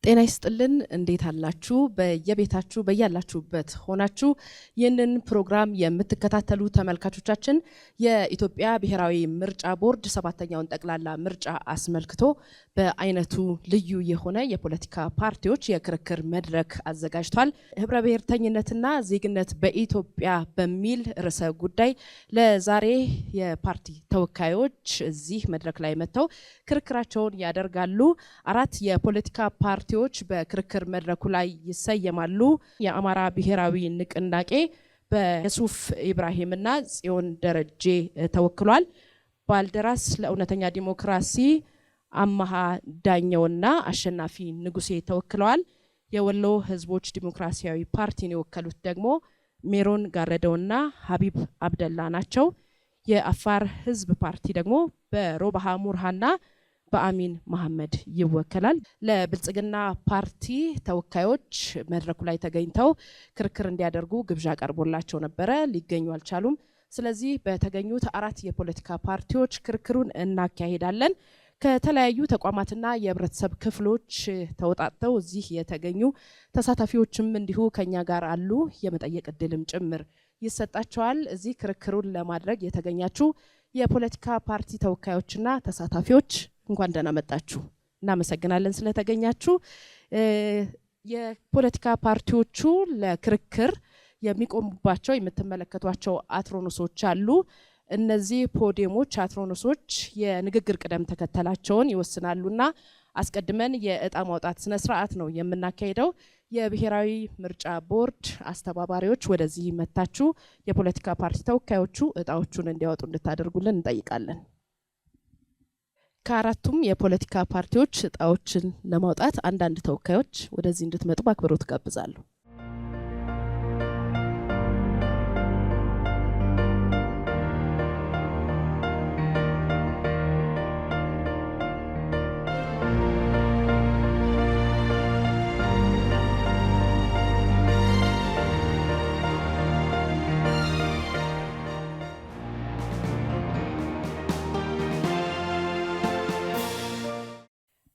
ጤና ይስጥልን እንዴት አላችሁ በየቤታችሁ በያላችሁበት ሆናችሁ ይህንን ፕሮግራም የምትከታተሉ ተመልካቾቻችን የኢትዮጵያ ብሔራዊ ምርጫ ቦርድ 7ኛውን ጠቅላላ ምርጫ አስመልክቶ በአይነቱ ልዩ የሆነ የፖለቲካ ፓርቲዎች የክርክር መድረክ አዘጋጅቷል። ህብረ ብሔርተኝነትና ዜግነት በኢትዮጵያ በሚል ርዕሰ ጉዳይ ለዛሬ የፓርቲ ተወካዮች እዚህ መድረክ ላይ መጥተው ክርክራቸውን ያደርጋሉ። 4 የፖለቲካ ፓርቲዎች በክርክር መድረኩ ላይ ይሰየማሉ። የአማራ ብሔራዊ ንቅናቄ በየሱፍ ኢብራሂምና ጽዮን ደረጀ ተወክሏል። ባልደራስ ለእውነተኛ ዲሞክራሲ አማሃ ዳኘውና አሸናፊ ንጉሴ ተወክለዋል። የወሎ ህዝቦች ዲሞክራሲያዊ ፓርቲን የወከሉት ደግሞ ሜሮን ጋረደውና ሀቢብ አብደላ ናቸው። የአፋር ህዝብ ፓርቲ ደግሞ በሮባሃ ሙርሃና በአሚን መሐመድ ይወከላል። ለብልጽግና ፓርቲ ተወካዮች መድረኩ ላይ ተገኝተው ክርክር እንዲያደርጉ ግብዣ ቀርቦላቸው ነበረ፣ ሊገኙ አልቻሉም። ስለዚህ በተገኙት 4 የፖለቲካ ፓርቲዎች ክርክሩን እናካሂዳለን። ከተለያዩ ተቋማትና የህብረተሰብ ክፍሎች ተወጣጥተው እዚህ የተገኙ ተሳታፊዎችም እንዲሁ ከኛ ጋር አሉ። የመጠየቅ እድልም ጭምር ይሰጣቸዋል። እዚህ ክርክሩን ለማድረግ የተገኛችሁ የፖለቲካ ፓርቲ ተወካዮችና ተሳታፊዎች እንኳን ደህና መጣችሁ። እናመሰግናለን ስለተገኛችሁ። የፖለቲካ ፓርቲዎቹ ለክርክር የሚቆሙባቸው የምትመለከቷቸው አትሮኖሶች አሉ። እነዚህ ፖዲየሞች አትሮኖሶች የንግግር ቅደም ተከተላቸውን ይወስናሉና አስቀድመን የእጣ ማውጣት ስነ ስርዓት ነው የምናካሄደው። የብሔራዊ ምርጫ ቦርድ አስተባባሪዎች ወደዚህ መታችሁ የፖለቲካ ፓርቲ ተወካዮቹ እጣዎቹን እንዲያወጡ እንድታደርጉልን እንጠይቃለን። ከአራቱም የፖለቲካ ፓርቲዎች እጣዎችን ለማውጣት አንዳንድ ተወካዮች ወደዚህ እንድትመጡ በአክብሮት ጋብዛለሁ።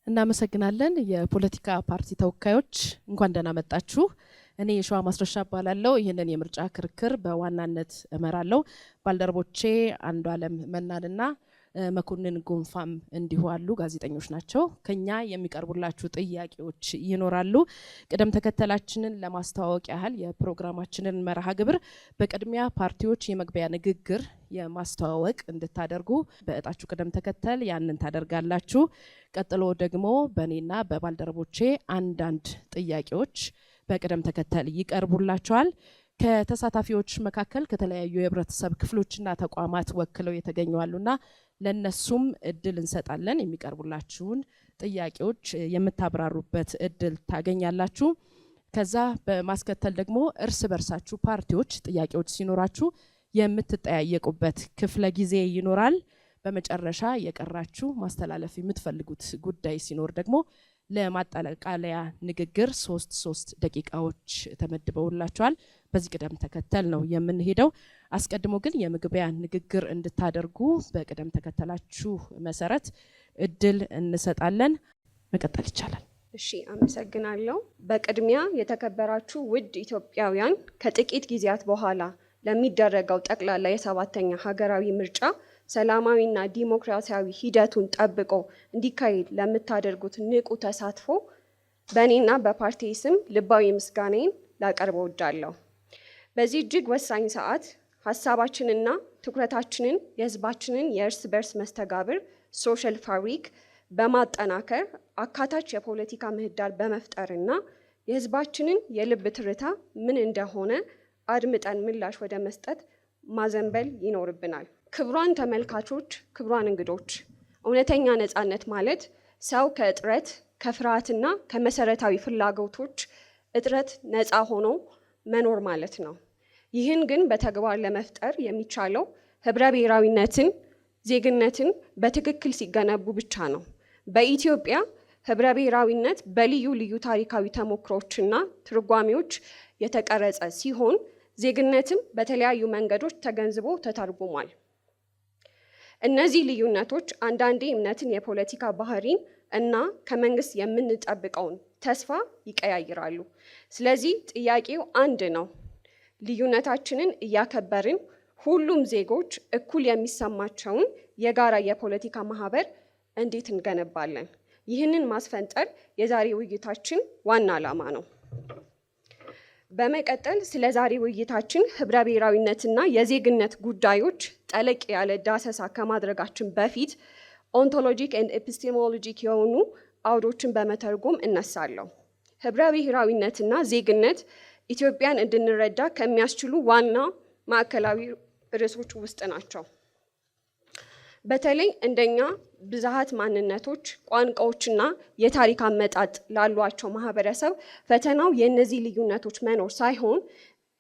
እናመሰግናለን። የፖለቲካ ፓርቲ ተወካዮች እንኳን ደህና መጣችሁ። እኔ የሸዋ ማስረሻ እባላለሁ። ይህንን የምርጫ ክርክር በዋናነት እመራለሁ። ባልደረቦቼ አንዱ አለም መናንና መኮንን ጎንፋም እንዲሁ አሉ፣ ጋዜጠኞች ናቸው። ከኛ የሚቀርቡላችሁ ጥያቄዎች ይኖራሉ። ቅደም ተከተላችንን ለማስተዋወቅ ያህል የፕሮግራማችንን መርሃ ግብር በቅድሚያ ፓርቲዎች የመግቢያ ንግግር የማስተዋወቅ እንድታደርጉ በእጣችሁ ቅደም ተከተል ያንን ታደርጋላችሁ። ቀጥሎ ደግሞ በእኔና በባልደረቦቼ አንዳንድ ጥያቄዎች በቅደም ተከተል ይቀርቡላቸዋል። ከተሳታፊዎች መካከል ከተለያዩ የህብረተሰብ ክፍሎችና ተቋማት ወክለው የተገኙአሉና ለነሱም እድል እንሰጣለን። የሚቀርቡላችሁን ጥያቄዎች የምታብራሩበት እድል ታገኛላችሁ። ከዛ በማስከተል ደግሞ እርስ በርሳችሁ ፓርቲዎች ጥያቄዎች ሲኖራችሁ የምትጠያየቁበት ክፍለ ጊዜ ይኖራል። በመጨረሻ የቀራችሁ ማስተላለፍ የምትፈልጉት ጉዳይ ሲኖር ደግሞ ለማጠቃለያ ንግግር 3 ደቂቃዎች ተመድበውላችኋል። በዚህ ቅደም ተከተል ነው የምንሄደው። አስቀድሞ ግን የመግቢያ ንግግር እንድታደርጉ በቅደም ተከተላችሁ መሰረት እድል እንሰጣለን። መቀጠል ይቻላል። እሺ፣ አመሰግናለሁ። በቅድሚያ የተከበራችሁ ውድ ኢትዮጵያውያን ከጥቂት ጊዜያት በኋላ ለሚደረገው ጠቅላላ የ7ኛ ሀገራዊ ምርጫ ሰላማዊና ዲሞክራሲያዊ ሂደቱን ጠብቆ እንዲካሄድ ለምታደርጉት ንቁ ተሳትፎ በእኔና በፓርቲ ስም ልባዊ ምስጋናዬን ላቀርብ እወዳለሁ። በዚህ እጅግ ወሳኝ ሰዓት ሀሳባችንና ትኩረታችንን የህዝባችንን የእርስ በርስ መስተጋብር ሶሻል ፋብሪክ በማጠናከር አካታች የፖለቲካ ምህዳር በመፍጠርና የህዝባችንን የልብ ትርታ ምን እንደሆነ አድምጠን ምላሽ ወደ መስጠት ማዘንበል ይኖርብናል። ክቡራን ተመልካቾች፣ ክቡራን እንግዶች፣ እውነተኛ ነፃነት ማለት ሰው ከእጥረት ከፍርሃትና ከመሰረታዊ ፍላጎቶች እጥረት ነፃ ሆኖ መኖር ማለት ነው። ይህን ግን በተግባር ለመፍጠር የሚቻለው ህብረ ብሔራዊነትን፣ ዜግነትን በትክክል ሲገነቡ ብቻ ነው። በኢትዮጵያ ህብረ ብሔራዊነት በልዩ ልዩ ታሪካዊ ተሞክሮችና ትርጓሜዎች የተቀረጸ ሲሆን ዜግነትም በተለያዩ መንገዶች ተገንዝቦ ተተርጉሟል። እነዚህ ልዩነቶች አንዳንዴ እምነትን፣ የፖለቲካ ባህሪን እና ከመንግስት የምንጠብቀውን ተስፋ ይቀያይራሉ። ስለዚህ ጥያቄው አንድ ነው። ልዩነታችንን እያከበርን ሁሉም ዜጎች እኩል የሚሰማቸውን የጋራ የፖለቲካ ማህበር እንዴት እንገነባለን? ይህንን ማስፈንጠር የዛሬ ውይይታችን ዋና ዓላማ ነው። በመቀጠል ስለ ዛሬ ውይይታችን ህብረ ብሔራዊነትና የዜግነት ጉዳዮች ጠለቅ ያለ ዳሰሳ ከማድረጋችን በፊት ኦንቶሎጂክ ኤንድ ኤፒስቴሞሎጂክ የሆኑ አውዶችን በመተርጎም እነሳለሁ። ህብረ ብሔራዊነትና ዜግነት ኢትዮጵያን እንድንረዳ ከሚያስችሉ ዋና ማዕከላዊ ርዕሶች ውስጥ ናቸው። በተለይ እንደኛ ብዝሃት ማንነቶች፣ ቋንቋዎችና የታሪክ አመጣጥ ላሏቸው ማህበረሰብ ፈተናው የእነዚህ ልዩነቶች መኖር ሳይሆን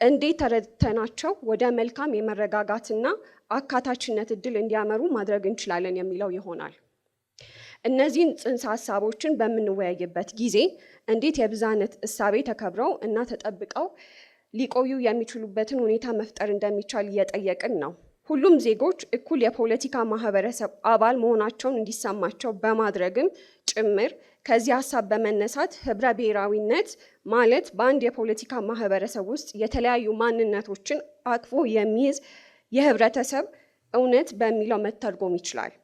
እንዴት ተረድተናቸው ወደ መልካም የመረጋጋትና አካታችነት እድል እንዲያመሩ ማድረግ እንችላለን የሚለው ይሆናል። እነዚህን ጽንሰ ሀሳቦችን በምንወያይበት ጊዜ እንዴት የብዝሃነት እሳቤ ተከብረው እና ተጠብቀው ሊቆዩ የሚችሉበትን ሁኔታ መፍጠር እንደሚቻል እየጠየቅን ነው። ሁሉም ዜጎች እኩል የፖለቲካ ማህበረሰብ አባል መሆናቸውን እንዲሰማቸው በማድረግም ጭምር ከዚህ ሀሳብ በመነሳት ህብረ ብሔራዊነት ማለት በአንድ የፖለቲካ ማህበረሰብ ውስጥ የተለያዩ ማንነቶችን አቅፎ የሚይዝ የህብረተሰብ እውነት በሚለው መተርጎም ይችላል።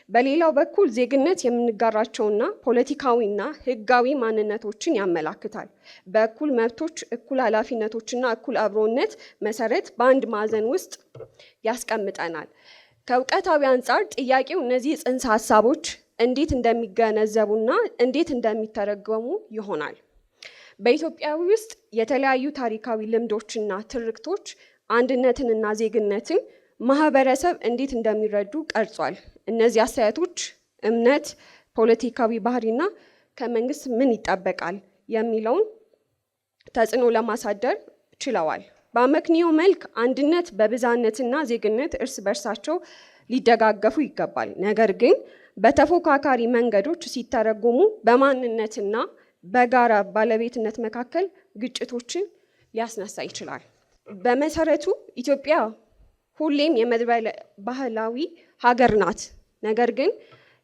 በሌላው በኩል ዜግነት የምንጋራቸውና ፖለቲካዊና ህጋዊ ማንነቶችን ያመላክታል። በእኩል መብቶች፣ እኩል ኃላፊነቶችና እኩል አብሮነት መሰረት በአንድ ማዕዘን ውስጥ ያስቀምጠናል። ከእውቀታዊ አንጻር ጥያቄው እነዚህ ጽንሰ ሀሳቦች እንዴት እንደሚገነዘቡና እንዴት እንደሚተረጎሙ ይሆናል። በኢትዮጵያ ውስጥ የተለያዩ ታሪካዊ ልምዶችና ትርክቶች አንድነትንና ዜግነትን ማህበረሰብ እንዴት እንደሚረዱ ቀርጿል። እነዚህ አስተያየቶች እምነት፣ ፖለቲካዊ ባህሪና ከመንግስት ምን ይጠበቃል የሚለውን ተጽዕኖ ለማሳደር ችለዋል። በአመክንዮ መልክ አንድነት በብዝሃነትና ዜግነት እርስ በርሳቸው ሊደጋገፉ ይገባል። ነገር ግን በተፎካካሪ መንገዶች ሲተረጎሙ በማንነትና በጋራ ባለቤትነት መካከል ግጭቶችን ሊያስነሳ ይችላል። በመሰረቱ ኢትዮጵያ ሁሌም የመድበለ ባህላዊ ሀገር ናት። ነገር ግን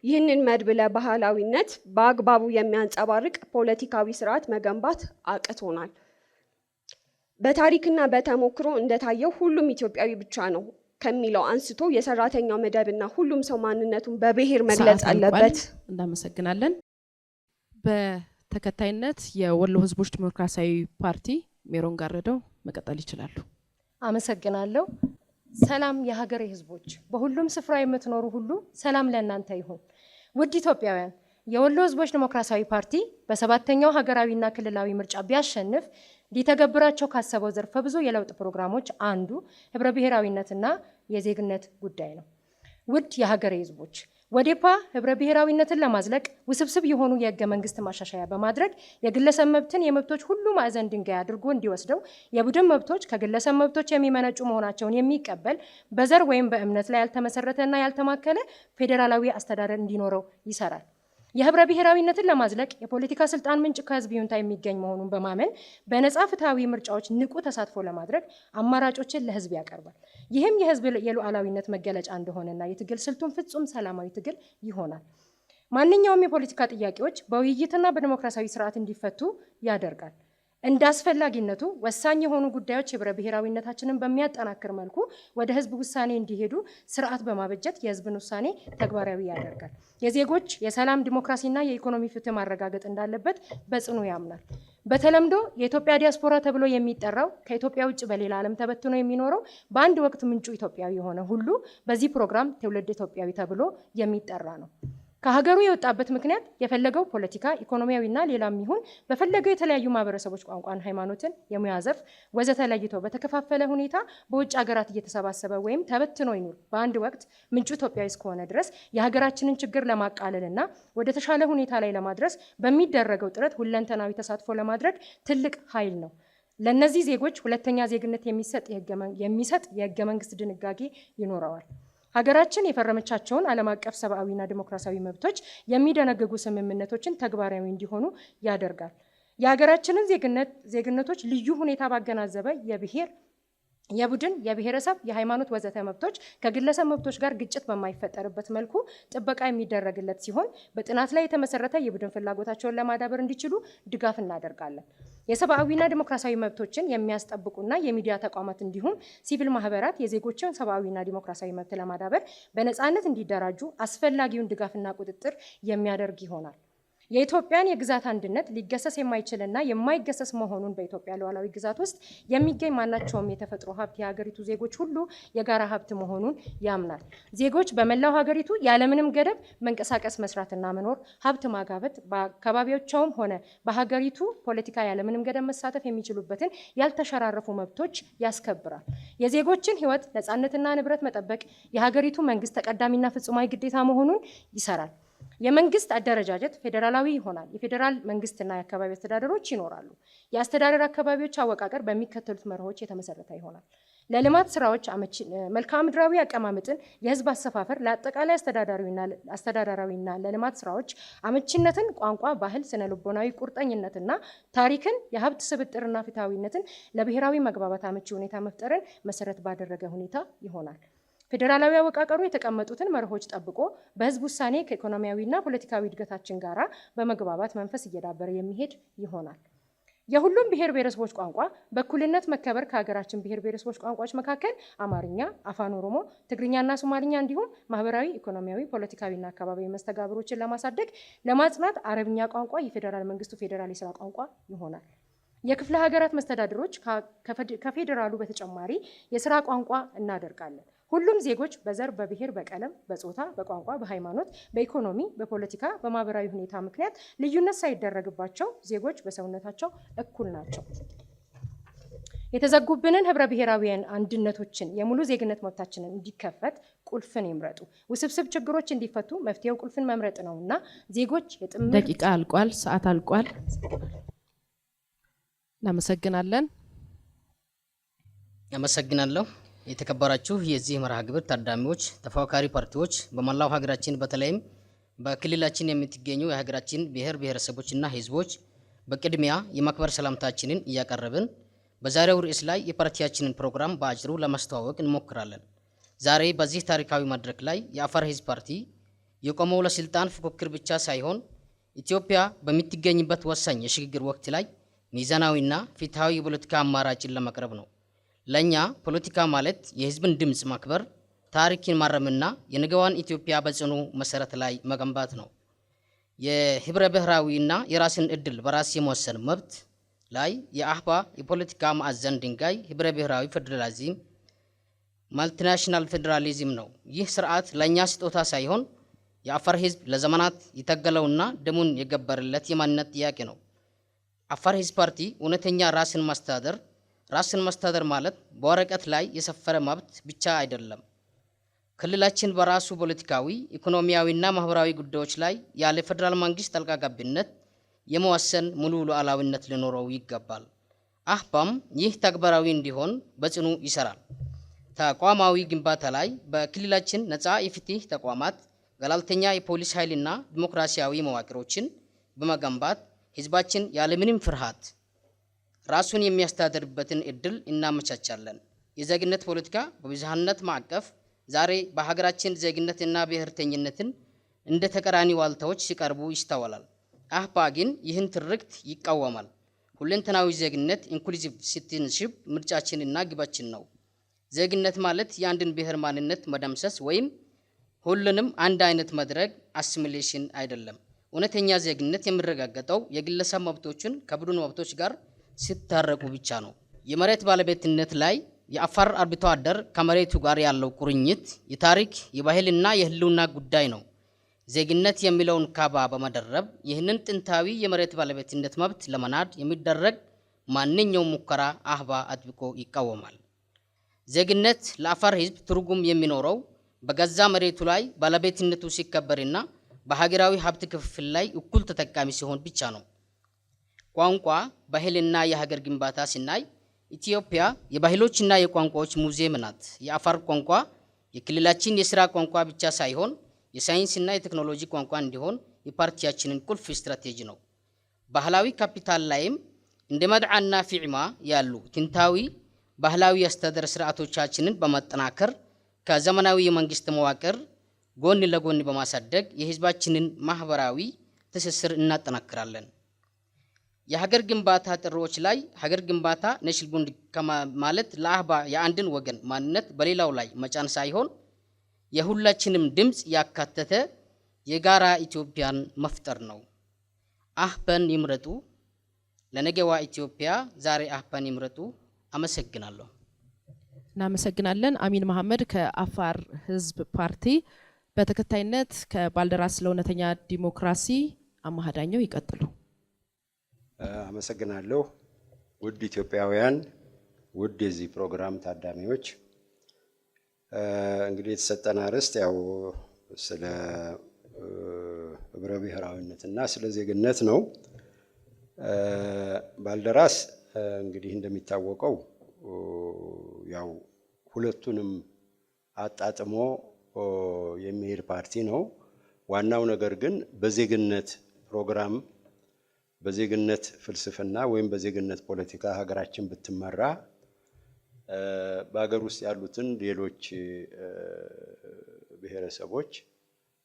ይህንን መድብለ ባህላዊነት በአግባቡ የሚያንጸባርቅ ፖለቲካዊ ስርዓት መገንባት አቅቶናል። በታሪክና በተሞክሮ እንደታየው ሁሉም ኢትዮጵያዊ ብቻ ነው ከሚለው አንስቶ የሰራተኛው መደብና ሁሉም ሰው ማንነቱን በብሔር መግለጽ አለበት። እናመሰግናለን። በተከታይነት የወሎ ህዝቦች ዲሞክራሲያዊ ፓርቲ ሜሮን ጋረደው መቀጠል ይችላሉ። አመሰግናለሁ። ሰላም የሀገሬ ህዝቦች፣ በሁሉም ስፍራ የምትኖሩ ሁሉ ሰላም ለእናንተ ይሁን። ውድ ኢትዮጵያውያን፣ የወሎ ህዝቦች ዲሞክራሲያዊ ፓርቲ በሰባተኛው ሀገራዊና ክልላዊ ምርጫ ቢያሸንፍ ሊተገብራቸው ካሰበው ዘርፈ ብዙ የለውጥ ፕሮግራሞች አንዱ ህብረ ብሔራዊነትና የዜግነት ጉዳይ ነው። ውድ የሀገሬ ህዝቦች፣ ወዴፓ ህብረ ብሔራዊነትን ለማዝለቅ ውስብስብ የሆኑ የህገ መንግስት ማሻሻያ በማድረግ የግለሰብ መብትን የመብቶች ሁሉ ማዕዘን ድንጋይ አድርጎ እንዲወስደው፣ የቡድን መብቶች ከግለሰብ መብቶች የሚመነጩ መሆናቸውን የሚቀበል በዘር ወይም በእምነት ላይ ያልተመሰረተና ያልተማከለ ፌዴራላዊ አስተዳደር እንዲኖረው ይሰራል። የህብረ ብሔራዊነትን ለማዝለቅ የፖለቲካ ስልጣን ምንጭ ከህዝብ ይሁንታ የሚገኝ መሆኑን በማመን በነጻ ፍትሃዊ ምርጫዎች ንቁ ተሳትፎ ለማድረግ አማራጮችን ለህዝብ ያቀርባል። ይህም የህዝብ የሉዓላዊነት መገለጫ እንደሆነና የትግል ስልቱን ፍጹም ሰላማዊ ትግል ይሆናል። ማንኛውም የፖለቲካ ጥያቄዎች በውይይትና በዲሞክራሲያዊ ስርዓት እንዲፈቱ ያደርጋል። እንደ አስፈላጊነቱ ወሳኝ የሆኑ ጉዳዮች ህብረ ብሔራዊነታችንን በሚያጠናክር መልኩ ወደ ህዝብ ውሳኔ እንዲሄዱ ስርዓት በማበጀት የህዝብን ውሳኔ ተግባራዊ ያደርጋል። የዜጎች የሰላም ዲሞክራሲና የኢኮኖሚ ፍትህ ማረጋገጥ እንዳለበት በጽኑ ያምናል። በተለምዶ የኢትዮጵያ ዲያስፖራ ተብሎ የሚጠራው ከኢትዮጵያ ውጭ በሌላ ዓለም ተበትኖ የሚኖረው በአንድ ወቅት ምንጩ ኢትዮጵያዊ የሆነ ሁሉ በዚህ ፕሮግራም ትውልድ ኢትዮጵያዊ ተብሎ የሚጠራ ነው። ከሀገሩ የወጣበት ምክንያት የፈለገው ፖለቲካ፣ ኢኮኖሚያዊና ሌላም ይሁን በፈለገው የተለያዩ ማህበረሰቦች ቋንቋን፣ ሃይማኖትን፣ የሙያ ዘርፍ ወዘተ ለይቶ በተከፋፈለ ሁኔታ በውጭ ሀገራት እየተሰባሰበ ወይም ተበትኖ ይኑር በአንድ ወቅት ምንጩ ኢትዮጵያዊ እስከሆነ ድረስ የሀገራችንን ችግር ለማቃለልና ወደ ተሻለ ሁኔታ ላይ ለማድረስ በሚደረገው ጥረት ሁለንተናዊ ተሳትፎ ለማድረግ ትልቅ ኃይል ነው። ለእነዚህ ዜጎች ሁለተኛ ዜግነት የሚሰጥ የህገ መንግስት ድንጋጌ ይኖረዋል። ሀገራችን የፈረመቻቸውን ዓለም አቀፍ ሰብአዊና ዲሞክራሲያዊ መብቶች የሚደነግጉ ስምምነቶችን ተግባራዊ እንዲሆኑ ያደርጋል። የሀገራችንን ዜግነቶች ልዩ ሁኔታ ባገናዘበ የብሔር የቡድን የብሔረሰብ የሃይማኖት ወዘተ መብቶች ከግለሰብ መብቶች ጋር ግጭት በማይፈጠርበት መልኩ ጥበቃ የሚደረግለት ሲሆን በጥናት ላይ የተመሰረተ የቡድን ፍላጎታቸውን ለማዳበር እንዲችሉ ድጋፍ እናደርጋለን። የሰብአዊና ዲሞክራሲያዊ መብቶችን የሚያስጠብቁና የሚዲያ ተቋማት እንዲሁም ሲቪል ማህበራት የዜጎችን ሰብአዊና ዲሞክራሲያዊ መብት ለማዳበር በነፃነት እንዲደራጁ አስፈላጊውን ድጋፍና ቁጥጥር የሚያደርግ ይሆናል። የኢትዮጵያን የግዛት አንድነት ሊገሰስ የማይችልና የማይገሰስ መሆኑን በኢትዮጵያ ሉዓላዊ ግዛት ውስጥ የሚገኝ ማናቸውም የተፈጥሮ ሀብት የሀገሪቱ ዜጎች ሁሉ የጋራ ሀብት መሆኑን ያምናል። ዜጎች በመላው ሀገሪቱ ያለምንም ገደብ መንቀሳቀስ፣ መስራትና መኖር፣ ሀብት ማጋበት፣ በአካባቢያቸውም ሆነ በሀገሪቱ ፖለቲካ ያለምንም ገደብ መሳተፍ የሚችሉበትን ያልተሸራረፉ መብቶች ያስከብራል። የዜጎችን ሕይወት፣ ነፃነትና ንብረት መጠበቅ የሀገሪቱ መንግስት ተቀዳሚና ፍጹማዊ ግዴታ መሆኑን ይሰራል። የመንግስት አደረጃጀት ፌዴራላዊ ይሆናል። የፌዴራል መንግስትና የአካባቢ አስተዳደሮች ይኖራሉ። የአስተዳደር አካባቢዎች አወቃቀር በሚከተሉት መርሆች የተመሰረተ ይሆናል። ለልማት ስራዎች መልክዓ ምድራዊ አቀማመጥን፣ የህዝብ አሰፋፈር፣ ለአጠቃላይ አስተዳደራዊና ለልማት ስራዎች አመቺነትን፣ ቋንቋ፣ ባህል፣ ስነ ልቦናዊ ቁርጠኝነትና ታሪክን፣ የሀብት ስብጥርና ፍትሃዊነትን፣ ለብሔራዊ መግባባት አመቺ ሁኔታ መፍጠርን መሰረት ባደረገ ሁኔታ ይሆናል። ፌዴራላዊ አወቃቀሩ የተቀመጡትን መርሆች ጠብቆ በህዝብ ውሳኔ ከኢኮኖሚያዊና ፖለቲካዊ እድገታችን ጋራ በመግባባት መንፈስ እየዳበረ የሚሄድ ይሆናል። የሁሉም ብሔር ብሔረሰቦች ቋንቋ በእኩልነት መከበር ከሀገራችን ብሔር ብሔረሰቦች ቋንቋዎች መካከል አማርኛ፣ አፋን ኦሮሞ፣ ትግርኛና ሶማሊኛ እንዲሁም ማህበራዊ፣ ኢኮኖሚያዊ፣ ፖለቲካዊና አካባቢያዊ መስተጋብሮችን ለማሳደግ ለማጽናት አረብኛ ቋንቋ የፌዴራል መንግስቱ ፌዴራል የስራ ቋንቋ ይሆናል። የክፍለ ሀገራት መስተዳድሮች ከፌዴራሉ በተጨማሪ የስራ ቋንቋ እናደርጋለን። ሁሉም ዜጎች በዘር፣ በብሔር፣ በቀለም፣ በጾታ፣ በቋንቋ፣ በሃይማኖት፣ በኢኮኖሚ፣ በፖለቲካ፣ በማህበራዊ ሁኔታ ምክንያት ልዩነት ሳይደረግባቸው ዜጎች በሰውነታቸው እኩል ናቸው። የተዘጉብንን ህብረ ብሔራዊያን አንድነቶችን የሙሉ ዜግነት መብታችንን እንዲከፈት ቁልፍን ይምረጡ። ውስብስብ ችግሮች እንዲፈቱ መፍትሄው ቁልፍን መምረጥ ነውና ዜጎች የጥምር ደቂቃ አልቋል፣ ሰዓት አልቋል። እናመሰግናለን። አመሰግናለሁ። የተከበራችሁ የዚህ መርሃ ግብር ታዳሚዎች፣ ተፎካካሪ ፓርቲዎች፣ በመላው ሀገራችን በተለይም በክልላችን የምትገኙ የሀገራችን ብሔር ብሔረሰቦችና ህዝቦች በቅድሚያ የማክበር ሰላምታችንን እያቀረብን በዛሬው ርዕስ ላይ የፓርቲያችንን ፕሮግራም በአጭሩ ለማስተዋወቅ እንሞክራለን። ዛሬ በዚህ ታሪካዊ መድረክ ላይ የአፋር ህዝብ ፓርቲ የቆመው ለስልጣን ፉክክር ብቻ ሳይሆን ኢትዮጵያ በምትገኝበት ወሳኝ የሽግግር ወቅት ላይ ሚዛናዊና ፍትሃዊ የፖለቲካ አማራጭን ለማቅረብ ነው። ለኛ ፖለቲካ ማለት የህዝብን ድምጽ ማክበር፣ ታሪክን ማረምና የነገዋን ኢትዮጵያ በጽኑ መሰረት ላይ መገንባት ነው። የህብረ ብሔራዊና የራስን እድል በራስ የመወሰን መብት ላይ የአህባ የፖለቲካ ማዕዘን ድንጋይ ህብረ ብሔራዊ ፌዴራሊዝም ማልቲናሽናል ፌዴራሊዝም ነው። ይህ ስርዓት ለኛ ስጦታ ሳይሆን የአፋር ህዝብ ለዘመናት የታገለውና ደሙን የገበረለት የማንነት ጥያቄ ነው። አፋር ህዝብ ፓርቲ እውነተኛ ራስን ማስተዳደር ማለት በወረቀት ላይ የሰፈረ መብት ብቻ አይደለም። ክልላችን በራሱ ፖለቲካዊ፣ ኢኮኖሚያዊና ማህበራዊ ጉዳዮች ላይ ያለ ፌደራል መንግስት ጣልቃ ገብነት የመወሰን ሙሉ ሉዓላዊነት ሊኖረው ይገባል። አህባም ይህ ተግባራዊ እንዲሆን በጽኑ ይሰራል። ተቋማዊ ግንባታ ላይ በክልላችን ነፃ የፍትህ ተቋማት፣ ገለልተኛ የፖሊስ ኃይልና ዲሞክራሲያዊ መዋቅሮችን በመገንባት ህዝባችን ያለምንም ፍርሃት ራሱን የሚያስተዳድርበትን እድል እናመቻቻለን። የዜግነት ፖለቲካ በብዝሃነት ማዕቀፍ ዛሬ በሀገራችን ዜግነትና ብሔርተኝነትን እንደ ተቀራኒ ዋልታዎች ሲቀርቡ ይስተዋላል። አህባ ግን ይህን ትርክት ይቃወማል። ሁለንተናዊ ዜግነት ኢንክሉሲቭ ሲቲዝንሺፕ ምርጫችንና ግባችን ነው። ዜግነት ማለት የአንድን ብሔር ማንነት መደምሰስ ወይም ሁሉንም አንድ አይነት ማድረግ አሲሚሌሽን አይደለም። እውነተኛ ዜግነት የሚረጋገጠው የግለሰብ መብቶችን ከቡድን መብቶች ጋር ሲታረቁ ብቻ ነው። የመሬት ባለቤትነት ላይ የአፋር አርብቶ አደር ከመሬቱ ጋር ያለው ቁርኝት የታሪክ የባህልና የህልውና ጉዳይ ነው። ዜግነት የሚለውን ካባ በመደረብ ይህንን ጥንታዊ የመሬት ባለቤትነት መብት ለመናድ የሚደረግ ማንኛውም ሙከራ አህባ አጥብቆ ይቃወማል። ዜግነት ለአፋር ህዝብ ትርጉም የሚኖረው በገዛ መሬቱ ላይ ባለቤትነቱ ሲከበርና በሀገራዊ ሀብት ክፍፍል ላይ እኩል ተጠቃሚ ሲሆን ብቻ ነው። ቋንቋ፣ ባህልና የሀገር ግንባታ ሲናይ ኢትዮጵያ የባህሎችና የቋንቋዎች ሙዚየም ናት። የአፋር ቋንቋ የክልላችን የሥራ ቋንቋ ብቻ ሳይሆን የሳይንስና የቴክኖሎጂ ቋንቋ እንዲሆን የፓርቲያችንን ቁልፍ ስትራቴጂ ነው። ባህላዊ ካፒታል ላይም እንደ መድዓና ፊዕማ ያሉ ጥንታዊ ባህላዊ የአስተዳደር ስርዓቶቻችንን በማጠናከር ከዘመናዊ የመንግስት መዋቅር ጎን ለጎን በማሳደግ የህዝባችንን ማህበራዊ ትስስር እናጠናክራለን። የሀገር ግንባታ ጥሪዎች ላይ ሀገር ግንባታ ነሽል ቡንድ ማለት ለአህባ የአንድን ወገን ማንነት በሌላው ላይ መጫን ሳይሆን የሁላችንም ድምጽ ያካተተ የጋራ ኢትዮጵያን መፍጠር ነው። አህባን ይምረጡ፣ ለነገዋ ኢትዮጵያ ዛሬ አህባን ይምረጡ። አመሰግናለሁ። እናመሰግናለን። አሚን መሐመድ ከአፋር ህዝብ ፓርቲ። በተከታይነት ከባልደራስ ለእውነተኛ ዲሞክራሲ አማሃዳኛው ይቀጥሉ። አመሰግናለሁ። ውድ ኢትዮጵያውያን፣ ውድ የዚህ ፕሮግራም ታዳሚዎች፣ እንግዲህ የተሰጠን አርዕስት ያው ስለ ህብረ ብሔራዊነትና ስለ ዜግነት ነው። ባልደራስ እንግዲህ እንደሚታወቀው ያው ሁለቱንም አጣጥሞ የሚሄድ ፓርቲ ነው። ዋናው ነገር ግን በዜግነት ፕሮግራም በዜግነት ፍልስፍና ወይም በዜግነት ፖለቲካ ሀገራችን ብትመራ በሀገር ውስጥ ያሉትን ሌሎች ብሔረሰቦች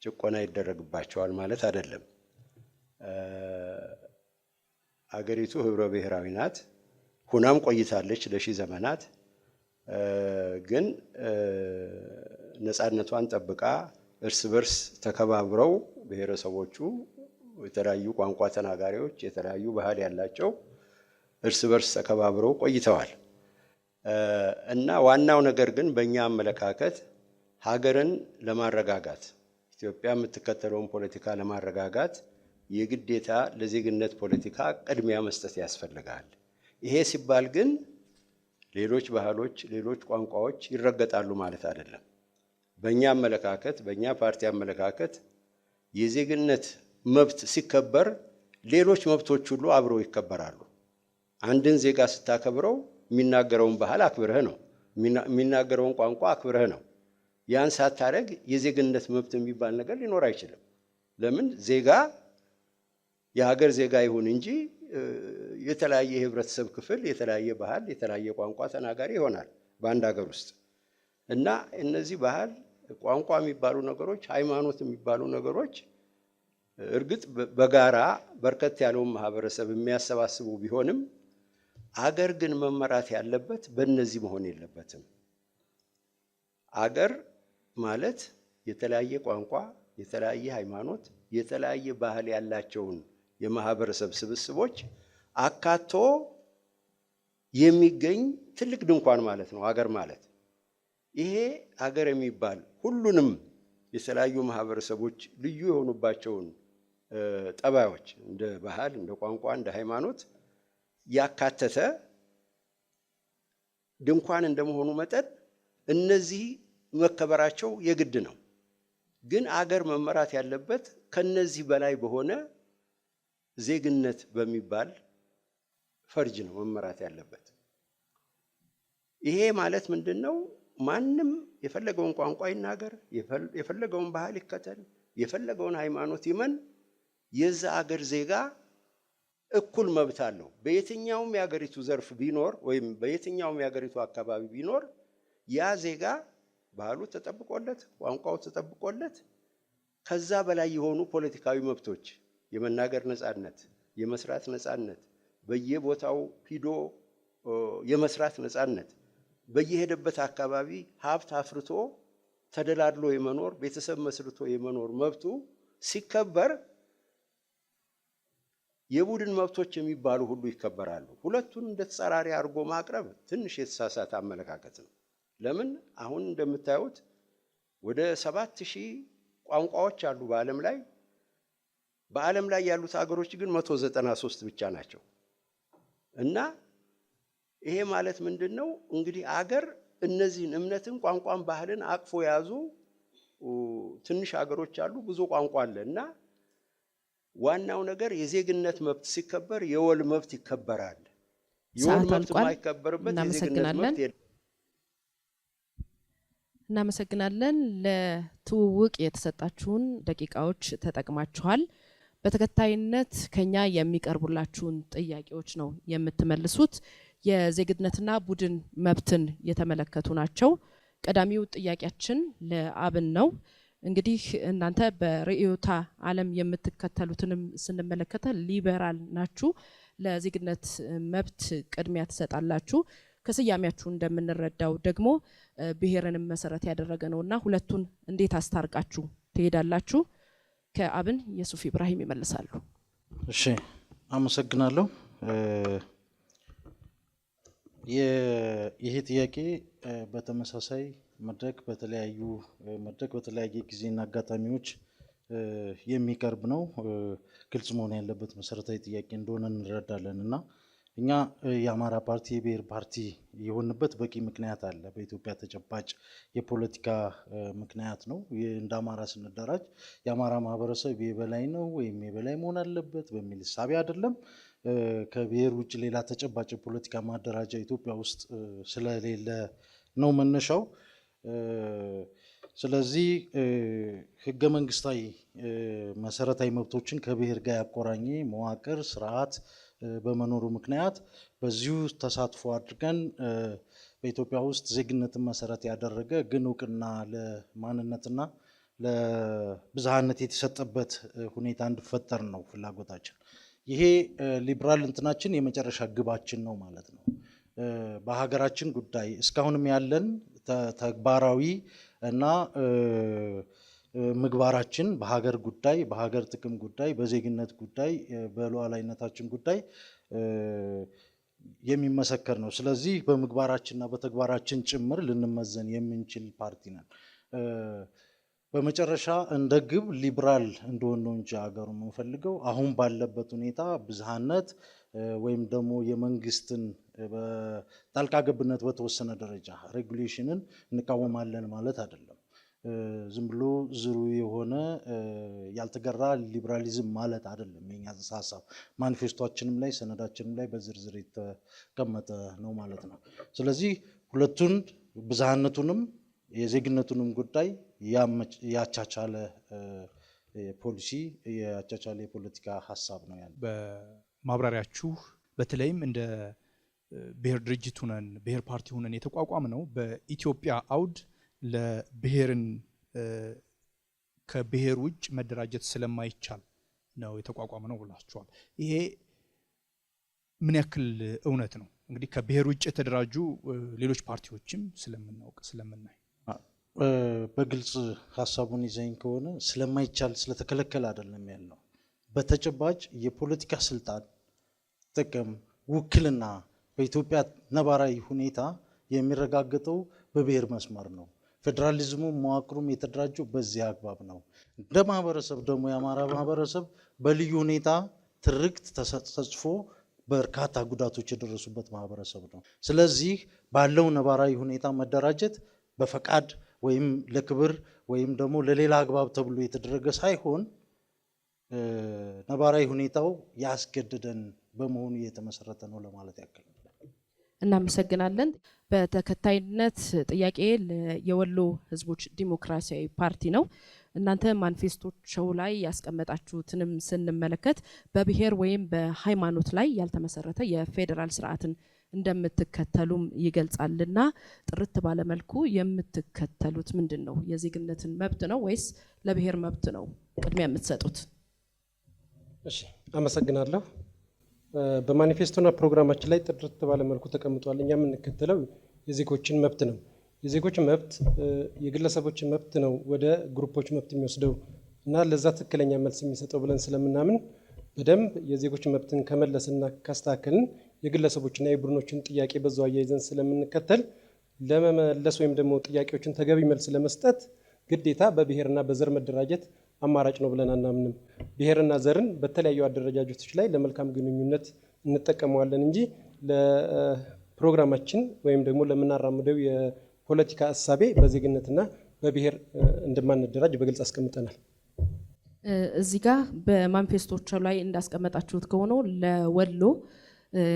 ጭቆና ይደረግባቸዋል ማለት አይደለም። ሀገሪቱ ህብረ ብሔራዊ ናት፣ ሁናም ቆይታለች ለሺህ ዘመናት። ግን ነፃነቷን ጠብቃ እርስ በርስ ተከባብረው ብሔረሰቦቹ የተለያዩ ቋንቋ ተናጋሪዎች የተለያዩ ባህል ያላቸው እርስ በርስ ተከባብረው ቆይተዋል። እና ዋናው ነገር ግን በእኛ አመለካከት ሀገርን ለማረጋጋት ኢትዮጵያ የምትከተለውን ፖለቲካ ለማረጋጋት የግዴታ ለዜግነት ፖለቲካ ቅድሚያ መስጠት ያስፈልጋል። ይሄ ሲባል ግን ሌሎች ባህሎች ሌሎች ቋንቋዎች ይረገጣሉ ማለት አይደለም። በእኛ አመለካከት በእኛ ፓርቲ አመለካከት የዜግነት መብት ሲከበር ሌሎች መብቶች ሁሉ አብረው ይከበራሉ። አንድን ዜጋ ስታከብረው የሚናገረውን ባህል አክብረህ ነው፣ የሚናገረውን ቋንቋ አክብረህ ነው። ያን ሳታረግ የዜግነት መብት የሚባል ነገር ሊኖር አይችልም። ለምን? ዜጋ የሀገር ዜጋ ይሁን እንጂ የተለያየ የህብረተሰብ ክፍል የተለያየ ባህል የተለያየ ቋንቋ ተናጋሪ ይሆናል በአንድ ሀገር ውስጥ እና እነዚህ ባህል ቋንቋ የሚባሉ ነገሮች ሃይማኖት የሚባሉ ነገሮች እርግጥ በጋራ በርከት ያለውን ማህበረሰብ የሚያሰባስቡ ቢሆንም አገር ግን መመራት ያለበት በእነዚህ መሆን የለበትም። አገር ማለት የተለያየ ቋንቋ የተለያየ ሃይማኖት የተለያየ ባህል ያላቸውን የማህበረሰብ ስብስቦች አካቶ የሚገኝ ትልቅ ድንኳን ማለት ነው አገር ማለት። ይሄ አገር የሚባል ሁሉንም የተለያዩ ማህበረሰቦች ልዩ የሆኑባቸውን ጠባዮች እንደ ባህል እንደ ቋንቋ እንደ ሃይማኖት ያካተተ ድንኳን እንደመሆኑ መጠን እነዚህ መከበራቸው የግድ ነው። ግን አገር መመራት ያለበት ከነዚህ በላይ በሆነ ዜግነት በሚባል ፈርጅ ነው መመራት ያለበት። ይሄ ማለት ምንድነው? ማንም የፈለገውን ቋንቋ ይናገር፣ የፈለገውን ባህል ይከተል፣ የፈለገውን ሃይማኖት ይመን፣ የዛ አገር ዜጋ እኩል መብት አለው። በየትኛውም የሀገሪቱ ዘርፍ ቢኖር ወይም በየትኛውም የሀገሪቱ አካባቢ ቢኖር ያ ዜጋ ባህሉ ተጠብቆለት ቋንቋው ተጠብቆለት ከዛ በላይ የሆኑ ፖለቲካዊ መብቶች የመናገር ነፃነት፣ የመስራት ነፃነት፣ በየቦታው ሂዶ የመስራት ነፃነት፣ በየሄደበት አካባቢ ሀብት አፍርቶ ተደላድሎ የመኖር ቤተሰብ መስርቶ የመኖር መብቱ ሲከበር የቡድን መብቶች የሚባሉ ሁሉ ይከበራሉ። ሁለቱን እንደ ተጻራሪ አድርጎ ማቅረብ ትንሽ የተሳሳተ አመለካከት ነው። ለምን? አሁን እንደምታዩት ወደ 7000 ቋንቋዎች አሉ በዓለም ላይ። በዓለም ላይ ያሉት ሀገሮች ግን 193 ብቻ ናቸው። እና ይሄ ማለት ምንድነው? እንግዲህ አገር እነዚህን እምነትን፣ ቋንቋን፣ ባህልን አቅፎ የያዙ ትንሽ ሀገሮች አሉ፣ ብዙ ቋንቋ አለ። እና ዋናው ነገር የዜግነት መብት ሲከበር የወል መብት ይከበራል። የወል መብት የማይከበርበት የዜግነት መብት የለም። እናመሰግናለን። ለትውውቅ የተሰጣችሁን ደቂቃዎች ተጠቅማችኋል። በተከታይነት ከኛ የሚቀርቡላችሁን ጥያቄዎች ነው የምትመልሱት። የዜግነትና ቡድን መብትን የተመለከቱ ናቸው። ቀዳሚው ጥያቄያችን ለአብን ነው። እንግዲህ እናንተ በርዕዮተ ዓለም የምትከተሉትንም ስንመለከተ ሊበራል ናችሁ፣ ለዜግነት መብት ቅድሚያ ትሰጣላችሁ። ከስያሜያችሁ እንደምንረዳው ደግሞ ብሔርንም መሰረት ያደረገ ነውና ሁለቱን እንዴት አስታርቃችሁ ትሄዳላችሁ? ከአብን የሱፍ ኢብራሂም ይመልሳሉ። እሺ፣ አመሰግናለሁ። ይሄ ጥያቄ በተመሳሳይ መድረክ በተለያየ ጊዜና አጋጣሚዎች የሚቀርብ ነው። ግልጽ መሆን ያለበት መሰረታዊ ጥያቄ እንደሆነ እንረዳለን እና እኛ የአማራ ፓርቲ የብሔር ፓርቲ የሆንበት በቂ ምክንያት አለ። በኢትዮጵያ ተጨባጭ የፖለቲካ ምክንያት ነው። እንደ አማራ ስንደራጅ የአማራ ማህበረሰብ የበላይ ነው ወይም የበላይ መሆን አለበት በሚል እሳቤ አይደለም። ከብሔር ውጭ ሌላ ተጨባጭ የፖለቲካ ማደራጃ ኢትዮጵያ ውስጥ ስለሌለ ነው መነሻው። ስለዚህ ህገ መንግስታዊ መሰረታዊ መብቶችን ከብሔር ጋር ያቆራኘ መዋቅር ስርዓት በመኖሩ ምክንያት በዚሁ ተሳትፎ አድርገን በኢትዮጵያ ውስጥ ዜግነትን መሰረት ያደረገ ግን እውቅና ለማንነትና ለብዝሃነት የተሰጠበት ሁኔታ እንዲፈጠር ነው ፍላጎታችን። ይሄ ሊበራል እንትናችን የመጨረሻ ግባችን ነው ማለት ነው። በሀገራችን ጉዳይ እስካሁንም ያለን ተግባራዊ እና ምግባራችን በሀገር ጉዳይ፣ በሀገር ጥቅም ጉዳይ፣ በዜግነት ጉዳይ፣ በሉዓላዊነታችን ጉዳይ የሚመሰከር ነው። ስለዚህ በምግባራችንና በተግባራችን ጭምር ልንመዘን የምንችል ፓርቲ ነን። በመጨረሻ እንደ ግብ ሊበራል እንደሆነ ነው እንጂ ሀገሩ የምንፈልገው አሁን ባለበት ሁኔታ ብዝሃነት ወይም ደግሞ የመንግስትን ጣልቃ ገብነት በተወሰነ ደረጃ ሬጉሌሽንን እንቃወማለን ማለት አይደለም። ዝም ብሎ ዝሩ የሆነ ያልተገራ ሊበራሊዝም ማለት አይደለም። የኛ ሀሳብ ማኒፌስቶአችንም ላይ ሰነዳችንም ላይ በዝርዝር የተቀመጠ ነው ማለት ነው። ስለዚህ ሁለቱን ብዝሃነቱንም የዜግነቱንም ጉዳይ ያቻቻለ ፖሊሲ ያቻቻለ የፖለቲካ ሀሳብ ነው ያለው። በማብራሪያችሁ በተለይም እንደ ብሔር ድርጅት ሆነን ብሔር ፓርቲ ሆነን የተቋቋመ ነው በኢትዮጵያ አውድ ለብሔርን ከብሔር ውጭ መደራጀት ስለማይቻል ነው የተቋቋመ ነው ብላችኋል። ይሄ ምን ያክል እውነት ነው? እንግዲህ ከብሔር ውጭ የተደራጁ ሌሎች ፓርቲዎችም ስለምናውቅ ስለምናይ በግልጽ ሀሳቡን ይዘኝ ከሆነ ስለማይቻል ስለተከለከለ አይደለም ያለው። በተጨባጭ የፖለቲካ ስልጣን ጥቅም ውክልና በኢትዮጵያ ነባራዊ ሁኔታ የሚረጋገጠው በብሔር መስመር ነው። ፌዴራሊዝሙ መዋቅሩም የተደራጀው በዚህ አግባብ ነው። እንደ ማህበረሰብ ደግሞ የአማራ ማህበረሰብ በልዩ ሁኔታ ትርክት ተጽፎ በርካታ ጉዳቶች የደረሱበት ማህበረሰብ ነው። ስለዚህ ባለው ነባራዊ ሁኔታ መደራጀት በፈቃድ ወይም ለክብር ወይም ደግሞ ለሌላ አግባብ ተብሎ የተደረገ ሳይሆን ነባራዊ ሁኔታው ያስገድደን በመሆኑ የተመሰረተ ነው ለማለት ያክል። እናመሰግናለን። በተከታይነት ጥያቄ የወሎ ህዝቦች ዲሞክራሲያዊ ፓርቲ ነው። እናንተ ማኒፌስቶቸው ላይ ያስቀመጣችሁትንም ስንመለከት በብሔር ወይም በሃይማኖት ላይ ያልተመሰረተ የፌዴራል ስርዓትን እንደምትከተሉም ይገልጻልና ጥርት ባለመልኩ የምትከተሉት ምንድን ነው? የዜግነትን መብት ነው ወይስ ለብሔር መብት ነው ቅድሚያ የምትሰጡት? እሺ፣ አመሰግናለሁ። በማኒፌስቶና ፕሮግራማችን ላይ ጥርት ባለመልኩ ተቀምጧል። እኛ የምንከተለው የዜጎችን መብት ነው። የዜጎች መብት የግለሰቦችን መብት ነው ወደ ግሩፖች መብት የሚወስደው እና ለዛ ትክክለኛ መልስ የሚሰጠው ብለን ስለምናምን በደንብ የዜጎች መብትን ከመለስና ካስተካከልን የግለሰቦችና የቡድኖችን ጥያቄ በዛው አያይዘን ስለምንከተል ለመመለስ ወይም ደግሞ ጥያቄዎችን ተገቢ መልስ ለመስጠት ግዴታ በብሔርና በዘር መደራጀት አማራጭ ነው ብለን አናምንም። ብሔርና ዘርን በተለያዩ አደረጃጀቶች ላይ ለመልካም ግንኙነት እንጠቀመዋለን እንጂ ለፕሮግራማችን ወይም ደግሞ ለምናራምደው የፖለቲካ እሳቤ በዜግነትና በብሔር እንደማንደራጅ በግልጽ አስቀምጠናል። እዚህ ጋር በማኒፌስቶቸው ላይ እንዳስቀመጣችሁት ከሆነ ለወሎ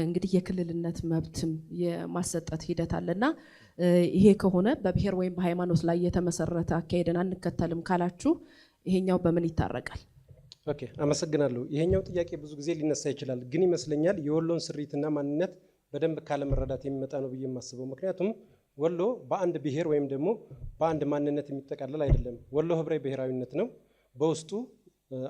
እንግዲህ የክልልነት መብትም የማሰጠት ሂደት አለና ይሄ ከሆነ በብሔር ወይም በሃይማኖት ላይ የተመሰረተ አካሄድን አንከተልም ካላችሁ ይሄኛው በምን ይታረቃል? ኦኬ፣ አመሰግናለሁ። ይሄኛው ጥያቄ ብዙ ጊዜ ሊነሳ ይችላል፣ ግን ይመስለኛል የወሎን ስሪትና ማንነት በደንብ ካለመረዳት የሚመጣ ነው ብዬ የማስበው። ምክንያቱም ወሎ በአንድ ብሔር ወይም ደግሞ በአንድ ማንነት የሚጠቃለል አይደለም። ወሎ ህብረ ብሔራዊነት ነው። በውስጡ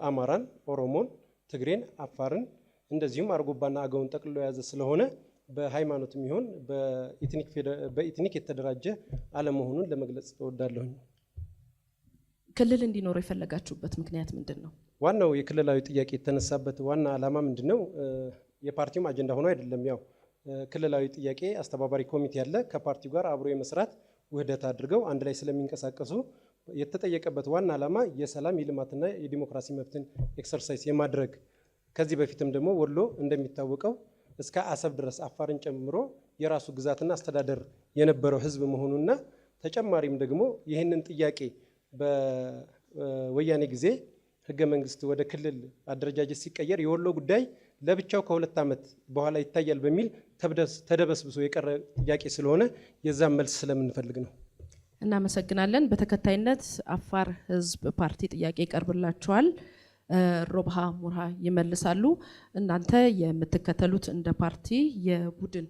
አማራን፣ ኦሮሞን፣ ትግሬን፣ አፋርን እንደዚሁም አርጎባና አገውን ጠቅልሎ የያዘ ስለሆነ በሃይማኖትም ይሁን በኢትኒክ የተደራጀ አለመሆኑን ለመግለጽ እወዳለሁኝ። ክልል እንዲኖረው የፈለጋችሁበት ምክንያት ምንድን ነው? ዋናው የክልላዊ ጥያቄ የተነሳበት ዋና ዓላማ ምንድን ነው? የፓርቲውም አጀንዳ ሆኖ አይደለም። ያው ክልላዊ ጥያቄ አስተባባሪ ኮሚቴ ያለ ከፓርቲው ጋር አብሮ የመስራት ውህደት አድርገው አንድ ላይ ስለሚንቀሳቀሱ የተጠየቀበት ዋና ዓላማ የሰላም የልማትና የዲሞክራሲ መብትን ኤክሰርሳይዝ የማድረግ ከዚህ በፊትም ደግሞ ወሎ እንደሚታወቀው እስከ አሰብ ድረስ አፋርን ጨምሮ የራሱ ግዛትና አስተዳደር የነበረው ህዝብ መሆኑና ተጨማሪም ደግሞ ይህንን ጥያቄ በወያኔ ጊዜ ህገ መንግስት ወደ ክልል አደረጃጀት ሲቀየር የወሎ ጉዳይ ለብቻው ከ2 ዓመት በኋላ ይታያል በሚል ተደበስብሶ የቀረ ጥያቄ ስለሆነ የዛም መልስ ስለምንፈልግ ነው። እናመሰግናለን። በተከታይነት አፋር ህዝብ ፓርቲ ጥያቄ ይቀርብላችኋል። ሮብሃ ሙርሃ ይመልሳሉ። እናንተ የምትከተሉት እንደ ፓርቲ የቡድን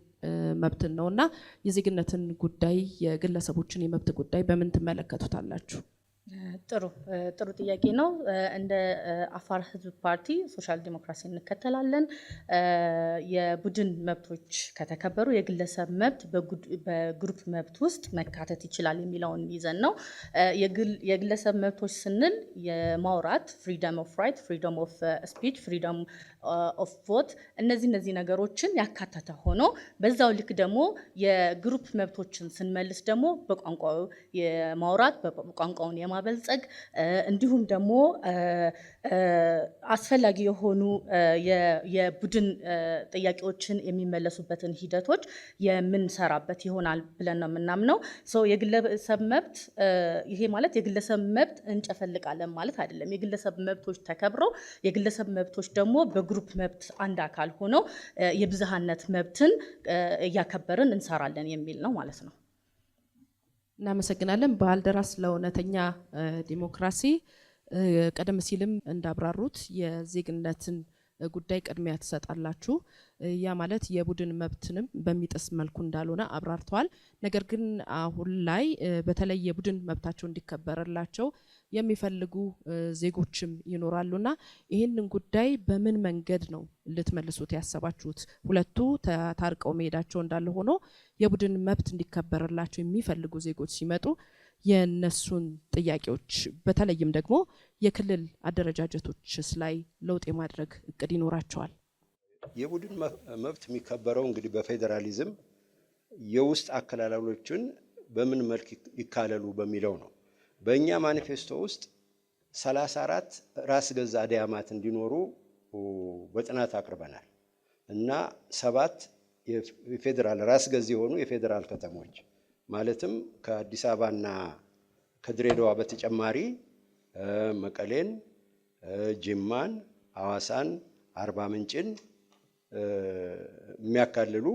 መብትን ነውና የዜግነትን ጉዳይ የግለሰቦችን የመብት ጉዳይ በምን ትመለከቱታላችሁ? ጥሩ ጥያቄ ነው። እንደ አፋር ህዝብ ፓርቲ ሶሻል ዲሞክራሲ እንከተላለን። የቡድን መብቶች ከተከበሩ የግለሰብ መብት በግሩፕ መብት ውስጥ መካተት ይችላል የሚለውን ይዘን ነው። የግለሰብ መብቶች ስንል የማውራት ፍሪደም ኦፍ ራይት፣ ፍሪደም ኦፍ ስፒች፣ ፍሪደም ኦፍ ቮት እነዚህ ነገሮችን ያካተተ ሆኖ በዛው ልክ ደግሞ የግሩፕ መብቶችን ስንመልስ ደግሞ በቋንቋው የማውራት በቋንቋውን የማበልጸግ እንዲሁም ደግሞ አስፈላጊ የሆኑ የቡድን ጥያቄዎችን የሚመለሱበትን ሂደቶች የምንሰራበት ይሆናል ብለን ነው የምናምነው። የግለሰብ መብት ይሄ ማለት የግለሰብ መብት እንጨፈልቃለን ማለት አይደለም። የግለሰብ መብቶች ተከብረው የግለሰብ መብቶች ደግሞ በግሩፕ መብት አንድ አካል ሆነው የብዝሃነት መብትን እያከበርን እንሰራለን የሚል ነው ማለት ነው። እናመሰግናለን። ባልደራስ ለእውነተኛ ዲሞክራሲ ቀደም ሲልም እንዳብራሩት የዜግነትን ጉዳይ ቅድሚያ ትሰጣላችሁ። ያ ማለት የቡድን መብትንም በሚጥስ መልኩ እንዳልሆነ አብራርተዋል። ነገር ግን አሁን ላይ በተለይ የቡድን መብታቸው እንዲከበርላቸው የሚፈልጉ ዜጎችም ይኖራሉና ይህንን ጉዳይ በምን መንገድ ነው ልትመልሱት ያሰባችሁት? ሁለቱ ታርቀው መሄዳቸው እንዳለ ሆኖ የቡድን መብት እንዲከበርላቸው የሚፈልጉ ዜጎች ሲመጡ የነሱን ጥያቄዎች በተለይም ደግሞ የክልል አደረጃጀቶችስ ላይ ለውጥ የማድረግ እቅድ ይኖራቸዋል? የቡድን መብት የሚከበረው እንግዲህ በፌዴራሊዝም የውስጥ አከላለሎችን በምን መልክ ይካለሉ በሚለው ነው። በእኛ ማኒፌስቶ ውስጥ 34 ራስ ገዝ አድያማት እንዲኖሩ በጥናት አቅርበናል እና 7 የፌዴራል ራስ ገዝ የሆኑ የፌዴራል ከተሞች ማለትም ከአዲስ አበባና ከድሬዳዋ በተጨማሪ መቀሌን፣ ጅማን፣ ሐዋሳን፣ አርባ ምንጭን የሚያካልሉ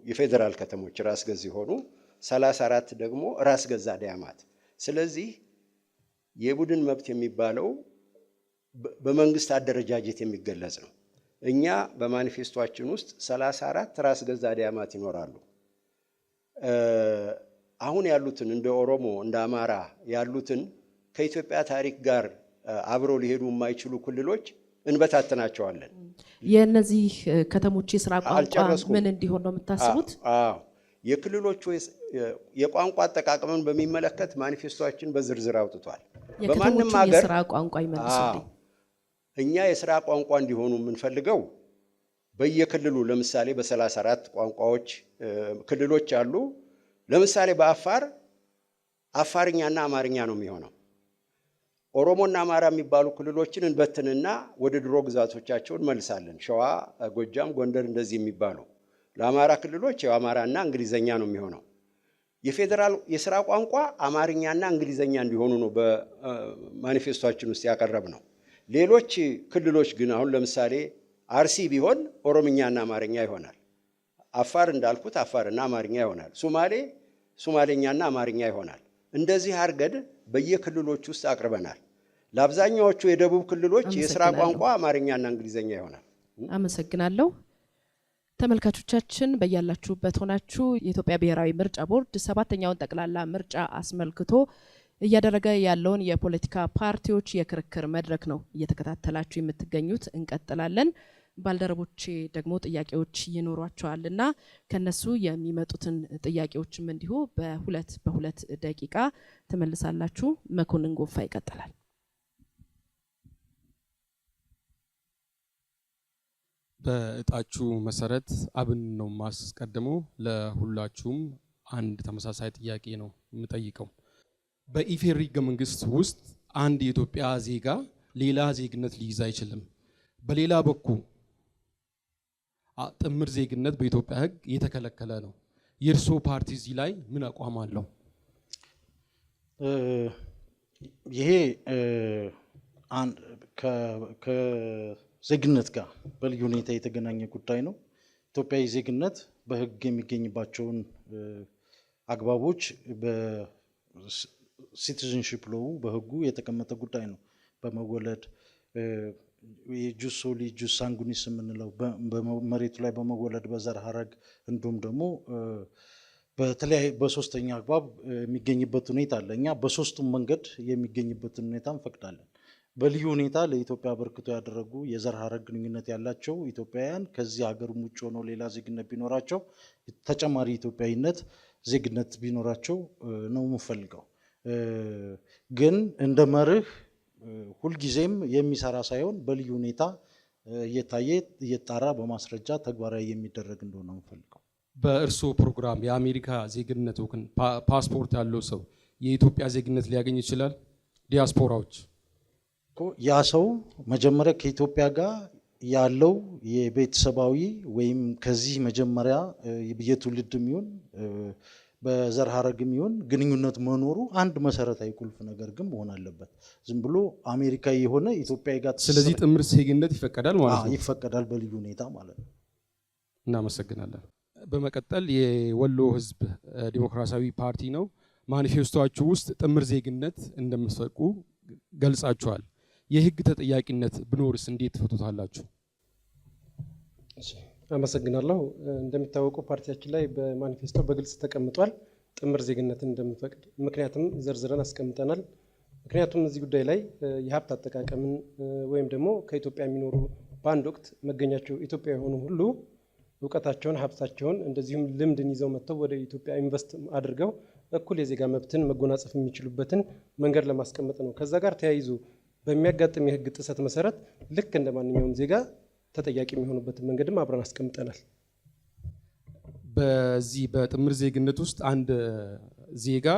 የፌዴራል ከተሞች ራስ ገዝ የሆኑ 34 ደግሞ ራስ ገዝ አድያማት። ስለዚህ የቡድን መብት የሚባለው በመንግስት አደረጃጀት የሚገለጽ ነው። እኛ በማኒፌስቶአችን ውስጥ 34 ራስ ገዝ አድያማት ይኖራሉ። አሁን ያሉትን እንደ ኦሮሞ እንደ አማራ ያሉትን ከኢትዮጵያ ታሪክ ጋር አብረው ሊሄዱ የማይችሉ ክልሎች እንበታተናቸዋለን። የነዚህ ከተሞች የስራ ቋንቋ ምን እንዲሆን ነው የምታስቡት? የክልሎቹ የቋንቋ አጠቃቀምን በሚመለከት ማኒፌስቶአችን በዝርዝር አውጥቷል። በማንም ሀገር የስራ ቋንቋ ይመልሱልኝ። እኛ የስራ ቋንቋ እንዲሆኑ የምንፈልገው በየክልሉ ለምሳሌ በ34 ቋንቋዎች ክልሎች አሉ። ለምሳሌ በአፋር አፋርኛና አማርኛ ነው የሚሆነው። ኦሮሞና አማራ የሚባሉ ክልሎችን እንበትንና ወደ ድሮ ግዛቶቻቸው እንመልሳለን። ሸዋ፣ ጎጃም፣ ጎንደር እንደዚህ የሚባሉ ለአማራ ክልሎች ያው አማራና እንግሊዘኛ ነው የሚሆነው። የፌዴራል የስራ ቋንቋ አማርኛና እንግሊዘኛ እንዲሆኑ ነው በማኒፌስቶአችን ውስጥ ያቀረብነው። ሌሎች ክልሎች ግን አሁን ለምሳሌ አርሲ ቢሆን ኦሮምኛና አማርኛ ይሆናል። አፋር እንዳልኩት አፋርና አማርኛ ይሆናል። ሶማሌ ሶማሌኛና አማርኛ ይሆናል። እንደዚህ አርገድ በየክልሎች ውስጥ አቅርበናል። ለአብዛኛዎቹ የደቡብ ክልሎች የስራ ቋንቋ አማርኛና እንግሊዘኛ ይሆናል። አመሰግናለሁ። ተመልካቾቻችን በያላችሁበት ሆናችሁ የኢትዮጵያ ብሔራዊ ምርጫ ቦርድ 7ኛውን ጠቅላላ ምርጫ አስመልክቶ እያደረገ ያለውን የፖለቲካ ፓርቲዎች የክርክር መድረክ ነው እየተከታተላችሁ የምትገኙት። እንቀጥላለን። ባልደረቦቼ ደግሞ ጥያቄዎች ይኖሯቸዋልና ከነሱ የሚመጡትን ጥያቄዎችም እንዲሁ በሁለት ደቂቃ ተመልሳላችሁ። መኮንን ጎፋ ይቀጥላል። በእጣችሁ መሰረት አብን ነው ማስቀድመው። ለሁላችሁም አንድ ተመሳሳይ ጥያቄ ነው የምጠይቀው። በኢፌዴሪ ሕገ መንግስት ውስጥ አንድ የኢትዮጵያ ዜጋ ሌላ ዜግነት ሊይዝ አይችልም። በሌላ በኩል ጥምር ዜግነት በኢትዮጵያ ሕግ የተከለከለ ነው። የእርሶ ፓርቲ እዚህ ላይ ምን አቋም አለው? ይሄ ዜግነት ጋር በልዩ ሁኔታ የተገናኘ ጉዳይ ነው። ኢትዮጵያዊ ዜግነት በህግ የሚገኝባቸውን አግባቦች በሲቲዝንሺፕ ሎው በህጉ የተቀመጠ ጉዳይ ነው። በመወለድ የጁስ ሶሊ ጁስ ሳንጉኒስ የምንለው በመሬቱ ላይ በመወለድ በዘር ሀረግ እንዲሁም ደግሞ በተለያየ በሶስተኛ አግባብ የሚገኝበት ሁኔታ አለ። እኛ በሶስቱም መንገድ የሚገኝበትን ሁኔታ እንፈቅዳለን። በልዩ ሁኔታ ለኢትዮጵያ አበርክቶ ያደረጉ የዘር ሀረግ ግንኙነት ያላቸው ኢትዮጵያውያን ከዚህ ሀገር ውጭ ሆነው ሌላ ዜግነት ቢኖራቸው ተጨማሪ ኢትዮጵያዊነት ዜግነት ቢኖራቸው ነው የምፈልገው። ግን እንደ መርህ ሁልጊዜም የሚሰራ ሳይሆን በልዩ ሁኔታ እየታየ እየጣራ በማስረጃ ተግባራዊ የሚደረግ እንደሆነ ነው የምፈልገው። በእርሶ ፕሮግራም የአሜሪካ ዜግነት ወክን ፓስፖርት ያለው ሰው የኢትዮጵያ ዜግነት ሊያገኝ ይችላል? ዲያስፖራዎች ያ ሰው መጀመሪያ ከኢትዮጵያ ጋር ያለው የቤተሰባዊ ወይም ከዚህ መጀመሪያ የትውልድ የሚሆን በዘር ሀረግ የሚሆን ግንኙነት መኖሩ አንድ መሰረታዊ ቁልፍ ነገር ግን መሆን አለበት። ዝም ብሎ አሜሪካዊ የሆነ ኢትዮጵያዊ ጋር ስለዚህ ጥምር ዜግነት ይፈቀዳል ማለት ነው? ይፈቀዳል በልዩ ሁኔታ ማለት ነው። እናመሰግናለን። በመቀጠል የወሎ ህዝብ ዲሞክራሲያዊ ፓርቲ ነው። ማኒፌስቶአችሁ ውስጥ ጥምር ዜግነት እንደምትፈቅዱ ገልጻችኋል። የህግ ተጠያቂነት ብኖርስ እንዴት ትፈቱታላችሁ? አመሰግናለሁ። እንደሚታወቀው ፓርቲያችን ላይ በማኒፌስቶ በግልጽ ተቀምጧል ጥምር ዜግነትን እንደምንፈቅድ። ምክንያቱም ዘርዝረን አስቀምጠናል። ምክንያቱም እዚህ ጉዳይ ላይ የሀብት አጠቃቀምን ወይም ደግሞ ከኢትዮጵያ የሚኖሩ በአንድ ወቅት መገኛቸው ኢትዮጵያ የሆኑ ሁሉ እውቀታቸውን፣ ሀብታቸውን እንደዚሁም ልምድን ይዘው መጥተው ወደ ኢትዮጵያ ኢንቨስት አድርገው እኩል የዜጋ መብትን መጎናጸፍ የሚችሉበትን መንገድ ለማስቀመጥ ነው። ከዛ ጋር ተያይዞ በሚያጋጥም የህግ ጥሰት መሰረት ልክ እንደ ማንኛውም ዜጋ ተጠያቂ የሚሆኑበትን መንገድም አብረን አስቀምጠናል። በዚህ በጥምር ዜግነት ውስጥ አንድ ዜጋ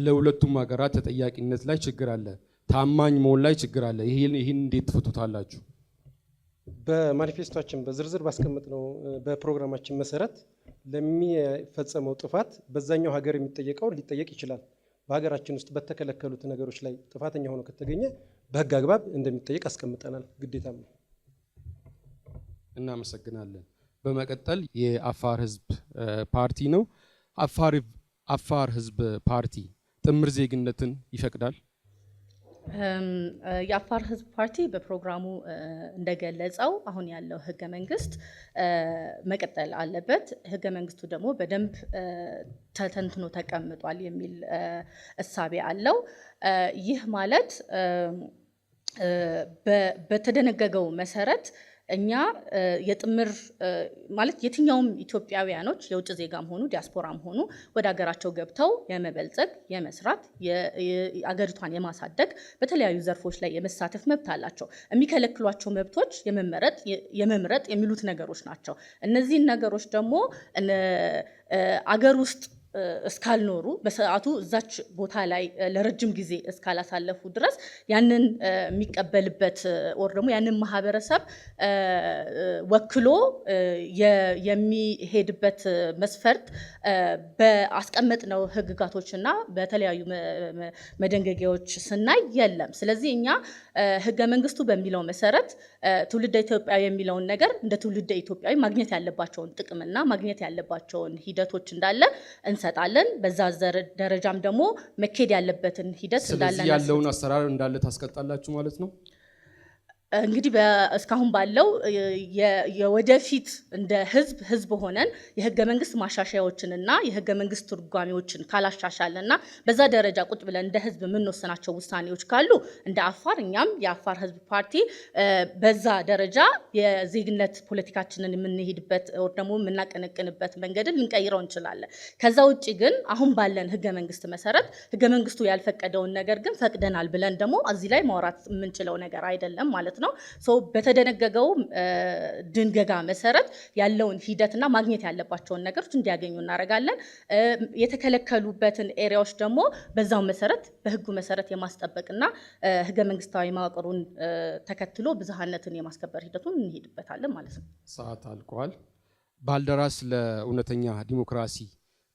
ለሁለቱም ሀገራት ተጠያቂነት ላይ ችግር አለ፣ ታማኝ መሆን ላይ ችግር አለ። ይህን እንዴት ትፈቱታላችሁ? በማኒፌስቶችን በዝርዝር ባስቀመጥነው በፕሮግራማችን መሰረት ለሚፈጸመው ጥፋት በዛኛው ሀገር የሚጠየቀው ሊጠየቅ ይችላል። በሀገራችን ውስጥ በተከለከሉት ነገሮች ላይ ጥፋተኛ ሆኖ ከተገኘ በህግ አግባብ እንደሚጠየቅ አስቀምጠናል። ግዴታም ነው። እናመሰግናለን። በመቀጠል የአፋር ህዝብ ፓርቲ ነው። አፋር ህዝብ ፓርቲ ጥምር ዜግነትን ይፈቅዳል? የአፋር ህዝብ ፓርቲ በፕሮግራሙ እንደገለጸው አሁን ያለው ህገ መንግስት መቀጠል አለበት፣ ህገ መንግስቱ ደግሞ በደንብ ተተንትኖ ተቀምጧል የሚል እሳቤ አለው። ይህ ማለት በተደነገገው መሰረት እኛ የጥምር ማለት የትኛውም ኢትዮጵያውያኖች የውጭ ዜጋም ሆኑ ዲያስፖራም ሆኑ ወደ ሀገራቸው ገብተው የመበልጸግ፣ የመስራት፣ አገሪቷን የማሳደግ በተለያዩ ዘርፎች ላይ የመሳተፍ መብት አላቸው። የሚከለክሏቸው መብቶች የመምረጥ የሚሉት ነገሮች ናቸው። እነዚህን ነገሮች ደግሞ አገር ውስጥ እስካልኖሩ በሰዓቱ እዛች ቦታ ላይ ለረጅም ጊዜ እስካላሳለፉ ድረስ ያንን የሚቀበልበት ወር ደግሞ ያንን ማህበረሰብ ወክሎ የሚሄድበት መስፈርት በአስቀመጥነው ህግጋቶችና በተለያዩ መደንገጊያዎች ስናይ የለም። ስለዚህ እኛ ህገ መንግስቱ በሚለው መሰረት ትውልደ ኢትዮጵያዊ የሚለውን ነገር እንደ ትውልደ ኢትዮጵያዊ ማግኘት ያለባቸውን ጥቅምና ማግኘት ያለባቸውን ሂደቶች እንዳለ እንሰጣለን። በዛ ደረጃም ደግሞ መኬድ ያለበትን ሂደት እንዳለ ስለዚህ ያለውን አሰራር እንዳለ ታስቀጣላችሁ ማለት ነው። እንግዲህ እስካሁን ባለው የወደፊት እንደ ህዝብ ሆነን የህገ መንግስት ማሻሻያዎችንና የህገ መንግስት ትርጓሜዎችን ካላሻሻለና በዛ ደረጃ ቁጭ ብለን እንደ ህዝብ የምንወስናቸው ውሳኔዎች ካሉ እንደ አፋር እኛም የአፋር ህዝብ ፓርቲ በዛ ደረጃ የዜግነት ፖለቲካችንን የምንሄድበት ወይ ደግሞ የምናቀነቅንበት መንገድን ልንቀይረው እንችላለን። ከዛ ውጪ ግን አሁን ባለን ህገ መንግስት መሰረት ህገ መንግስቱ ያልፈቀደውን ነገር ግን ፈቅደናል ብለን ደግሞ እዚህ ላይ ማውራት የምንችለው ነገር አይደለም ማለት ነው። በተደነገገው ድንገጋ መሰረት ያለውን ሂደትና ማግኘት ያለባቸውን ነገሮች እንዲያገኙ እናደርጋለን። የተከለከሉበትን ኤሪያዎች ደግሞ በዛው መሰረት በህጉ መሰረት የማስጠበቅና ህገ መንግስታዊ መዋቅሩን ተከትሎ ብዝሃነትን የማስከበር ሂደቱን እንሄድበታለን ማለት ነው። ሰዓት አልቋል። ባልደራስ ለእውነተኛ ዲሞክራሲ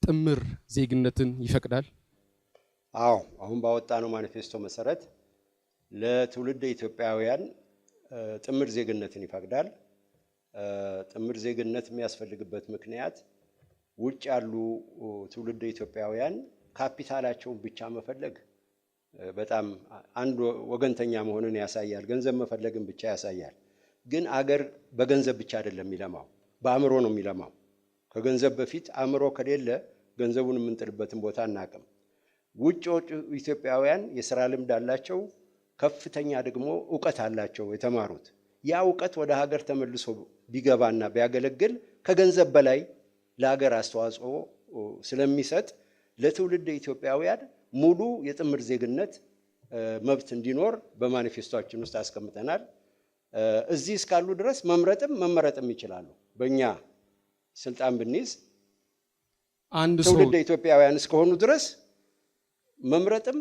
ጥምር ዜግነትን ይፈቅዳል? አዎ፣ አሁን ባወጣነው ማኒፌስቶ መሰረት ለትውልደ ኢትዮጵያውያን ጥምር ዜግነትን ይፈቅዳል። ጥምር ዜግነት የሚያስፈልግበት ምክንያት ውጭ ያሉ ትውልደ ኢትዮጵያውያን ካፒታላቸውን ብቻ መፈለግ በጣም አንድ ወገንተኛ መሆኑን ያሳያል። ገንዘብ መፈለግን ብቻ ያሳያል። ግን አገር በገንዘብ ብቻ አይደለም የሚለማው፣ በአእምሮ ነው የሚለማው። ከገንዘብ በፊት አእምሮ ከሌለ ገንዘቡን የምንጥልበትን ቦታ አናቅም። ውጭ ኢትዮጵያውያን የስራ ልምድ አላቸው፣ ከፍተኛ ደግሞ እውቀት አላቸው የተማሩት። ያ እውቀት ወደ ሀገር ተመልሶ ቢገባና ቢያገለግል ከገንዘብ በላይ ለሀገር አስተዋጽኦ ስለሚሰጥ ለትውልድ ኢትዮጵያውያን ሙሉ የጥምር ዜግነት መብት እንዲኖር በማኒፌስቶአችን ውስጥ አስቀምጠናል። እዚህ እስካሉ ድረስ መምረጥም መመረጥም ይችላሉ። በእኛ ስልጣን ብንይዝ ትውልድ ኢትዮጵያውያን እስከሆኑ ድረስ መምረጥም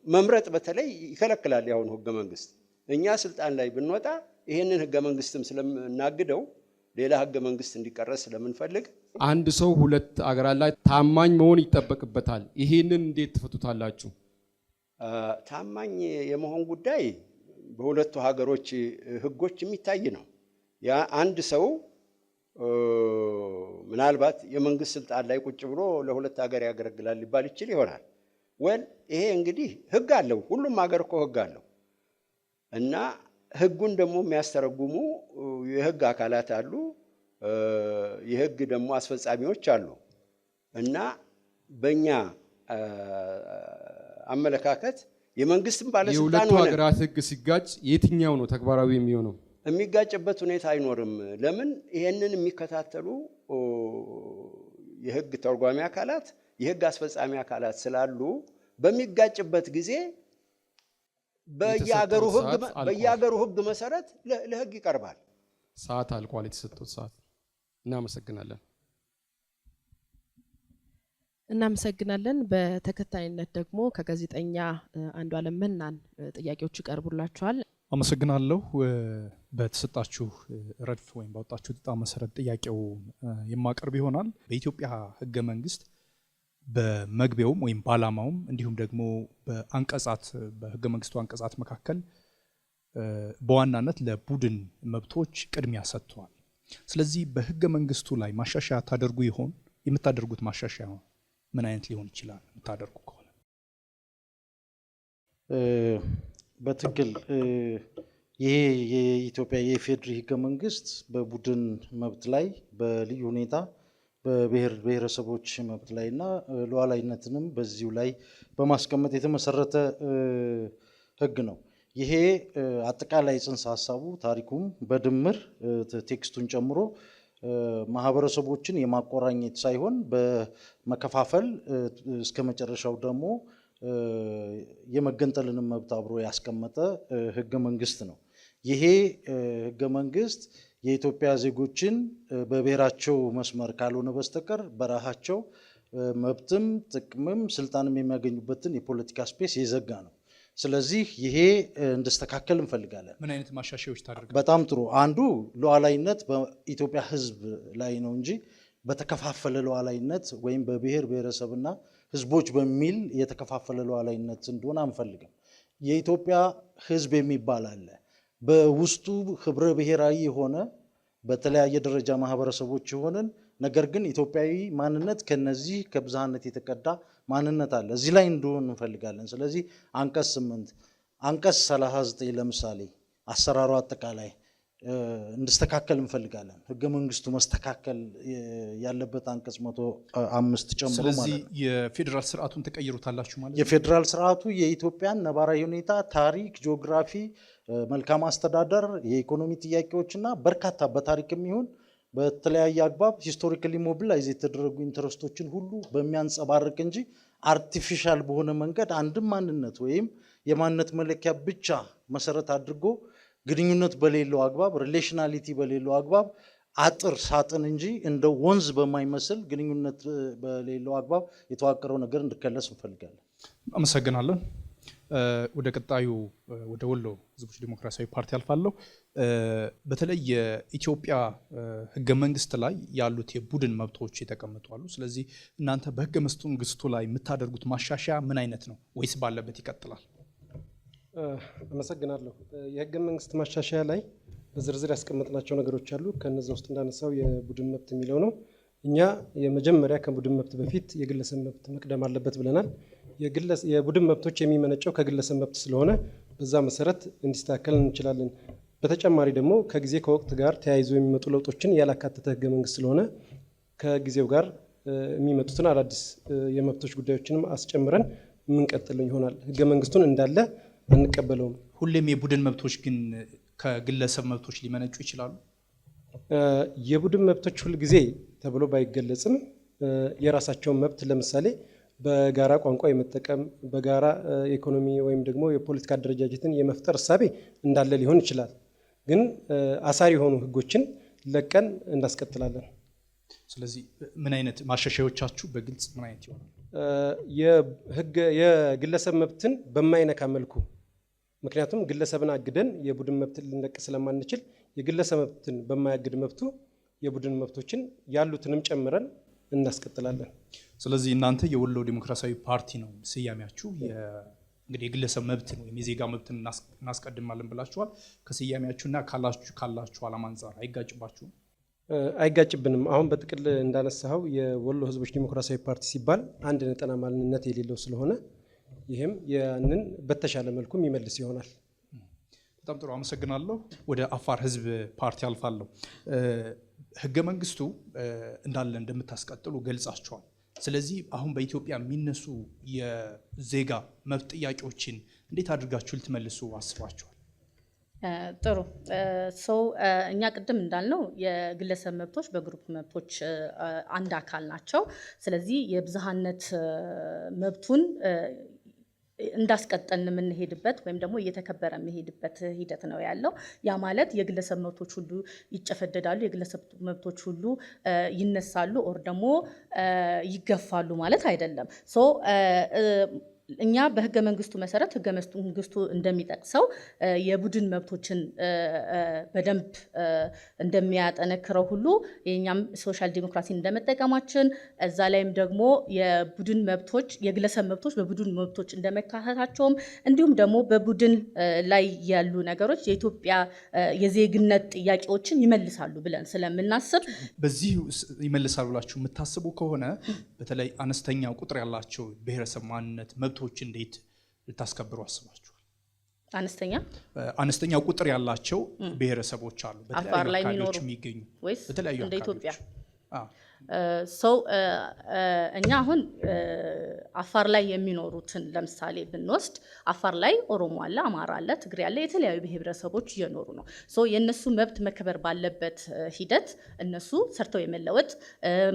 መምረጥ በተለይ ይከለክላል ያሁን ህገ መንግስት። እኛ ስልጣን ላይ ብንወጣ ይሄንን ህገ መንግስትም ስለምናግደው ሌላ ህገ መንግስት እንዲቀረጽ ስለምንፈልግ አንድ ሰው ሁለት አገራት ላይ ታማኝ መሆን ይጠበቅበታል። ይሄንን እንዴት ትፈቱታላችሁ? ታማኝ የመሆን ጉዳይ በሁለቱ ሀገሮች ህጎች የሚታይ ነው። ያ አንድ ሰው ምናልባት የመንግስት ስልጣን ላይ ቁጭ ብሎ ለሁለት ሀገር ያገለግላል ሊባል ይችል ይሆናል። ይሄ እንግዲህ ህግ አለው። ሁሉም ሀገር እኮ ህግ አለው እና ህጉን ደግሞ የሚያስተረጉሙ የህግ አካላት አሉ፣ የህግ ደግሞ አስፈጻሚዎች አሉ እና በእኛ አመለካከት የመንግስትም ባለስልጣን የሁለቱ ሀገራት ህግ ሲጋጭ የትኛው ነው ተግባራዊ የሚሆነው? የሚጋጭበት ሁኔታ አይኖርም። ለምን? ይሄንን የሚከታተሉ የህግ ተርጓሚ አካላት የህግ አስፈጻሚ አካላት ስላሉ በሚጋጭበት ጊዜ በየሀገሩ ህግ መሰረት ለህግ ይቀርባል። ሰዓት አልቋል። የተሰጠው ሰዓት። እናመሰግናለን። እናመሰግናለን። በተከታይነት ደግሞ ከጋዜጠኛ አንዱዓለም መናን ጥያቄዎች ይቀርቡላችኋል። አመሰግናለሁ። በተሰጣችሁ ረድፍ ወይም ባወጣችሁ ዕጣ መሰረት ጥያቄው የማቀርብ ይሆናል። በኢትዮጵያ ህገ መንግስት በመግቢያውም ወይም በዓላማውም እንዲሁም ደግሞ በአንቀጻት በህገ መንግስቱ አንቀጻት መካከል በዋናነት ለቡድን መብቶች ቅድሚያ ሰጥቷል። ስለዚህ በህገ መንግስቱ ላይ ማሻሻያ ታደርጉ ይሆን? የምታደርጉት ማሻሻያ ምን አይነት ሊሆን ይችላል? የምታደርጉ ከሆነ በትክክል ይሄ የኢትዮጵያ የኢፌዴሪ ህገ መንግስት በቡድን መብት ላይ በልዩ ሁኔታ በብሔር ብሔረሰቦች መብት ላይና ሉዓላዊነትንም በዚሁ ላይ በማስቀመጥ የተመሰረተ ህግ ነው። ይሄ አጠቃላይ ጽንሰ ሀሳቡ ታሪኩም በድምር ቴክስቱን ጨምሮ ማህበረሰቦችን የማቆራኘት ሳይሆን በመከፋፈል እስከ መጨረሻው ደግሞ የመገንጠልንም መብት አብሮ ያስቀመጠ ህገ መንግስት ነው። ይሄ ህገ መንግስት የኢትዮጵያ ዜጎችን በብሔራቸው መስመር ካልሆነ በስተቀር በራሳቸው መብትም ጥቅምም ስልጣንም የሚያገኙበትን የፖለቲካ ስፔስ የዘጋ ነው። ስለዚህ ይሄ እንድስተካከል እንፈልጋለን። ምን አይነት ማሻሻያዎች ታደርጋለህ? በጣም ጥሩ። አንዱ ሉዓላዊነት በኢትዮጵያ ህዝብ ላይ ነው እንጂ በተከፋፈለ ሉዓላዊነት ወይም በብሔር ብሔረሰብና ህዝቦች በሚል የተከፋፈለ ሉዓላዊነት እንደሆነ አንፈልግም። የኢትዮጵያ ህዝብ የሚባል አለ። በውስጡ ህብረ ብሔራዊ የሆነ በተለያየ ደረጃ ማህበረሰቦች የሆነን ነገር ግን ኢትዮጵያዊ ማንነት ከነዚህ ከብዝሃነት የተቀዳ ማንነት አለ። እዚህ ላይ እንደሆነ እንፈልጋለን። ስለዚህ አንቀጽ 8 አንቀጽ 39 ለምሳሌ አሰራሩ አጠቃላይ እንድስተካከል እንፈልጋለን። ህገ መንግስቱ መስተካከል ያለበት አንቀጽ 105 ጨምሮ ማለት ነው። ስለዚህ የፌዴራል ስርዓቱን ተቀይሩታላችሁ ማለት ነው? የፌዴራል ስርዓቱ የኢትዮጵያን ነባራዊ ሁኔታ፣ ታሪክ፣ ጂኦግራፊ፣ መልካም አስተዳደር፣ የኢኮኖሚ ጥያቄዎችና በርካታ በታሪክም ይሁን በተለያየ አግባብ ሂስቶሪካሊ ሞቢላይዝ የተደረጉ ኢንተረስቶችን ሁሉ በሚያንጸባርቅ እንጂ አርቲፊሻል በሆነ መንገድ አንድም ማንነት ወይም የማንነት መለኪያ ብቻ መሰረት አድርጎ ግንኙነት በሌለው አግባብ ሪሌሽናሊቲ በሌለው አግባብ አጥር ሳጥን እንጂ እንደ ወንዝ በማይመስል ግንኙነት በሌለው አግባብ የተዋቀረው ነገር እንዲከለስ እንፈልጋለን። አመሰግናለሁ። ወደ ቀጣዩ ወደ ወሎ ህዝቦች ዲሞክራሲያዊ ፓርቲ አልፋለሁ። በተለይ የኢትዮጵያ ህገ መንግስት ላይ ያሉት የቡድን መብቶች የተቀመጡ አሉ። ስለዚህ እናንተ በህገ መንግስቱ ላይ የምታደርጉት ማሻሻያ ምን አይነት ነው ወይስ ባለበት ይቀጥላል? አመሰግናለሁ። የህገ መንግስት ማሻሻያ ላይ በዝርዝር ያስቀመጥናቸው ነገሮች አሉ። ከነዛ ውስጥ እንዳነሳው የቡድን መብት የሚለው ነው። እኛ የመጀመሪያ ከቡድን መብት በፊት የግለሰብ መብት መቅደም አለበት ብለናል። የቡድን መብቶች የሚመነጨው ከግለሰብ መብት ስለሆነ በዛ መሰረት እንዲስተካከል እንችላለን። በተጨማሪ ደግሞ ከጊዜ ከወቅት ጋር ተያይዞ የሚመጡ ለውጦችን ያላካተተ ህገ መንግስት ስለሆነ ከጊዜው ጋር የሚመጡትን አዳዲስ የመብቶች ጉዳዮችንም አስጨምረን የምንቀጥል ይሆናል። ህገ መንግስቱን እንዳለ አንቀበለውም። ሁሌም የቡድን መብቶች ግን ከግለሰብ መብቶች ሊመነጩ ይችላሉ። የቡድን መብቶች ሁል ጊዜ ተብሎ ባይገለጽም የራሳቸውን መብት ለምሳሌ በጋራ ቋንቋ የመጠቀም በጋራ ኢኮኖሚ ወይም ደግሞ የፖለቲካ አደረጃጀትን የመፍጠር እሳቤ እንዳለ ሊሆን ይችላል። ግን አሳሪ የሆኑ ህጎችን ለቀን እናስቀጥላለን። ስለዚህ ምን አይነት ማሻሻያዎቻችሁ በግልጽ ምን አይነት ይሆናል? የግለሰብ መብትን በማይነካ መልኩ፣ ምክንያቱም ግለሰብን አግደን የቡድን መብትን ልንለቅ ስለማንችል የግለሰብ መብትን በማያግድ መብቱ የቡድን መብቶችን ያሉትንም ጨምረን እናስቀጥላለን። ስለዚህ እናንተ የወሎ ዲሞክራሲያዊ ፓርቲ ነው ስያሜያችሁ። እንግዲህ የግለሰብ መብትን ወይም የዜጋ መብትን እናስቀድማለን ብላችኋል። ከስያሜያችሁና ካላችሁ ዓላማ አንጻር አይጋጭባችሁም? አይጋጭብንም። አሁን በጥቅል እንዳነሳው የወሎ ህዝቦች ዲሞክራሲያዊ ፓርቲ ሲባል አንድ ነጠላ ማንነት የሌለው ስለሆነ ይህም ያንን በተሻለ መልኩ የሚመልስ ይሆናል። በጣም ጥሩ አመሰግናለሁ። ወደ አፋር ህዝብ ፓርቲ አልፋለሁ። ህገ መንግስቱ እንዳለ እንደምታስቀጥሉ ገልጻችኋል። ስለዚህ አሁን በኢትዮጵያ የሚነሱ የዜጋ መብት ጥያቄዎችን እንዴት አድርጋችሁ ልትመልሱ አስባችኋል? ጥሩ እኛ ቅድም እንዳልነው የግለሰብ መብቶች በግሩፕ መብቶች አንድ አካል ናቸው። ስለዚህ የብዝሃነት መብቱን እንዳስቀጠልን የምንሄድበት ወይም ደግሞ እየተከበረ የሚሄድበት ሂደት ነው ያለው። ያ ማለት የግለሰብ መብቶች ሁሉ ይጨፈደዳሉ፣ የግለሰብ መብቶች ሁሉ ይነሳሉ ኦር ደግሞ ይገፋሉ ማለት አይደለም። እኛ በህገ መንግስቱ መሰረት ህገ መንግስቱ እንደሚጠቅሰው የቡድን መብቶችን በደንብ እንደሚያጠነክረው ሁሉ የኛም ሶሻል ዲሞክራሲን እንደመጠቀማችን እዛ ላይም ደግሞ የቡድን መብቶች የግለሰብ መብቶች በቡድን መብቶች እንደመካተታቸውም እንዲሁም ደግሞ በቡድን ላይ ያሉ ነገሮች የኢትዮጵያ የዜግነት ጥያቄዎችን ይመልሳሉ ብለን ስለምናስብ በዚህ ይመልሳሉ ብላችሁ የምታስቡ ከሆነ በተለይ አነስተኛ ቁጥር ያላቸው ብሔረሰብ ማንነት መብቶች እንዴት ልታስከብሩ አስባችኋል? አነስተኛ ቁጥር ያላቸው ብሔረሰቦች አሉ በተለያዩ አካባቢዎች የሚገኙ ወይስ በተለያዩ እንደ ኢትዮጵያ? እኛ አሁን አፋር ላይ የሚኖሩትን ለምሳሌ ብንወስድ አፋር ላይ ኦሮሞ አለ፣ አማራ አለ፣ ትግሬ አለ፣ የተለያዩ ብሔረሰቦች እየኖሩ ነው። የነሱ መብት መከበር ባለበት ሂደት እነሱ ሰርተው የመለወጥ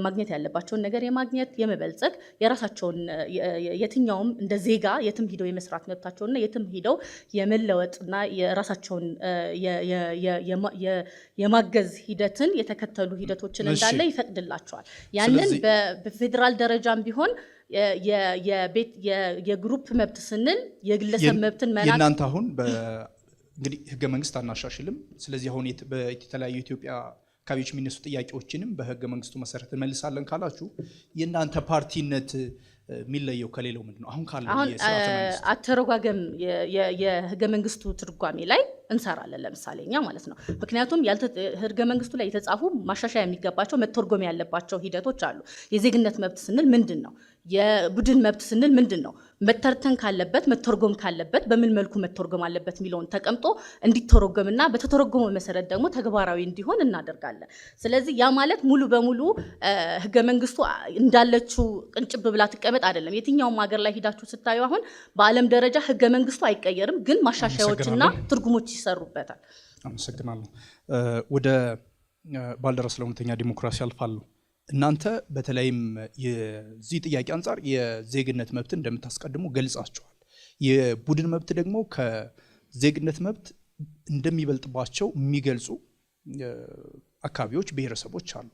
ማግኘት ያለባቸውን ነገር የማግኘት የመበልጸግ የራሳቸውን የትኛውም እንደ ዜጋ የትም ሂደው የመስራት መብታቸውና የትም ሂደው የመለወጥና የራሳቸውን የማገዝ ሂደትን የተከተሉ ሂደቶችን እንዳለ ይፈቅድላቸዋል። ያንን በፌደራል ደረጃም ቢሆን የግሩፕ መብት ስንል የግለሰብ መብትን መናቅ የእናንተ አሁን እንግዲህ ህገ መንግስት አናሻሽልም። ስለዚህ አሁን በተለያዩ ኢትዮጵያ አካባቢዎች የሚነሱ ጥያቄዎችንም በህገ መንግስቱ መሰረት እንመልሳለን ካላችሁ የእናንተ ፓርቲነት የሚለየው ከሌላው ምንድነው? አሁን አተረጓገም የህገ መንግስቱ ትርጓሜ ላይ እንሰራለን ለምሳሌ እኛ ማለት ነው። ምክንያቱም ህገ መንግስቱ ላይ የተጻፉ ማሻሻያ የሚገባቸው መተርጎም ያለባቸው ሂደቶች አሉ። የዜግነት መብት ስንል ምንድን ነው? የቡድን መብት ስንል ምንድን ነው? መተርተን ካለበት መተርጎም ካለበት በምን መልኩ መተርጎም አለበት የሚለውን ተቀምጦ እንዲተረጎምና በተተረጎመው መሰረት ደግሞ ተግባራዊ እንዲሆን እናደርጋለን። ስለዚህ ያ ማለት ሙሉ በሙሉ ህገ መንግስቱ እንዳለችው ቅንጭብ ብላ ትቀመጥ አይደለም። የትኛውም ሀገር ላይ ሂዳችሁ ስታዩ አሁን በዓለም ደረጃ ህገ መንግስቱ አይቀየርም፣ ግን ማሻሻያዎችና ትርጉሞች ይሰሩበታል። አመሰግናለሁ። ወደ ባልደራስ ለእውነተኛ ዲሞክራሲ አልፋለሁ። እናንተ በተለይም የዚህ ጥያቄ አንጻር የዜግነት መብት እንደምታስቀድሙ ገልጻቸዋል። የቡድን መብት ደግሞ ከዜግነት መብት እንደሚበልጥባቸው የሚገልጹ አካባቢዎች፣ ብሔረሰቦች አሉ።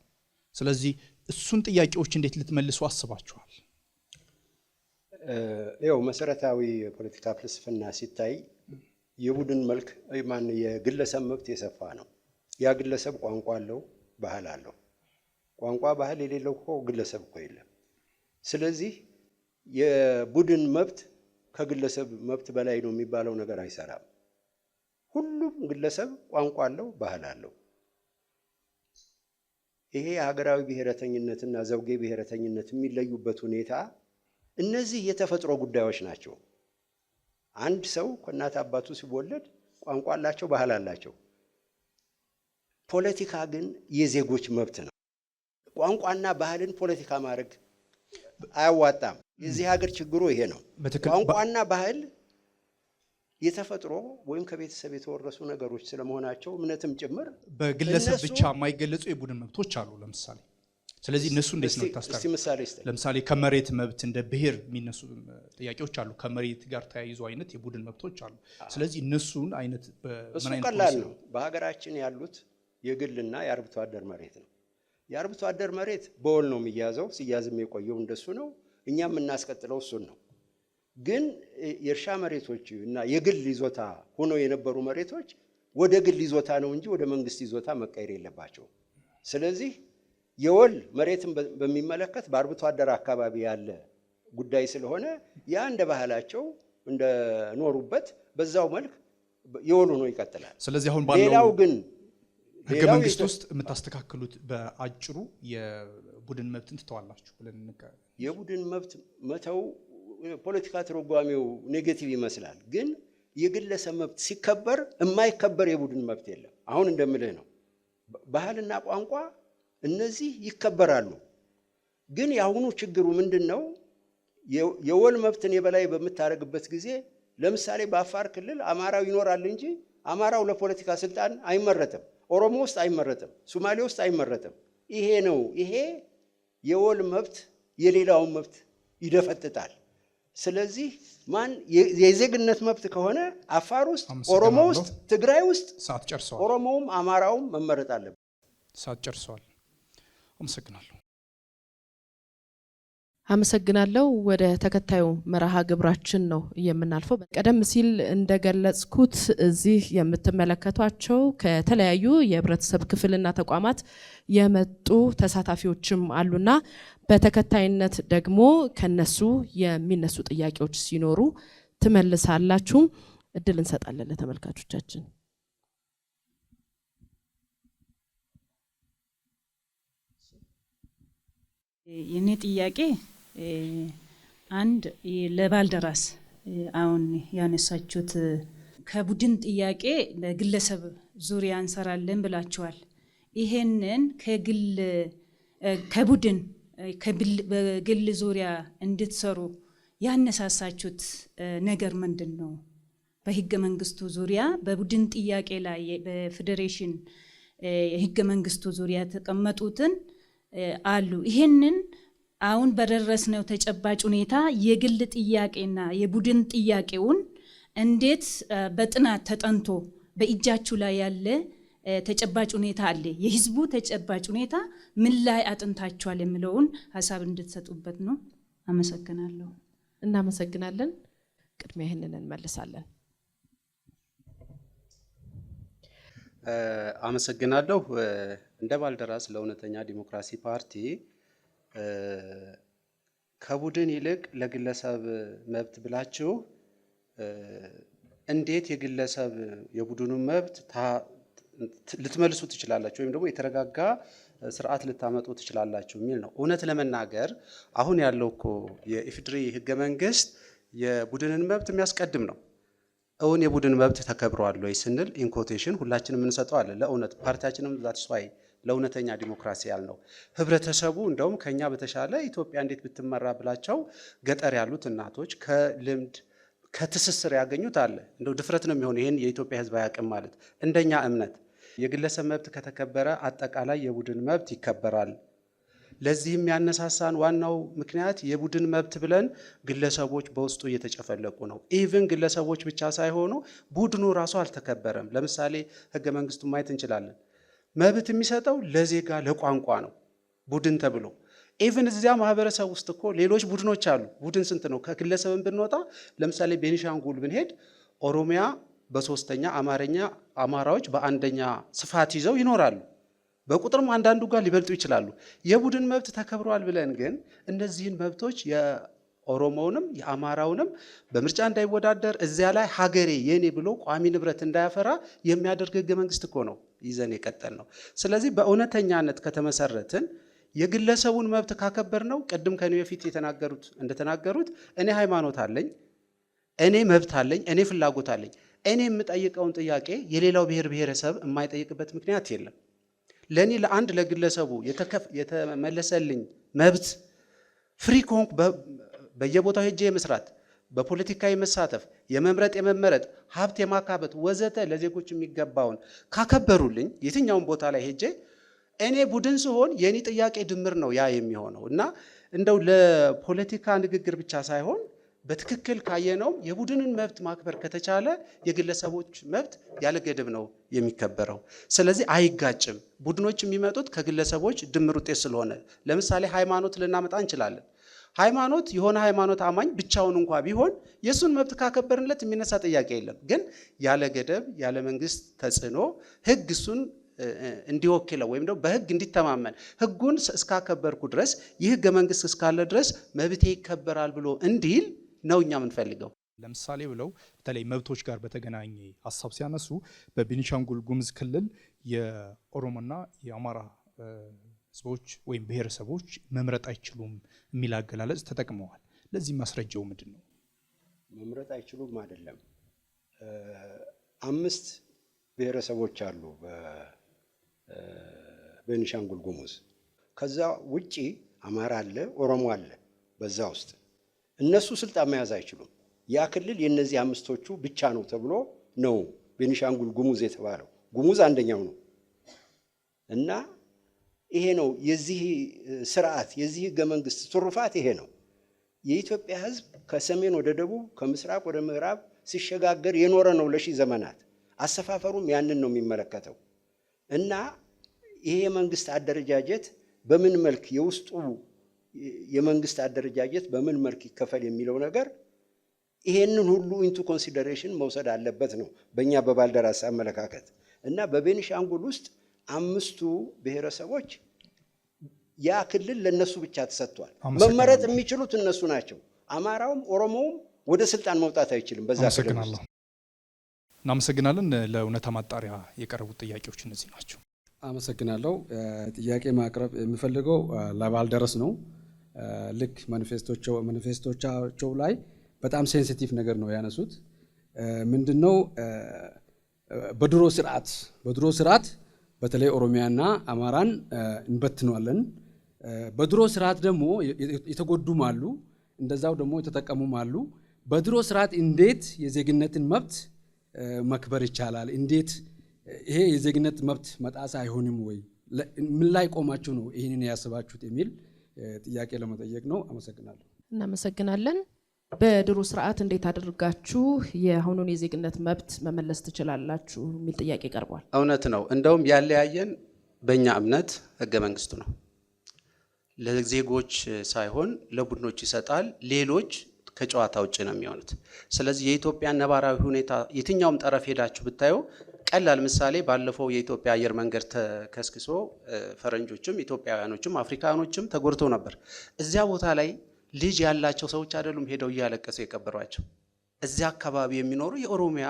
ስለዚህ እሱን ጥያቄዎች እንዴት ልትመልሱ አስባችኋል? ያው መሰረታዊ የፖለቲካ ፍልስፍና ሲታይ የቡድን መልክ የግለሰብ መብት የሰፋ ነው። ያ ግለሰብ ቋንቋ አለው፣ ባህል አለው። ቋንቋ ባህል የሌለው እኮ ግለሰብ እኮ የለም። ስለዚህ የቡድን መብት ከግለሰብ መብት በላይ ነው የሚባለው ነገር አይሰራም። ሁሉም ግለሰብ ቋንቋ አለው፣ ባህል አለው። ይሄ ሀገራዊ ብሔረተኝነትና ዘውጌ ብሔረተኝነት የሚለዩበት ሁኔታ እነዚህ የተፈጥሮ ጉዳዮች ናቸው። አንድ ሰው ከእናት አባቱ ሲወለድ ቋንቋ አላቸው፣ ባህል አላቸው። ፖለቲካ ግን የዜጎች መብት ነው። ቋንቋና ባህልን ፖለቲካ ማድረግ አያዋጣም። የዚህ ሀገር ችግሩ ይሄ ነው። ቋንቋና ባህል የተፈጥሮ ወይም ከቤተሰብ የተወረሱ ነገሮች ስለመሆናቸው እምነትም ጭምር በግለሰብ ብቻ የማይገለጹ የቡድን መብቶች አሉ ለምሳሌ። ስለዚህ እነሱ እንዴት ነው ታስታውቃላችሁ? ለምሳሌ ከመሬት መብት እንደ ብሔር የሚነሱ ጥያቄዎች አሉ። ከመሬት ጋር ተያይዞ አይነት የቡድን መብቶች አሉ። ስለዚህ እነሱን አይነት እሱ ቀላል ነው። በሀገራችን ያሉት የግልና የአርብቶ አደር መሬት ነው። የአርብቶ አደር መሬት በወል ነው የሚያዘው፣ ሲያዝም የቆየው እንደሱ ነው። እኛም የምናስቀጥለው እሱን ነው። ግን የእርሻ መሬቶች እና የግል ይዞታ ሆነው የነበሩ መሬቶች ወደ ግል ይዞታ ነው እንጂ ወደ መንግስት ይዞታ መቀየር የለባቸው። ስለዚህ የወል መሬትን በሚመለከት በአርብቶ አደር አካባቢ ያለ ጉዳይ ስለሆነ ያ እንደ ባህላቸው እንደ ኖሩበት በዛው መልክ የወል ሆኖ ይቀጥላል። ስለዚህ አሁን ባለው ሌላው ግን ህገ መንግስት ውስጥ የምታስተካክሉት በአጭሩ የቡድን መብትን ትተዋላችሁ ብለን የቡድን መብት መተው ፖለቲካ ተረጓሚው ኔጌቲቭ ይመስላል። ግን የግለሰብ መብት ሲከበር የማይከበር የቡድን መብት የለም። አሁን እንደምልህ ነው። ባህልና ቋንቋ እነዚህ ይከበራሉ። ግን የአሁኑ ችግሩ ምንድን ነው? የወል መብትን የበላይ በምታደርግበት ጊዜ ለምሳሌ በአፋር ክልል አማራው ይኖራል እንጂ አማራው ለፖለቲካ ስልጣን አይመረጥም። ኦሮሞ ውስጥ አይመረጥም። ሶማሌ ውስጥ አይመረጥም። ይሄ ነው። ይሄ የወል መብት የሌላውን መብት ይደፈጥጣል። ስለዚህ ማን የዜግነት መብት ከሆነ አፋር ውስጥ፣ ኦሮሞ ውስጥ፣ ትግራይ ውስጥ ኦሮሞውም አማራውም መመረጥ አለበት። ሰዓት ጨርሰዋል። አመሰግናለሁ። አመሰግናለሁ። ወደ ተከታዩ መርሃ ግብራችን ነው የምናልፈው። ቀደም ሲል እንደገለጽኩት እዚህ የምትመለከቷቸው ከተለያዩ የህብረተሰብ ክፍልና ተቋማት የመጡ ተሳታፊዎችም አሉና በተከታይነት ደግሞ ከነሱ የሚነሱ ጥያቄዎች ሲኖሩ ትመልሳላችሁ። እድል እንሰጣለን ለተመልካቾቻችን። የኔ ጥያቄ አንድ ለባልደራስ አሁን ያነሳችሁት ከቡድን ጥያቄ ለግለሰብ ዙሪያ እንሰራለን ብላችኋል። ይሄንን ከቡድን በግል ዙሪያ እንድትሰሩ ያነሳሳችሁት ነገር ምንድን ነው? በህገ መንግስቱ ዙሪያ በቡድን ጥያቄ ላይ በፌዴሬሽን የህገ መንግስቱ ዙሪያ የተቀመጡትን አሉ። ይሄንን አሁን በደረስነው ተጨባጭ ሁኔታ የግል ጥያቄና የቡድን ጥያቄውን እንዴት በጥናት ተጠንቶ በእጃችሁ ላይ ያለ ተጨባጭ ሁኔታ አለ፣ የህዝቡ ተጨባጭ ሁኔታ ምን ላይ አጥንታችኋል የሚለውን ሀሳብ እንድትሰጡበት ነው። አመሰግናለሁ። እናመሰግናለን። ቅድሚያ ይህንን እንመልሳለን። አመሰግናለሁ። እንደ ባልደራስ ለእውነተኛ ዲሞክራሲ ፓርቲ ከቡድን ይልቅ ለግለሰብ መብት ብላችሁ እንዴት የግለሰብ የቡድኑ መብት ልትመልሱ ትችላላችሁ ወይም ደግሞ የተረጋጋ ስርዓት ልታመጡ ትችላላችሁ የሚል ነው። እውነት ለመናገር አሁን ያለው እኮ የኢፌዴሪ ህገ መንግስት የቡድንን መብት የሚያስቀድም ነው። እውን የቡድን መብት ተከብሯል ወይ ስንል ኢንኮቴሽን ሁላችንም እንሰጠዋለን። ለእውነት ፓርቲያችንም ዛትስዋይ ለእውነተኛ ዲሞክራሲ ያልነው ህብረተሰቡ እንደውም ከኛ በተሻለ ኢትዮጵያ እንዴት ብትመራ ብላቸው ገጠር ያሉት እናቶች ከልምድ ከትስስር ያገኙት አለ። እንደው ድፍረት ነው የሚሆን ይህን የኢትዮጵያ ህዝብ አያውቅም ማለት። እንደኛ እምነት የግለሰብ መብት ከተከበረ አጠቃላይ የቡድን መብት ይከበራል። ለዚህም ያነሳሳን ዋናው ምክንያት የቡድን መብት ብለን ግለሰቦች በውስጡ እየተጨፈለቁ ነው። ኢቭን ግለሰቦች ብቻ ሳይሆኑ ቡድኑ ራሱ አልተከበረም። ለምሳሌ ህገ መንግስቱን ማየት እንችላለን። መብት የሚሰጠው ለዜጋ ለቋንቋ ነው ቡድን ተብሎ። ኢቭን እዚያ ማህበረሰብ ውስጥ እኮ ሌሎች ቡድኖች አሉ። ቡድን ስንት ነው? ከግለሰብን ብንወጣ ለምሳሌ ቤኒሻንጉል ብንሄድ ኦሮሚያ በሶስተኛ አማራዎች በአንደኛ ስፋት ይዘው ይኖራሉ። በቁጥርም አንዳንዱ ጋር ሊበልጡ ይችላሉ። የቡድን መብት ተከብሯል ብለን ግን እነዚህን መብቶች የኦሮሞውንም የአማራውንም በምርጫ እንዳይወዳደር እዚያ ላይ ሀገሬ የኔ ብሎ ቋሚ ንብረት እንዳያፈራ የሚያደርግ ህገ መንግስት እኮ ነው ይዘን የቀጠል ነው። ስለዚህ በእውነተኛነት ከተመሰረትን የግለሰቡን መብት ካከበር ነው ቅድም ከኔ በፊት እንደተናገሩት እኔ ሃይማኖት አለኝ፣ እኔ መብት አለኝ፣ እኔ ፍላጎት አለኝ። እኔ የምጠይቀውን ጥያቄ የሌላው ብሔር ብሔረሰብ የማይጠይቅበት ምክንያት የለም። ለኔ ለአንድ ለግለሰቡ የተመለሰልኝ መብት ፍሪ ከሆንኩ በየቦታው ሄጄ የመስራት በፖለቲካ የመሳተፍ የመምረጥ የመመረጥ ሀብት የማካበት ወዘተ ለዜጎች የሚገባውን ካከበሩልኝ የትኛውን ቦታ ላይ ሄጄ እኔ ቡድን ሲሆን የኔ ጥያቄ ድምር ነው ያ የሚሆነው እና እንደው ለፖለቲካ ንግግር ብቻ ሳይሆን በትክክል ካየነው የቡድንን መብት ማክበር ከተቻለ የግለሰቦች መብት ያለ ገደብ ነው የሚከበረው። ስለዚህ አይጋጭም። ቡድኖች የሚመጡት ከግለሰቦች ድምር ውጤት ስለሆነ ለምሳሌ ሃይማኖት ልናመጣ እንችላለን። ሃይማኖት የሆነ ሃይማኖት አማኝ ብቻውን እንኳ ቢሆን የሱን መብት ካከበርንለት የሚነሳ ጥያቄ የለም። ግን ያለ ገደብ ያለ መንግስት ተጽዕኖ ህግ እሱን እንዲወክለው ወይም ደግሞ በህግ እንዲተማመን ህጉን እስካከበርኩ ድረስ ይህ ህገ መንግስት እስካለ ድረስ መብቴ ይከበራል ብሎ እንዲል ነው እኛ የምንፈልገው። ለምሳሌ ብለው በተለይ መብቶች ጋር በተገናኘ ሀሳብ ሲያነሱ በቤኒሻንጉል ጉሙዝ ክልል የኦሮሞና የአማራ ህዝቦች ወይም ብሔረሰቦች መምረጥ አይችሉም የሚል አገላለጽ ተጠቅመዋል። ለዚህ ማስረጃው ምንድን ነው? መምረጥ አይችሉም አይደለም። 5 ብሔረሰቦች አሉ በቤኒሻንጉል ጉሙዝ። ከዛ ውጪ አማራ አለ፣ ኦሮሞ አለ። በዛ ውስጥ እነሱ ስልጣን መያዝ አይችሉም። ያ ክልል የነዚህ 5ቶቹ ብቻ ነው ተብሎ ነው ቤኒሻንጉል ጉሙዝ የተባለው። ጉሙዝ አንደኛው ነው እና ይሄ ነው የዚህ ስርዓት የዚህ ህገ መንግስት ትሩፋት ይሄ ነው። የኢትዮጵያ ህዝብ ከሰሜን ወደ ደቡብ ከምስራቅ ወደ ምዕራብ ሲሸጋገር የኖረ ነው ለሺህ ዘመናት። አሰፋፈሩም ያንን ነው የሚመለከተው እና ይሄ የመንግስት አደረጃጀት በምን መልክ የውስጡ የመንግስት አደረጃጀት በምን መልክ ይከፈል የሚለው ነገር ይሄንን ሁሉ ኢንቱ ኮንሲደሬሽን መውሰድ አለበት ነው በእኛ በባልደራስ አመለካከት። እና በቤኒሻንጉል ውስጥ 5ቱ ብሔረሰቦች ያ ክልል ለነሱ ብቻ ተሰጥቷል። መመረጥ የሚችሉት እነሱ ናቸው። አማራውም ኦሮሞውም ወደ ስልጣን መውጣት አይችልም። በዛ ክልል እናመሰግናለን። ለእውነታ ማጣሪያ የቀረቡት ጥያቄዎች እነዚህ ናቸው። አመሰግናለሁ። ጥያቄ ማቅረብ የሚፈልገው ለባልደረስ ነው። ልክ ማኒፌስቶቻቸው ላይ በጣም ሴንሲቲቭ ነገር ነው ያነሱት። ምንድነው በድሮ ስርዓት በተለይ ኦሮሚያና አማራን እንበትነዋለን። በድሮ ስርዓት ደግሞ የተጎዱም አሉ፣ እንደዛው ደግሞ የተጠቀሙም አሉ። በድሮ ስርዓት እንዴት የዜግነትን መብት መክበር ይቻላል? እንዴት ይሄ የዜግነት መብት መጣስ አይሆንም ወይ? ምን ላይ ቆማችሁ ነው ይህንን ያስባችሁት የሚል ጥያቄ ለመጠየቅ ነው። አመሰግናለሁ። እናመሰግናለን። በድሮ ስርዓት እንዴት አድርጋችሁ የአሁኑን የዜግነት መብት መመለስ ትችላላችሁ የሚል ጥያቄ ቀርቧል። እውነት ነው። እንደውም ያለያየን በእኛ እምነት ህገ መንግስቱ ነው። ለዜጎች ሳይሆን ለቡድኖች ይሰጣል። ሌሎች ከጨዋታ ውጭ ነው የሚሆኑት። ስለዚህ የኢትዮጵያ ነባራዊ ሁኔታ የትኛውም ጠረፍ ሄዳችሁ ብታዩ ቀላል ምሳሌ ባለፈው የኢትዮጵያ አየር መንገድ ተከስክሶ ፈረንጆችም ኢትዮጵያውያኖችም አፍሪካኖችም ተጎድተው ነበር። እዚያ ቦታ ላይ ልጅ ያላቸው ሰዎች አይደሉም ሄደው እያለቀሱ የቀበሯቸው። እዚያ አካባቢ የሚኖሩ የኦሮሚያ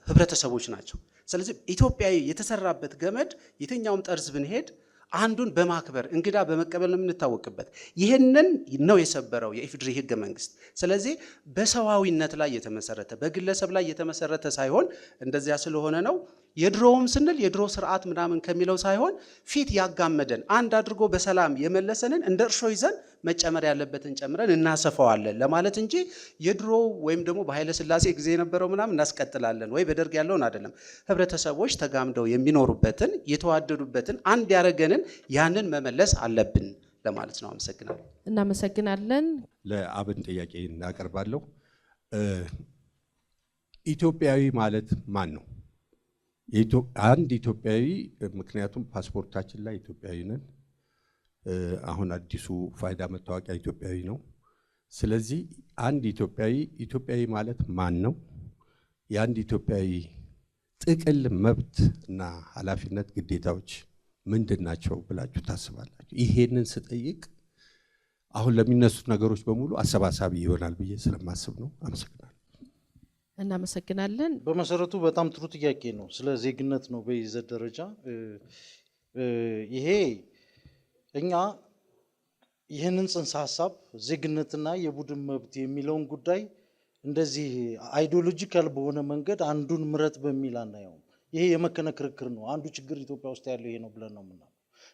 ህብረተሰቦች ናቸው። ስለዚህ ኢትዮጵያዊ የተሰራበት ገመድ የትኛውም ጠርዝ ብንሄድ አንዱን በማክበር እንግዳ በመቀበል ነው የምንታወቅበት። ይህንን ነው የሰበረው የኢፌዴሪ ህገ መንግስት። ስለዚህ በሰዋዊነት ላይ የተመሰረተ በግለሰብ ላይ የተመሰረተ ሳይሆን እንደዚያ ስለሆነ ነው የድሮውም ስንል የድሮ ስርዓት ምናምን ከሚለው ሳይሆን ፊት ያጋመደን አንድ አድርጎ በሰላም የመለሰንን እንደ እርሾ ይዘን መጨመር ያለበትን ጨምረን እናሰፋዋለን ለማለት እንጂ የድሮ ወይም ደግሞ በኃይለ ሥላሴ ጊዜ የነበረው ምናምን እናስቀጥላለን ወይ በደርግ ያለውን አይደለም። ህብረተሰቦች ተጋምደው የሚኖሩበትን የተዋደዱበትን አንድ ያረገንን ያንን መመለስ አለብን ለማለት ነው። አመሰግናለሁ። እናመሰግናለን። ለአብን ጥያቄ እናቀርባለሁ። ኢትዮጵያዊ ማለት ማን ነው? አንድ ኢትዮጵያዊ ምክንያቱም ፓስፖርታችን ላይ ኢትዮጵያዊ ነን። አሁን አዲሱ ፋይዳ መታወቂያ ኢትዮጵያዊ ነው። ስለዚህ አንድ ኢትዮጵያዊ ማለት ማን ነው? የአንድ ኢትዮጵያዊ ጥቅል መብት እና ኃላፊነት ግዴታዎች ምንድን ናቸው ብላችሁ ታስባላችሁ? ይሄንን ስጠይቅ አሁን ለሚነሱት ነገሮች በሙሉ አሰባሳቢ ይሆናል ብዬ ስለማስብ ነው። አመሰግናለሁ። እናመሰግናለን። በመሰረቱ በጣም ጥሩ ጥያቄ ነው። ስለ ዜግነት ነው በይዘት ደረጃ ይሄ እኛ ይህንን ጽንሰ ሀሳብ ዜግነትና የቡድን መብት የሚለውን ጉዳይ እንደዚህ አይዲዮሎጂካል በሆነ መንገድ አንዱን ምረጥ በሚል አናየውም። ይሄ የመከነ ክርክር ነው። አንዱ ችግር ኢትዮጵያ ውስጥ ያለው ይሄ ነው ብለን ነው የምናምነው።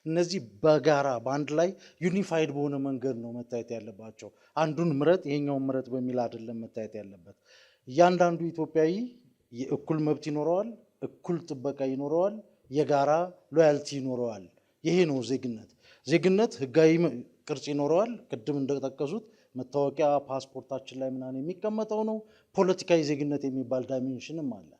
እነዚህ በጋራ በአንድ ላይ ዩኒፋይድ በሆነ መንገድ ነው መታየት ያለባቸው። አንዱን ምረጥ ይሄኛውን ምረጥ በሚል አይደለም መታየት ያለበት። እያንዳንዱ ኢትዮጵያዊ እኩል መብት ይኖረዋል፣ እኩል ጥበቃ ይኖረዋል፣ የጋራ ሎያልቲ ይኖረዋል። ይሄ ነው ዜግነት። ዜግነት ህጋዊ ቅርጽ ይኖረዋል። ቅድም እንደተጠቀሱት መታወቂያ ፓስፖርታችን ላይ ምናምን የሚቀመጠው ነው። ፖለቲካዊ ዜግነት የሚባል ዳይሜንሽንም አለ።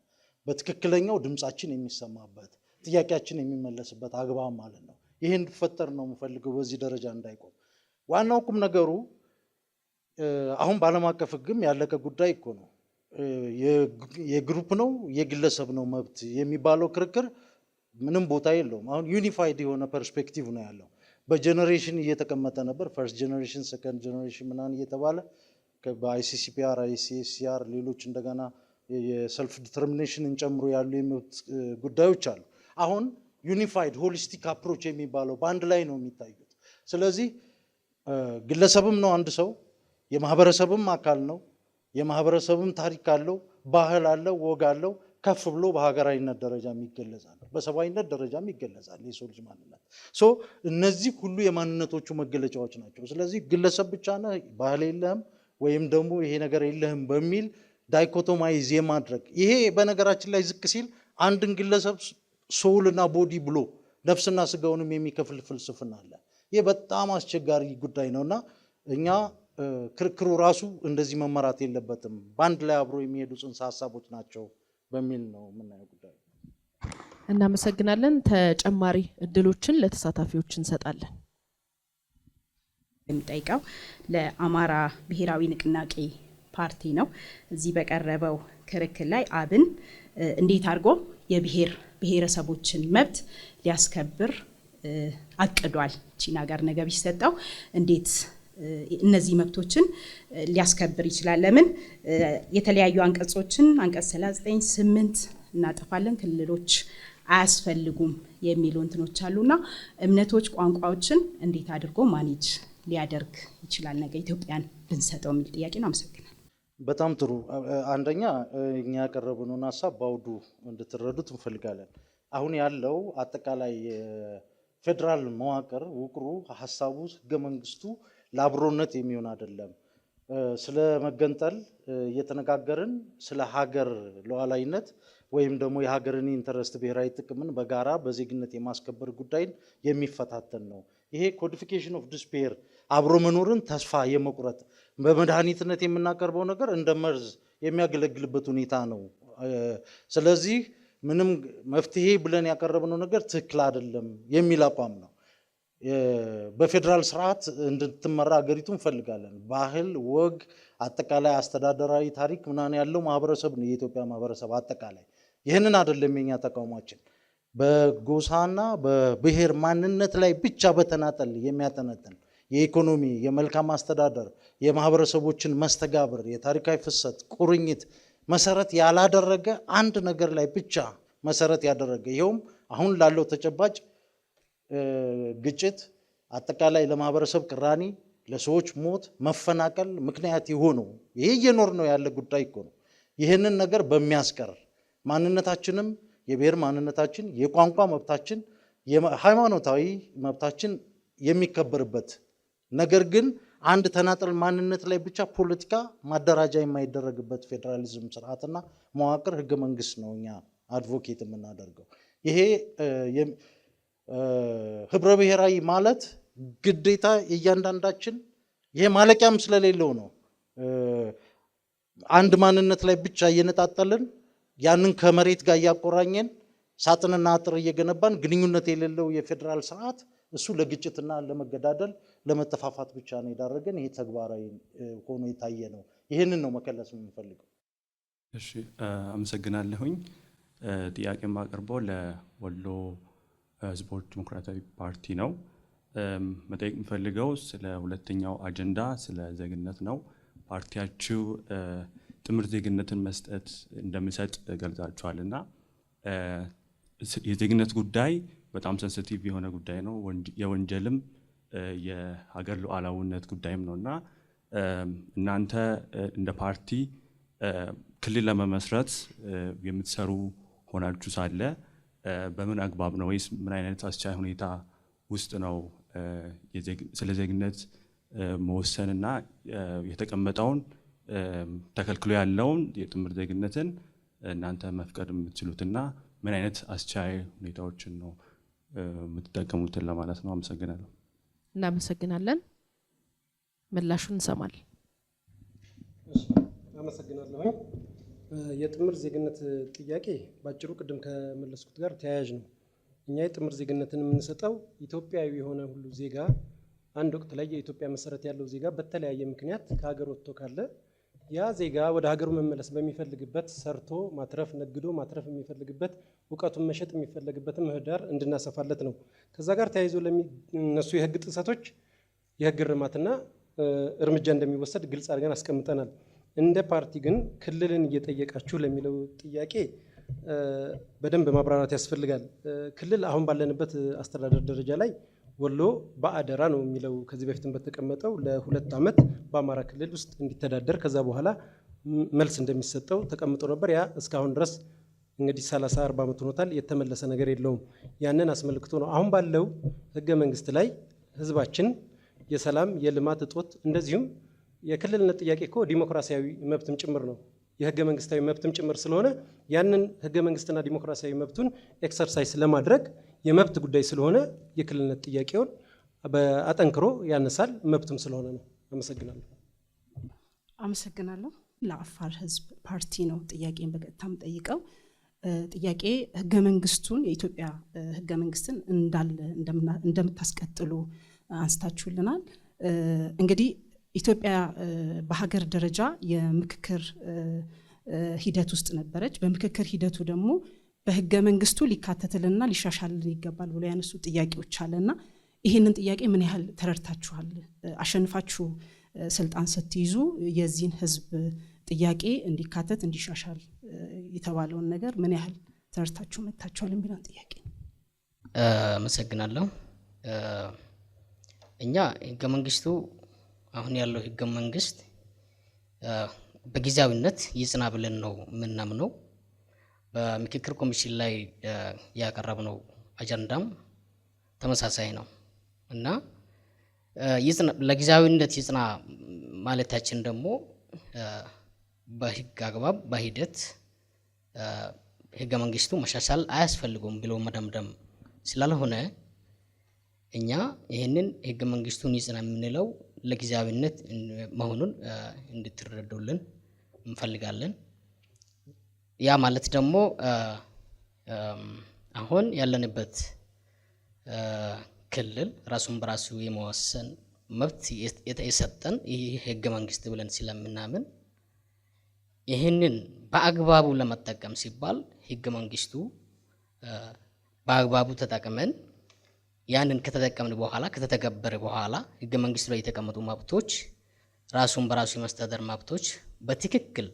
በትክክለኛው ድምጻችን የሚሰማበት ጥያቄያችን የሚመለስበት አግባብ ማለት ነው። ይሄ እንዲፈጠር ነው የምፈልገው በዚህ ደረጃ እንዳይቆም። ዋናው ቁም ነገሩ አሁን በዓለም አቀፍ ህግም ያለቀ ጉዳይ እኮ ነው። የግሩፕ ነው የግለሰብ ነው መብት የሚባለው ክርክር ምንም ቦታ የለውም። አሁን ዩኒፋይድ የሆነ ፐርስፔክቲቭ ነው ያለው። በጀነሬሽን እየተቀመጠ ነበር። ፈርስት ጀነሬሽን፣ ሰከንድ ጀነሬሽን ምናምን እየተባለ በአይሲሲፒአር፣ አይሲኤስሲአር ሌሎች እንደገና የሰልፍ ዲተርሚኔሽንን ጨምሮ ያሉ የመብት ጉዳዮች አሉ። አሁን ዩኒፋይድ ሆሊስቲክ አፕሮች የሚባለው በአንድ ላይ ነው የሚታዩት። ስለዚህ ግለሰብም ነው አንድ ሰው፣ የማህበረሰብም አካል ነው፣ የማህበረሰብም ታሪክ አለው፣ ባህል አለው፣ ወግ አለው። ከፍ ብሎ በሀገራዊነት ደረጃም ይገለጻል፣ በሰብአዊነት ደረጃም ይገለጻል የሰው ልጅ ማንነት። እነዚህ ሁሉ የማንነቶቹ መገለጫዎች ናቸው። ስለዚህ ግለሰብ ብቻ ነህ ባህል የለህም ወይም ደግሞ ይሄ ነገር የለህም በሚል ዳይኮቶማይዝ የማድረግ ይሄ በነገራችን ላይ ዝቅ ሲል አንድን ግለሰብ ሶውልና ቦዲ ብሎ ነፍስና ስጋውንም የሚከፍል ፍልስፍና አለ። ይህ በጣም አስቸጋሪ ጉዳይ ነውና እኛ ክርክሩ ራሱ እንደዚህ መመራት የለበትም። በአንድ ላይ አብሮ የሚሄዱ ጽንሰ ሀሳቦች ናቸው በሚል ነው የምናየው ጉዳይ። እናመሰግናለን። ተጨማሪ እድሎችን ለተሳታፊዎች እንሰጣለን። የሚጠይቀው ለአማራ ብሔራዊ ንቅናቄ ፓርቲ ነው። እዚህ በቀረበው ክርክር ላይ አብን እንዴት አድርጎ የብሔር ብሔረሰቦችን መብት ሊያስከብር አቅዷል? ቺና ጋር ነገ ቢሰጠው እንዴት እነዚህ መብቶችን ሊያስከብር ይችላል? ለምን የተለያዩ አንቀጾችን አንቀጽ 39 8 እናጠፋለን፣ ክልሎች አያስፈልጉም የሚሉ እንትኖች አሉና እምነቶች፣ ቋንቋዎችን እንዴት አድርጎ ማኔጅ ሊያደርግ ይችላል ነገ ኢትዮጵያን ብንሰጠው የሚል ጥያቄ ነው። አመሰግናለሁ። በጣም ጥሩ። አንደኛ እኛ ያቀረብነውን ሀሳብ በአውዱ እንድትረዱት እንፈልጋለን። አሁን ያለው አጠቃላይ ፌዴራል መዋቅር ውቅሩ ሀሳቡ ህገ መንግስቱ ለአብሮነት የሚሆን አይደለም። ስለ መገንጠል እየተነጋገርን ስለ ሀገር ሉዓላዊነት ወይም ደግሞ የሀገርን ኢንተረስት ብሔራዊ ጥቅምን በጋራ በዜግነት የማስከበር ጉዳይን የሚፈታተን ነው። ይሄ ኮዲፊኬሽን ኦፍ ዲስፔር አብሮ መኖርን ተስፋ የመቁረጥ በመድኃኒትነት የምናቀርበው ነገር እንደ መርዝ የሚያገለግልበት ሁኔታ ነው። ስለዚህ ምንም መፍትሄ ብለን ያቀረብነው ነገር ትክክል አይደለም የሚል አቋም ነው። በፌዴራል ስርዓት እንድትመራ ሀገሪቱ እንፈልጋለን። ባህል፣ ወግ፣ አጠቃላይ አስተዳደራዊ ታሪክ ምናምን ያለው ማህበረሰብ ነው የኢትዮጵያ ማህበረሰብ አጠቃላይ። ይህንን አይደለም የኛ ተቃውሟችን። በጎሳና በብሔር ማንነት ላይ ብቻ በተናጠል የሚያጠነጥን የኢኮኖሚ፣ የመልካም አስተዳደር፣ የማህበረሰቦችን መስተጋብር፣ የታሪካዊ ፍሰት፣ ቁርኝት መሰረት ያላደረገ አንድ ነገር ላይ ብቻ መሰረት ያደረገ ይኸውም አሁን ላለው ተጨባጭ ግጭት አጠቃላይ ለማህበረሰብ ቅራኔ ለሰዎች ሞት መፈናቀል ምክንያት የሆነው ይሄ እየኖር ነው ያለ ጉዳይ እኮ ነው። ይህንን ነገር በሚያስቀር ማንነታችንም የብሔር ማንነታችን የቋንቋ መብታችን የሃይማኖታዊ መብታችን የሚከበርበት ነገር ግን አንድ ተናጠል ማንነት ላይ ብቻ ፖለቲካ ማደራጃ የማይደረግበት ፌዴራሊዝም ስርዓትና መዋቅር ህገ መንግስት ነው እኛ አድቮኬት የምናደርገው። ይሄ ህብረ ብሔራዊ ማለት ግዴታ እያንዳንዳችን ይሄ ማለቂያም ስለሌለው ነው አንድ ማንነት ላይ ብቻ እየነጣጠልን ያንን ከመሬት ጋር እያቆራኘን ሳጥንና አጥር እየገነባን ግንኙነት የሌለው የፌዴራል ስርዓት እሱ ለግጭትና ለመገዳደል ለመተፋፋት ብቻ ነው የዳረገን። ይሄ ተግባራዊ ሆኖ የታየ ነው። ይህንን ነው መከለስ የምንፈልገው። እሺ አመሰግናለሁኝ። ጥያቄ ማቀርበው ለወሎ ህዝቦች ዲሞክራሲያዊ ፓርቲ ነው። መጠየቅ የምፈልገው ስለ ሁለተኛው አጀንዳ ስለ ዜግነት ነው። ፓርቲያችሁ ጥምር ዜግነትን መስጠት እንደሚሰጥ ገልጻችኋልና የዜግነት ጉዳይ በጣም ሴንሲቲቭ የሆነ ጉዳይ ነው። የወንጀልም የሀገር ሉዓላዊነት ጉዳይም ነውና እናንተ እንደ ፓርቲ ክልል ለመመስረት የምትሰሩ ሆናችሁ ሳለ በምን አግባብ ነው ወይስ ምን አይነት አስቻይ ሁኔታ ውስጥ ነው ስለ ዜግነት መወሰንና የተቀመጠውን ተከልክሎ ያለውን የጥምር ዜግነትን እናንተ መፍቀድ የምትችሉትና ምን አይነት አስቻይ ሁኔታዎችን ነው የምትጠቀሙትን ለማለት ነው። አመሰግናለሁ። እናመሰግናለን። ምላሹን እንሰማለን። አመሰግናለሁ። የጥምር ዜግነት ጥያቄ ባጭሩ ቅድም ከመለስኩት ጋር ተያያዥ ነው። እኛ የጥምር ዜግነትን የምንሰጠው ኢትዮጵያዊ የሆነ ሁሉ ዜጋ አንድ ወቅት ላይ የኢትዮጵያ መሰረት ያለው ዜጋ በተለያየ ምክንያት ከሀገር ወጥቶ ካለ ያ ዜጋ ወደ ሀገሩ መመለስ በሚፈልግበት ሰርቶ ማትረፍ ነግዶ ማትረፍ የሚፈልግበት እውቀቱን መሸጥ የሚፈልግበት ምህዳር እንድናሰፋለት ነው። ከዛ ጋር ተያይዞ ለሚነሱ የህግ ጥሰቶች የህግ እርማትና እርምጃ እንደሚወሰድ ግልጽ አድርገን አስቀምጠናል። እንደ ፓርቲ ግን ክልልን እየጠየቃችሁ ለሚለው ጥያቄ በደንብ ማብራራት ያስፈልጋል። ክልል አሁን ባለንበት አስተዳደር ደረጃ ላይ ወሎ በአደራ ነው የሚለው ከዚህ በፊትም በተቀመጠው ለ2 ዓመት በአማራ ክልል ውስጥ እንዲተዳደር ከዛ በኋላ መልስ እንደሚሰጠው ተቀምጦ ነበር። ያ እስካሁን ድረስ እንግዲህ 30-40 ዓመት ሆኖታል። የተመለሰ ነገር የለውም። ያንን አስመልክቶ ነው አሁን ባለው ህገ መንግስት ላይ ህዝባችን የሰላም የልማት እጦት እንደዚሁም የክልልነት ጥያቄ እኮ ዲሞክራሲያዊ መብትም ጭምር ነው የህገ መንግስታዊ መብትም ጭምር ስለሆነ ያንን ህገ መንግስትና ዲሞክራሲያዊ መብቱን ኤክሰርሳይዝ ለማድረግ የመብት ጉዳይ ስለሆነ የክልልነት ጥያቄውን በአጠንክሮ ያነሳል መብትም ስለሆነ ነው። አመሰግናለሁ። አመሰግናለሁ። ለአፋር ህዝብ ፓርቲ ነው ጥያቄን በቀጥታም ጠይቀው ጥያቄ ህገ መንግስቱን የኢትዮጵያ ህገ መንግስትን እንዳለ እንደምታስቀጥሉ አንስታችሁልናል። እንግዲህ ኢትዮጵያ በሀገር ደረጃ የምክክር ሂደት ውስጥ ነበረች። በምክክር ሂደቱ ደግሞ በህገ መንግስቱ ሊካተትልና ሊሻሻልን ይገባል ብሎ ያነሱ ጥያቄዎች አለና ይህንን ጥያቄ ምን ያህል ተረድታችኋል? አሸንፋችሁ ስልጣን ስትይዙ የዚህን ህዝብ ጥያቄ እንዲካተት እንዲሻሻል የተባለውን ነገር ምን ያህል ተረድታችሁ መታችኋል የሚለው ጥያቄ። አመሰግናለሁ። እኛ ህገ መንግስቱ አሁን ያለው ህገ መንግስት በጊዜያዊነት ይጽና ብለን ነው የምናምነው። በምክክር ኮሚሽን ላይ ያቀረብነው አጀንዳም ተመሳሳይ ነው እና ለጊዜያዊነት ይጽና ማለታችን ደግሞ በህግ አግባብ በሂደት ህገ መንግስቱ መሻሻል አያስፈልገውም ብሎ መደምደም ስላልሆነ እኛ ይህንን ህገ መንግስቱን ይጽና የምንለው ለጊዜያዊነት መሆኑን እንድትረዱልን እንፈልጋለን። ያ ማለት ደግሞ አሁን ያለንበት ክልል ራሱን በራሱ የመወሰን መብት የሰጠን ይህ ህገ መንግስት ብለን ስለምናምን ይህንን በአግባቡ ለመጠቀም ሲባል ህገ መንግስቱ በአግባቡ ተጠቅመን ያንን ከተጠቀምን በኋላ ከተተገበረ በኋላ ህገ መንግስቱ ላይ የተቀመጡ መብቶች ራሱን በራሱ የመስተዳደር መብቶች በትክክል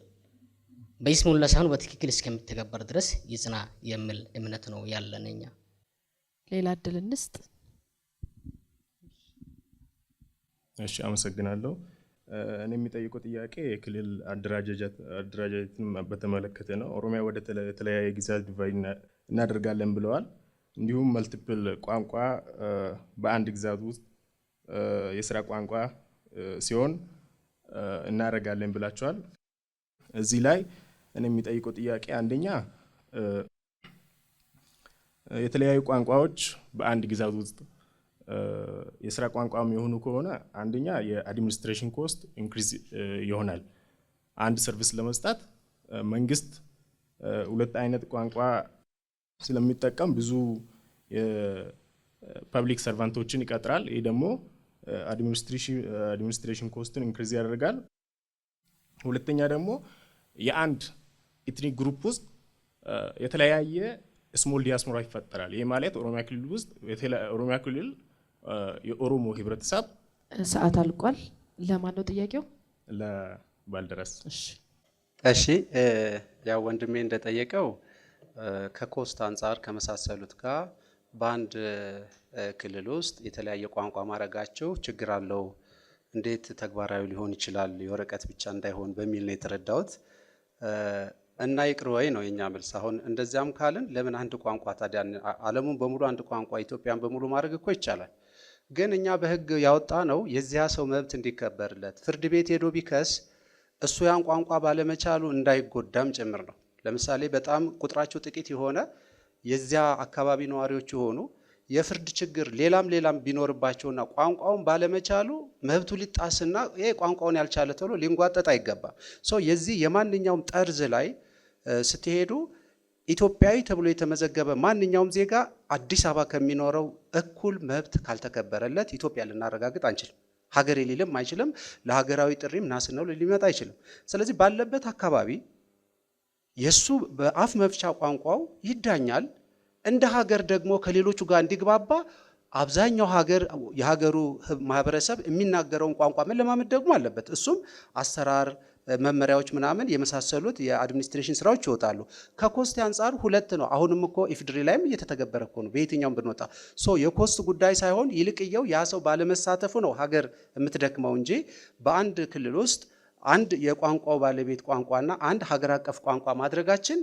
በይስሙላ ሳይሆን በትክክል እስከሚተገበር ድረስ ይጽና የሚል እምነት ነው ያለን እኛ። ሌላ እድል እንስጥ። እሺ አመሰግናለሁ። እኔ የሚጠይቀው ጥያቄ የክልል አደራጃጀትን በተመለከተ ነው። ኦሮሚያ ወደ ተለያየ ግዛት ዲቫይድ እናደርጋለን ብለዋል። እንዲሁም መልቲፕል ቋንቋ በአንድ ግዛት ውስጥ የስራ ቋንቋ ሲሆን እናደርጋለን ብላችኋል። እዚህ ላይ እኔ የሚጠይቀው ጥያቄ አንደኛ የተለያዩ ቋንቋዎች በአንድ ግዛት ውስጥ የስራ ቋንቋ የሚሆኑ ከሆነ አንደኛ የአድሚኒስትሬሽን ኮስት ኢንክሪዝ ይሆናል። አንድ ሰርቪስ ለመስጠት መንግስት ሁለት አይነት ቋንቋ ስለሚጠቀም ብዙ የፐብሊክ ሰርቫንቶችን ይቀጥራል። ይህ ደግሞ አድሚኒስትሬሽን ኮስትን ኢንክሪዝ ያደርጋል። ሁለተኛ ደግሞ የአንድ ኢትኒክ ግሩፕ ውስጥ የተለያየ ስሞል ዲያስፖራ ይፈጠራል። ይህ ማለት ኦሮሚያ ክልል ውስጥ ኦሮሚያ ክልል የኦሮሞ ህብረተሰብ ሰዓት አልቋል። ለማን ነው ጥያቄው? ለባልደረስ። እሺ ያው ወንድሜ እንደጠየቀው ከኮስት አንጻር ከመሳሰሉት ጋር በአንድ ክልል ውስጥ የተለያየ ቋንቋ ማድረጋቸው ችግር አለው፣ እንዴት ተግባራዊ ሊሆን ይችላል የወረቀት ብቻ እንዳይሆን በሚል ነው የተረዳሁት። እና ይቅር ወይ ነው የኛ መልስ። አሁን እንደዚያም ካልን ለምን አንድ ቋንቋ ታዲያ ዓለሙን በሙሉ አንድ ቋንቋ ኢትዮጵያን በሙሉ ማድረግ እኮ ይቻላል። ግን እኛ በህግ ያወጣ ነው የዚያ ሰው መብት እንዲከበርለት ፍርድ ቤት ሄዶ ቢከስ እሱ ያን ቋንቋ ባለመቻሉ እንዳይጎዳም ጭምር ነው። ለምሳሌ በጣም ቁጥራቸው ጥቂት የሆነ የዚያ አካባቢ ነዋሪዎች የሆኑ የፍርድ ችግር ሌላም ቢኖርባቸውና ቋንቋውን ባለመቻሉ መብቱ ሊጣስና ይሄ ቋንቋውን ያልቻለ ተብሎ ሊንጓጠጥ አይገባም። የዚህ የማንኛውም ጠርዝ ላይ ስትሄዱ ኢትዮጵያዊ ተብሎ የተመዘገበ ማንኛውም ዜጋ አዲስ አበባ ከሚኖረው እኩል መብት ካልተከበረለት ኢትዮጵያ ልናረጋግጥ አንችልም። ሀገሬ ሊልም አይችልም። ለሀገራዊ ጥሪም ናስነው ሊመጣ አይችልም። ስለዚህ ባለበት አካባቢ የሱ በአፍ መፍቻ ቋንቋው ይዳኛል። እንደ ሀገር ደግሞ ከሌሎቹ ጋር እንዲግባባ አብዛኛው የሀገሩ ማህበረሰብ የሚናገረውን ቋንቋ መለማመድ ደግሞ አለበት። እሱም አሰራር መመሪያዎች ምናምን የመሳሰሉት የአድሚኒስትሬሽን ስራዎች ይወጣሉ። ከኮስት አንጻር ሁለት ነው። አሁንም እኮ ኢፍድሪ ላይም እየተተገበረ እኮ ነው። በየትኛውም ብንወጣ የኮስት ጉዳይ ሳይሆን ይልቅየው ያ ሰው ባለመሳተፉ ነው ሀገር የምትደክመው እንጂ በአንድ ክልል ውስጥ አንድ የቋንቋው ባለቤት ቋንቋና አንድ ሀገር አቀፍ ቋንቋ ማድረጋችን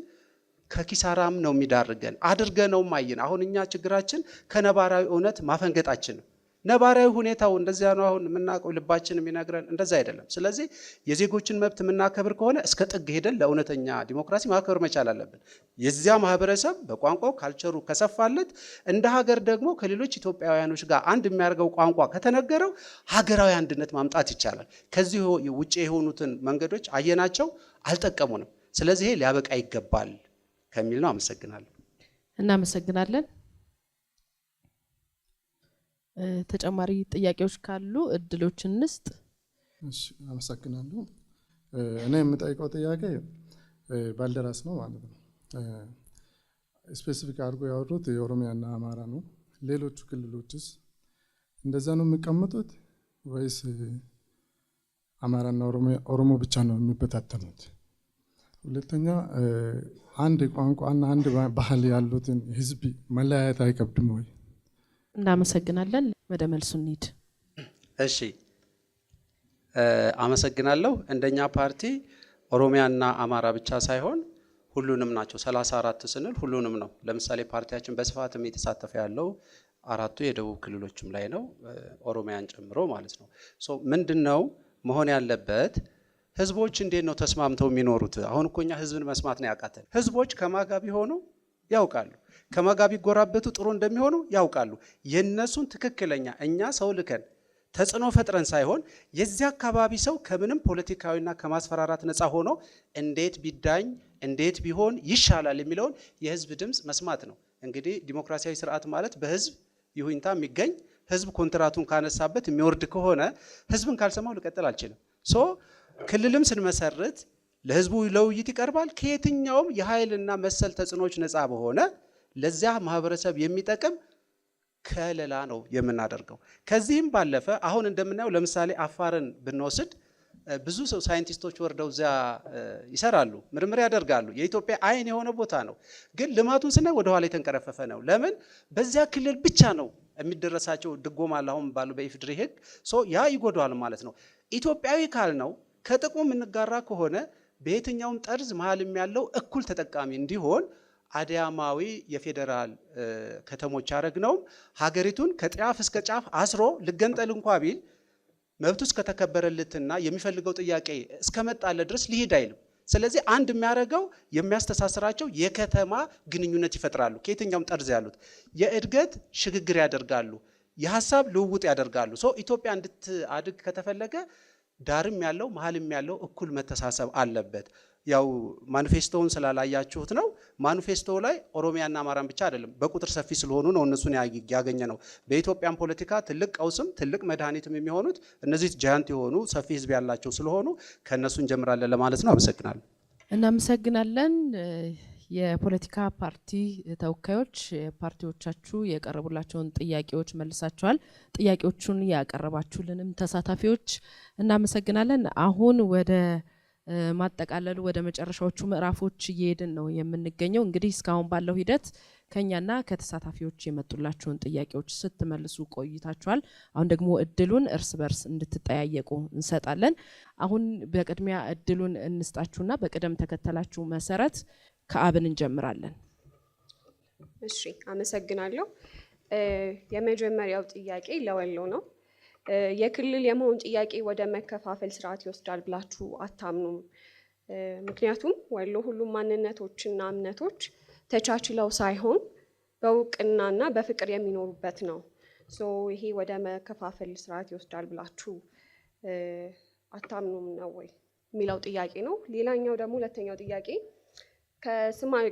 ከኪሳራም ነው የሚዳርገን። አድርገነውም አየን። አሁን እኛ ችግራችን ከነባራዊ እውነት ማፈንገጣችን ነው። ነባራዊ ሁኔታው እንደዚያ ነው። አሁን የምናውቀው ልባችን የሚነግረን እንደዛ አይደለም። ስለዚህ የዜጎችን መብት የምናከብር ከሆነ እስከ ጥግ ሄደን ለእውነተኛ ዲሞክራሲ ማክበር መቻል አለብን። የዚያ ማህበረሰብ በቋንቋው ካልቸሩ ከሰፋለት እንደ ሀገር ደግሞ ከሌሎች ኢትዮጵያውያኖች ጋር አንድ የሚያደርገው ቋንቋ ከተነገረው ሀገራዊ አንድነት ማምጣት ይቻላል። ከዚህ ውጭ የሆኑትን መንገዶች አየናቸው፣ አልጠቀሙንም። ስለዚህ ይሄ ሊያበቃ ይገባል ከሚል ነው። አመሰግናለሁ። እናመሰግናለን። ተጨማሪ ጥያቄዎች ካሉ እድሎችን እንስጥ። እሺ አመሰግናለሁ። እኔ የምጠይቀው ጥያቄ ባልደራስ ነው ማለት ነው። ስፔሲፊክ አድርጎ ያወሩት የኦሮሚያና አማራ ነው። ሌሎቹ ክልሎችስ እንደዛ ነው የሚቀመጡት ወይስ አማራና ኦሮሞ ብቻ ነው የሚበታተኑት? ሁለተኛ አንድ ቋንቋና አንድ ባህል ያሉትን ህዝብ መለያየት አይከብድም ወይ? እናመሰግናለን። ወደ መልሱ እንሂድ። እሺ አመሰግናለሁ። እንደኛ ፓርቲ ኦሮሚያና አማራ ብቻ ሳይሆን ሁሉንም ናቸው። 34 ስንል ሁሉንም ነው። ለምሳሌ ፓርቲያችን በስፋትም የተሳተፈ ያለው አራቱ የደቡብ ክልሎችም ላይ ነው፣ ኦሮሚያን ጨምሮ ማለት ነው። ምንድነው መሆን ያለበት? ህዝቦች እንዴት ነው ተስማምተው የሚኖሩት? አሁን እኮ እኛ ህዝብን መስማት ነው ያቃተን። ህዝቦች ከማጋ ቢሆኑ ያውቃሉ፣ ከማጋ ቢጎራበቱ ጥሩ እንደሚሆኑ ያውቃሉ። የነሱን ትክክለኛ እኛ ሰው ልከን ተጽዕኖ ፈጥረን ሳይሆን የዚህ አካባቢ ሰው ከምንም ፖለቲካዊና ከማስፈራራት ነፃ ሆኖ እንዴት ቢዳኝ እንዴት ቢሆን ይሻላል የሚለውን የህዝብ ድምፅ መስማት ነው። እንግዲህ ዲሞክራሲያዊ ስርዓት ማለት በህዝብ ይሁንታ የሚገኝ ህዝብ ኮንትራቱን ካነሳበት የሚወርድ ከሆነ ህዝብን ካልሰማው ልቀጥል አልችልም። ክልልም ስንመሰርት ለህዝቡ ለውይይት ይቀርባል። ከየትኛውም የኃይልና መሰል ተጽዕኖች ነፃ በሆነ ለዚያ ማህበረሰብ የሚጠቅም ከለላ ነው የምናደርገው። ከዚህም ባለፈ አሁን እንደምናየው ለምሳሌ አፋርን ብንወስድ ብዙ ሰው ሳይንቲስቶች ወርደው እዚያ ይሰራሉ፣ ምርምር ያደርጋሉ። የኢትዮጵያ አይን የሆነ ቦታ ነው። ግን ልማቱን ስናይ ወደ ኋላ የተንቀረፈፈ ነው። ለምን? በዚያ ክልል ብቻ ነው የሚደረሳቸው ድጎማ አሁን ባሉ በኢፌዴሪ ሕግ ያ ይጎዳዋል ማለት ነው። ኢትዮጵያዊ ካልነው ከጥቅሙ የምንጋራ ከሆነ በየትኛውም ጠርዝ መሀልም ያለው እኩል ተጠቃሚ እንዲሆን አድያማዊ የፌዴራል ከተሞች ያደረግነውም ሀገሪቱን ከጫፍ እስከ ጫፍ አስሮ ልገንጠል እንኳ ቢል መብቱ እስከተከበረለትና የሚፈልገው ጥያቄ እስከመጣለ ድረስ ሊሄድ አይልም። ስለዚህ አንድ የሚያደርገው የሚያስተሳስራቸው የከተማ ግንኙነት ይፈጥራሉ። ከየትኛውም ጠርዝ ያሉት የእድገት ሽግግር ያደርጋሉ፣ የሀሳብ ልውውጥ ያደርጋሉ። ኢትዮጵያ እንድታድግ ከተፈለገ ዳርም ያለው መሀልም ያለው እኩል መተሳሰብ አለበት። ያው ማኒፌስቶውን ስላላያችሁት ነው። ማኒፌስቶው ላይ ኦሮሚያና አማራን ብቻ አይደለም፣ በቁጥር ሰፊ ስለሆኑ ነው እነሱን ያገኘ ነው። በኢትዮጵያን ፖለቲካ ትልቅ ቀውስም ትልቅ መድኃኒትም የሚሆኑት እነዚህ ጃያንት የሆኑ ሰፊ ህዝብ ያላቸው ስለሆኑ ከእነሱ እንጀምራለን ለማለት ነው። አመሰግናለሁ። እናመሰግናለን። የፖለቲካ ፓርቲ ተወካዮች ፓርቲዎቻችሁ የቀረቡላቸውን ጥያቄዎች መልሳችኋል። ጥያቄዎቹን ያቀረባችሁልንም ተሳታፊዎች እናመሰግናለን። አሁን ወደ ማጠቃለሉ ወደ መጨረሻዎቹ ምዕራፎች እየሄድን ነው የምንገኘው። እንግዲህ እስካሁን ባለው ሂደት ከኛና ከተሳታፊዎች የመጡላቸውን ጥያቄዎች ስትመልሱ ቆይታችኋል። አሁን ደግሞ እድሉን እርስ በርስ እንድትጠያየቁ እንሰጣለን። አሁን በቅድሚያ እድሉን እንስጣችሁና በቅደም ተከተላችሁ መሰረት ከአብን እንጀምራለን። እሺ፣ አመሰግናለሁ። የመጀመሪያው ጥያቄ ለወሎ ነው። የክልል የመሆን ጥያቄ ወደ መከፋፈል ስርዓት ይወስዳል ብላችሁ አታምኑም? ምክንያቱም ወሎ ሁሉም ማንነቶችና እምነቶች ተቻችለው ሳይሆን በእውቅናና በፍቅር የሚኖሩበት ነው። ይሄ ወደ መከፋፈል ስርዓት ይወስዳል ብላችሁ አታምኑም ነው ወይ የሚለው ጥያቄ ነው። ሌላኛው ደግሞ ሁለተኛው ጥያቄ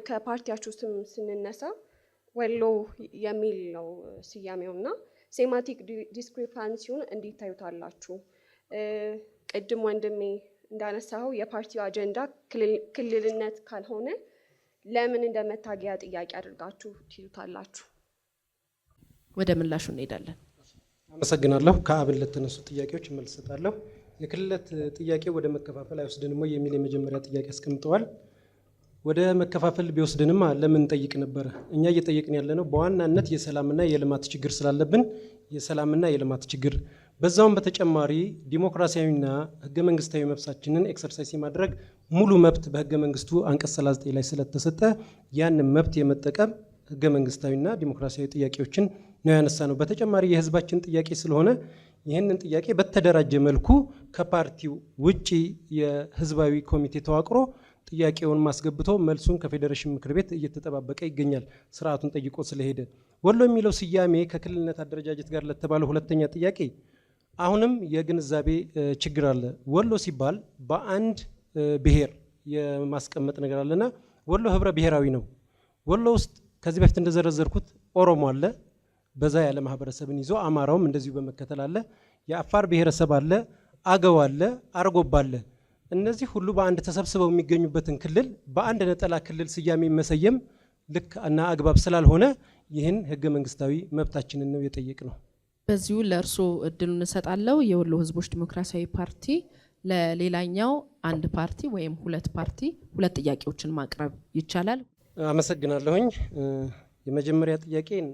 ከፓርቲያችሁ ስም ስንነሳ ወሎ የሚል ነው ስያሜውና ሴማቲክ ዲስክሪፓንሲውን እንዴት ታዩታላችሁ? ቅድም ወንድሜ እንዳነሳው የፓርቲው አጀንዳ ክልልነት ካልሆነ ለምን እንደ መታገያ ጥያቄ አድርጋችሁ ትይዙታላችሁ? ወደ ምላሹ እንሄዳለን። አመሰግናለሁ። ከአብን ለተነሱ ጥያቄዎች መልስ እሰጣለሁ። የክልልነት ጥያቄ ወደ መከፋፈል አይወስድንም ወይ የሚል የመጀመሪያ ጥያቄ አስቀምጠዋል። ወደ መከፋፈል ቢወስድንማ ለምን ጠይቅ ነበረ? እኛ እየጠየቅን ያለነው በዋናነት የሰላምና የልማት ችግር ስላለብን የሰላምና የልማት ችግር፣ በዛውም በተጨማሪ ዲሞክራሲያዊና ህገ መንግስታዊ መብታችንን ኤክሰርሳይዝ የማድረግ ሙሉ መብት በህገ መንግስቱ አንቀጽ 39 ላይ ስለተሰጠ ያንን መብት የመጠቀም ህገ መንግስታዊና ዲሞክራሲያዊ ጥያቄዎችን ነው ያነሳ ነው። በተጨማሪ የህዝባችን ጥያቄ ስለሆነ ይህንን ጥያቄ በተደራጀ መልኩ ከፓርቲው ውጪ የህዝባዊ ኮሚቴ ተዋቅሮ ጥያቄውን ማስገብቶ መልሱን ከፌዴሬሽን ምክር ቤት እየተጠባበቀ ይገኛል፣ ስርዓቱን ጠይቆ ስለሄደ። ወሎ የሚለው ስያሜ ከክልልነት አደረጃጀት ጋር ለተባለ ሁለተኛ ጥያቄ አሁንም የግንዛቤ ችግር አለ። ወሎ ሲባል በአንድ ብሔር የማስቀመጥ ነገር አለና ወሎ ህብረ ብሔራዊ ነው። ወሎ ውስጥ ከዚህ በፊት እንደዘረዘርኩት ኦሮሞ አለ፣ በዛ ያለ ማህበረሰብን ይዞ አማራውም እንደዚሁ በመከተል አለ፣ የአፋር ብሔረሰብ አለ፣ አገው አለ፣ አርጎባ አለ። እነዚህ ሁሉ በአንድ ተሰብስበው የሚገኙበትን ክልል በአንድ ነጠላ ክልል ስያሜ መሰየም ልክ እና አግባብ ስላልሆነ ይህን ህገ መንግስታዊ መብታችንን ነው የጠየቅ ነው። በዚሁ ለእርሶ እድሉን እሰጣለሁ። የወሎ ህዝቦች ዲሞክራሲያዊ ፓርቲ ለሌላኛው አንድ ፓርቲ ወይም ሁለት ፓርቲ ሁለት ጥያቄዎችን ማቅረብ ይቻላል። አመሰግናለሁኝ። የመጀመሪያ ጥያቄን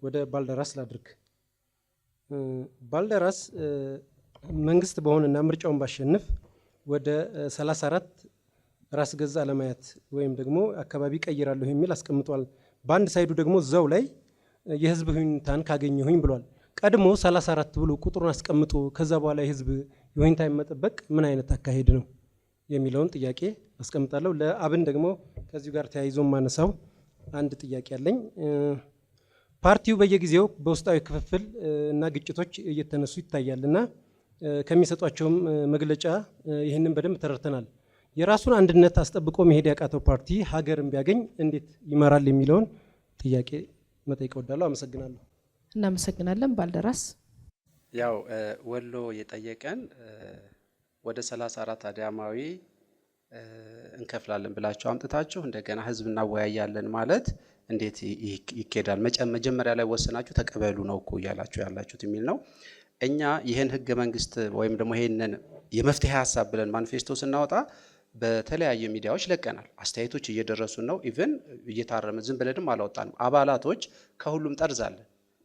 ወደ ባልደራስ ላድርግ። ባልደራስ መንግስት በሆነና ምርጫውን ባሸንፍ ወደ 34 ራስ ገዛ አለማየት ወይም ደግሞ አካባቢ ቀይራለሁ የሚል አስቀምጧል። በአንድ ሳይዱ ደግሞ እዛው ላይ የህዝብ ይሁንታን ካገኘሁኝ ብሏል። ቀድሞ 34 ብሎ ቁጥሩን አስቀምጦ ከዛ በኋላ የህዝብ ይሁንታ መጠበቅ ምን አይነት አካሄድ ነው የሚለውን ጥያቄ አስቀምጣለሁ። ለአብን ደግሞ ከዚሁ ጋር ተያይዞ ማነሳው አንድ ጥያቄ አለኝ። ፓርቲው በየጊዜው በውስጣዊ ክፍፍል እና ግጭቶች እየተነሱ ይታያልና ከሚሰጧቸውም መግለጫ ይህንን በደንብ ተረድተናል። የራሱን አንድነት አስጠብቆ መሄድ ያቃተው ፓርቲ ሀገርን ቢያገኝ እንዴት ይመራል የሚለውን ጥያቄ መጠየቅ እወዳለሁ። አመሰግናለሁ። እናመሰግናለን። ባልደራስ ያው ወሎ የጠየቀን ወደ 34 አድያማዊ እንከፍላለን ብላችሁ አምጥታችሁ እንደገና ህዝብ እናወያያለን ማለት እንዴት ይኬዳል? መጀመሪያ ላይ ወሰናችሁ ተቀበሉ ነው እኮ እያላችሁ ያላችሁት የሚል ነው። እኛ ይህን ህገ መንግስት ወይም ደግሞ ይህንን የመፍትሄ ሀሳብ ብለን ማኒፌስቶ ስናወጣ በተለያዩ ሚዲያዎች ለቀናል። አስተያየቶች እየደረሱን ነው። ኢቭን እየታረመ ዝም ብለንም አላወጣንም። አባላቶች ከሁሉም ጠርዝ አለ።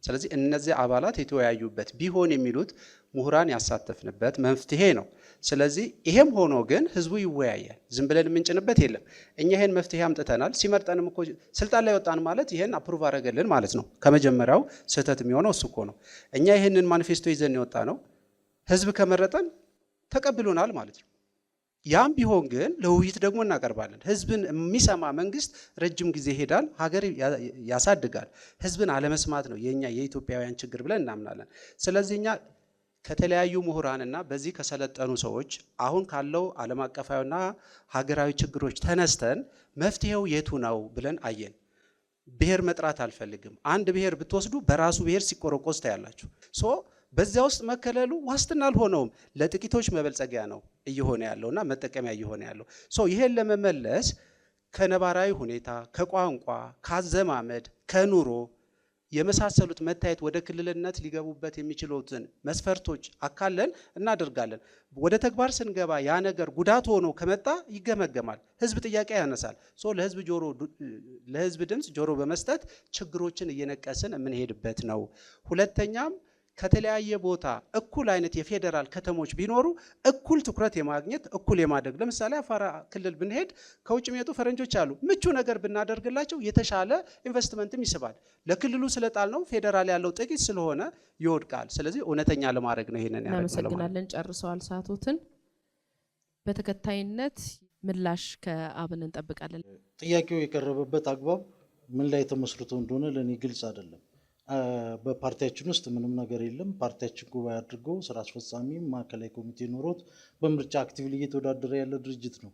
ስለዚህ እነዚህ አባላት የተወያዩበት ቢሆን የሚሉት ምሁራን ያሳተፍንበት መፍትሄ ነው። ስለዚህ ይሄም ሆኖ ግን ህዝቡ ይወያያል። ዝም ብለን የምንጭንበት የለም። እኛ ይሄን መፍትሄ አምጥተናል። ሲመርጠንም እኮ ስልጣን ላይ ወጣን ማለት ይሄን አፕሩቭ አደረገልን ማለት ነው። ከመጀመሪያው ስህተት የሚሆነው እሱ እኮ ነው። እኛ ይሄንን ማኒፌስቶ ይዘን የወጣ ነው። ህዝብ ከመረጠን ተቀብሎናል ማለት ነው። ያም ቢሆን ግን ለውይይት ደግሞ እናቀርባለን። ህዝብን የሚሰማ መንግስት ረጅም ጊዜ ይሄዳል፣ ሀገር ያሳድጋል። ህዝብን አለመስማት ነው የኛ የኢትዮጵያውያን ችግር ብለን እናምናለን። ስለዚህ እኛ ከተለያዩ ምሁራንና በዚህ ከሰለጠኑ ሰዎች አሁን ካለው ዓለም አቀፋዊና ሀገራዊ ችግሮች ተነስተን መፍትሄው የቱ ነው ብለን አየን። ብሔር መጥራት አልፈልግም። አንድ ብሔር ብትወስዱ በራሱ ብሔር ሲቆረቆዝ ታያላችሁ። በዚያ ውስጥ መከለሉ ዋስትና አልሆነውም። ለጥቂቶች መበልጸጊያ ነው እየሆነ ያለውና መጠቀሚያ እየሆነ ያለው። ይሄን ለመመለስ ከነባራዊ ሁኔታ፣ ከቋንቋ፣ ካዘማመድ፣ ከኑሮ የመሳሰሉት መታየት ወደ ክልልነት ሊገቡበት የሚችሉትን መስፈርቶች አካለን እናደርጋለን። ወደ ተግባር ስንገባ ያ ነገር ጉዳት ሆኖ ከመጣ ይገመገማል። ህዝብ ጥያቄ ያነሳል። ለህዝብ ድምፅ ጆሮ በመስጠት ችግሮችን እየነቀስን የምንሄድበት ነው። ሁለተኛም ከተለያየ ቦታ እኩል አይነት የፌዴራል ከተሞች ቢኖሩ እኩል ትኩረት የማግኘት እኩል የማደግ ለምሳሌ አፋር ክልል ብንሄድ ከውጭ የሚመጡ ፈረንጆች አሉ። ምቹ ነገር ብናደርግላቸው የተሻለ ኢንቨስትመንትም ይስባል። ለክልሉ ስለጣል ነው ፌዴራል ያለው ጥቂት ስለሆነ ይወድቃል። ስለዚህ እውነተኛ ለማድረግ ነው ይሄንን ያደረገው። እናመሰግናለን። ጨርሰዋል ሰዓቶትን። በተከታይነት ምላሽ ከአብን እንጠብቃለን። ጥያቄው የቀረበበት አግባብ ምን ላይ ተመስርቶ እንደሆነ ለኔ ግልጽ አይደለም። በፓርቲያችን ውስጥ ምንም ነገር የለም። ፓርቲያችን ጉባኤ አድርጎ ስራ አስፈጻሚ ማዕከላዊ ኮሚቴ ኖሮት በምርጫ አክቲቭሊ እየተወዳደረ ያለ ድርጅት ነው።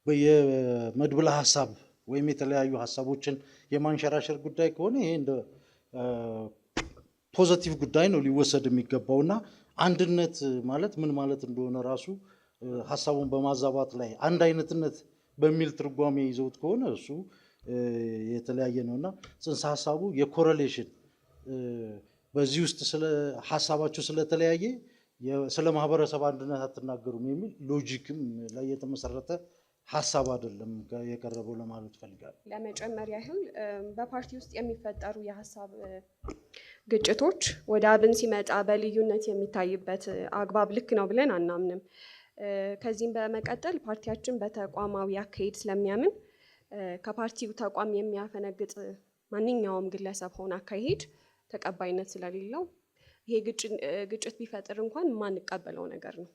የመድብለ ሀሳብ ወይም የተለያዩ ሀሳቦችን የማንሸራሸር ጉዳይ ከሆነ ይሄ እንደ ፖዚቲቭ ጉዳይ ነው ሊወሰድ የሚገባውና አንድነት ማለት ምን ማለት እንደሆነ ራሱ ሀሳቡን በማዛባት ላይ አንድ አይነትነት በሚል ትርጓሜ ይዘውት ከሆነ እሱ የተለያየ ነውና ጽንሰ ሀሳቡ የኮሬሌሽን በዚህ ውስጥ ስለ ሀሳባቸው ስለተለያየ ስለ ማህበረሰብ አንድነት አትናገሩም የሚል ሎጂክም ላይ የተመሰረተ ሀሳብ አይደለም የቀረበው ለማለት ፈልጋለሁ። ለመጨመር ያህል በፓርቲ ውስጥ የሚፈጠሩ የሀሳብ ግጭቶች ወደ አብን ሲመጣ በልዩነት የሚታይበት አግባብ ልክ ነው ብለን አናምንም። ከዚህም በመቀጠል ፓርቲያችን በተቋማዊ አካሄድ ስለሚያምን ከፓርቲው ተቋም የሚያፈነግጥ ማንኛውም ግለሰብ ሆነ አካሄድ ተቀባይነት ስለሌለው ይሄ ግጭት ቢፈጥር እንኳን የማንቀበለው ነገር ነው።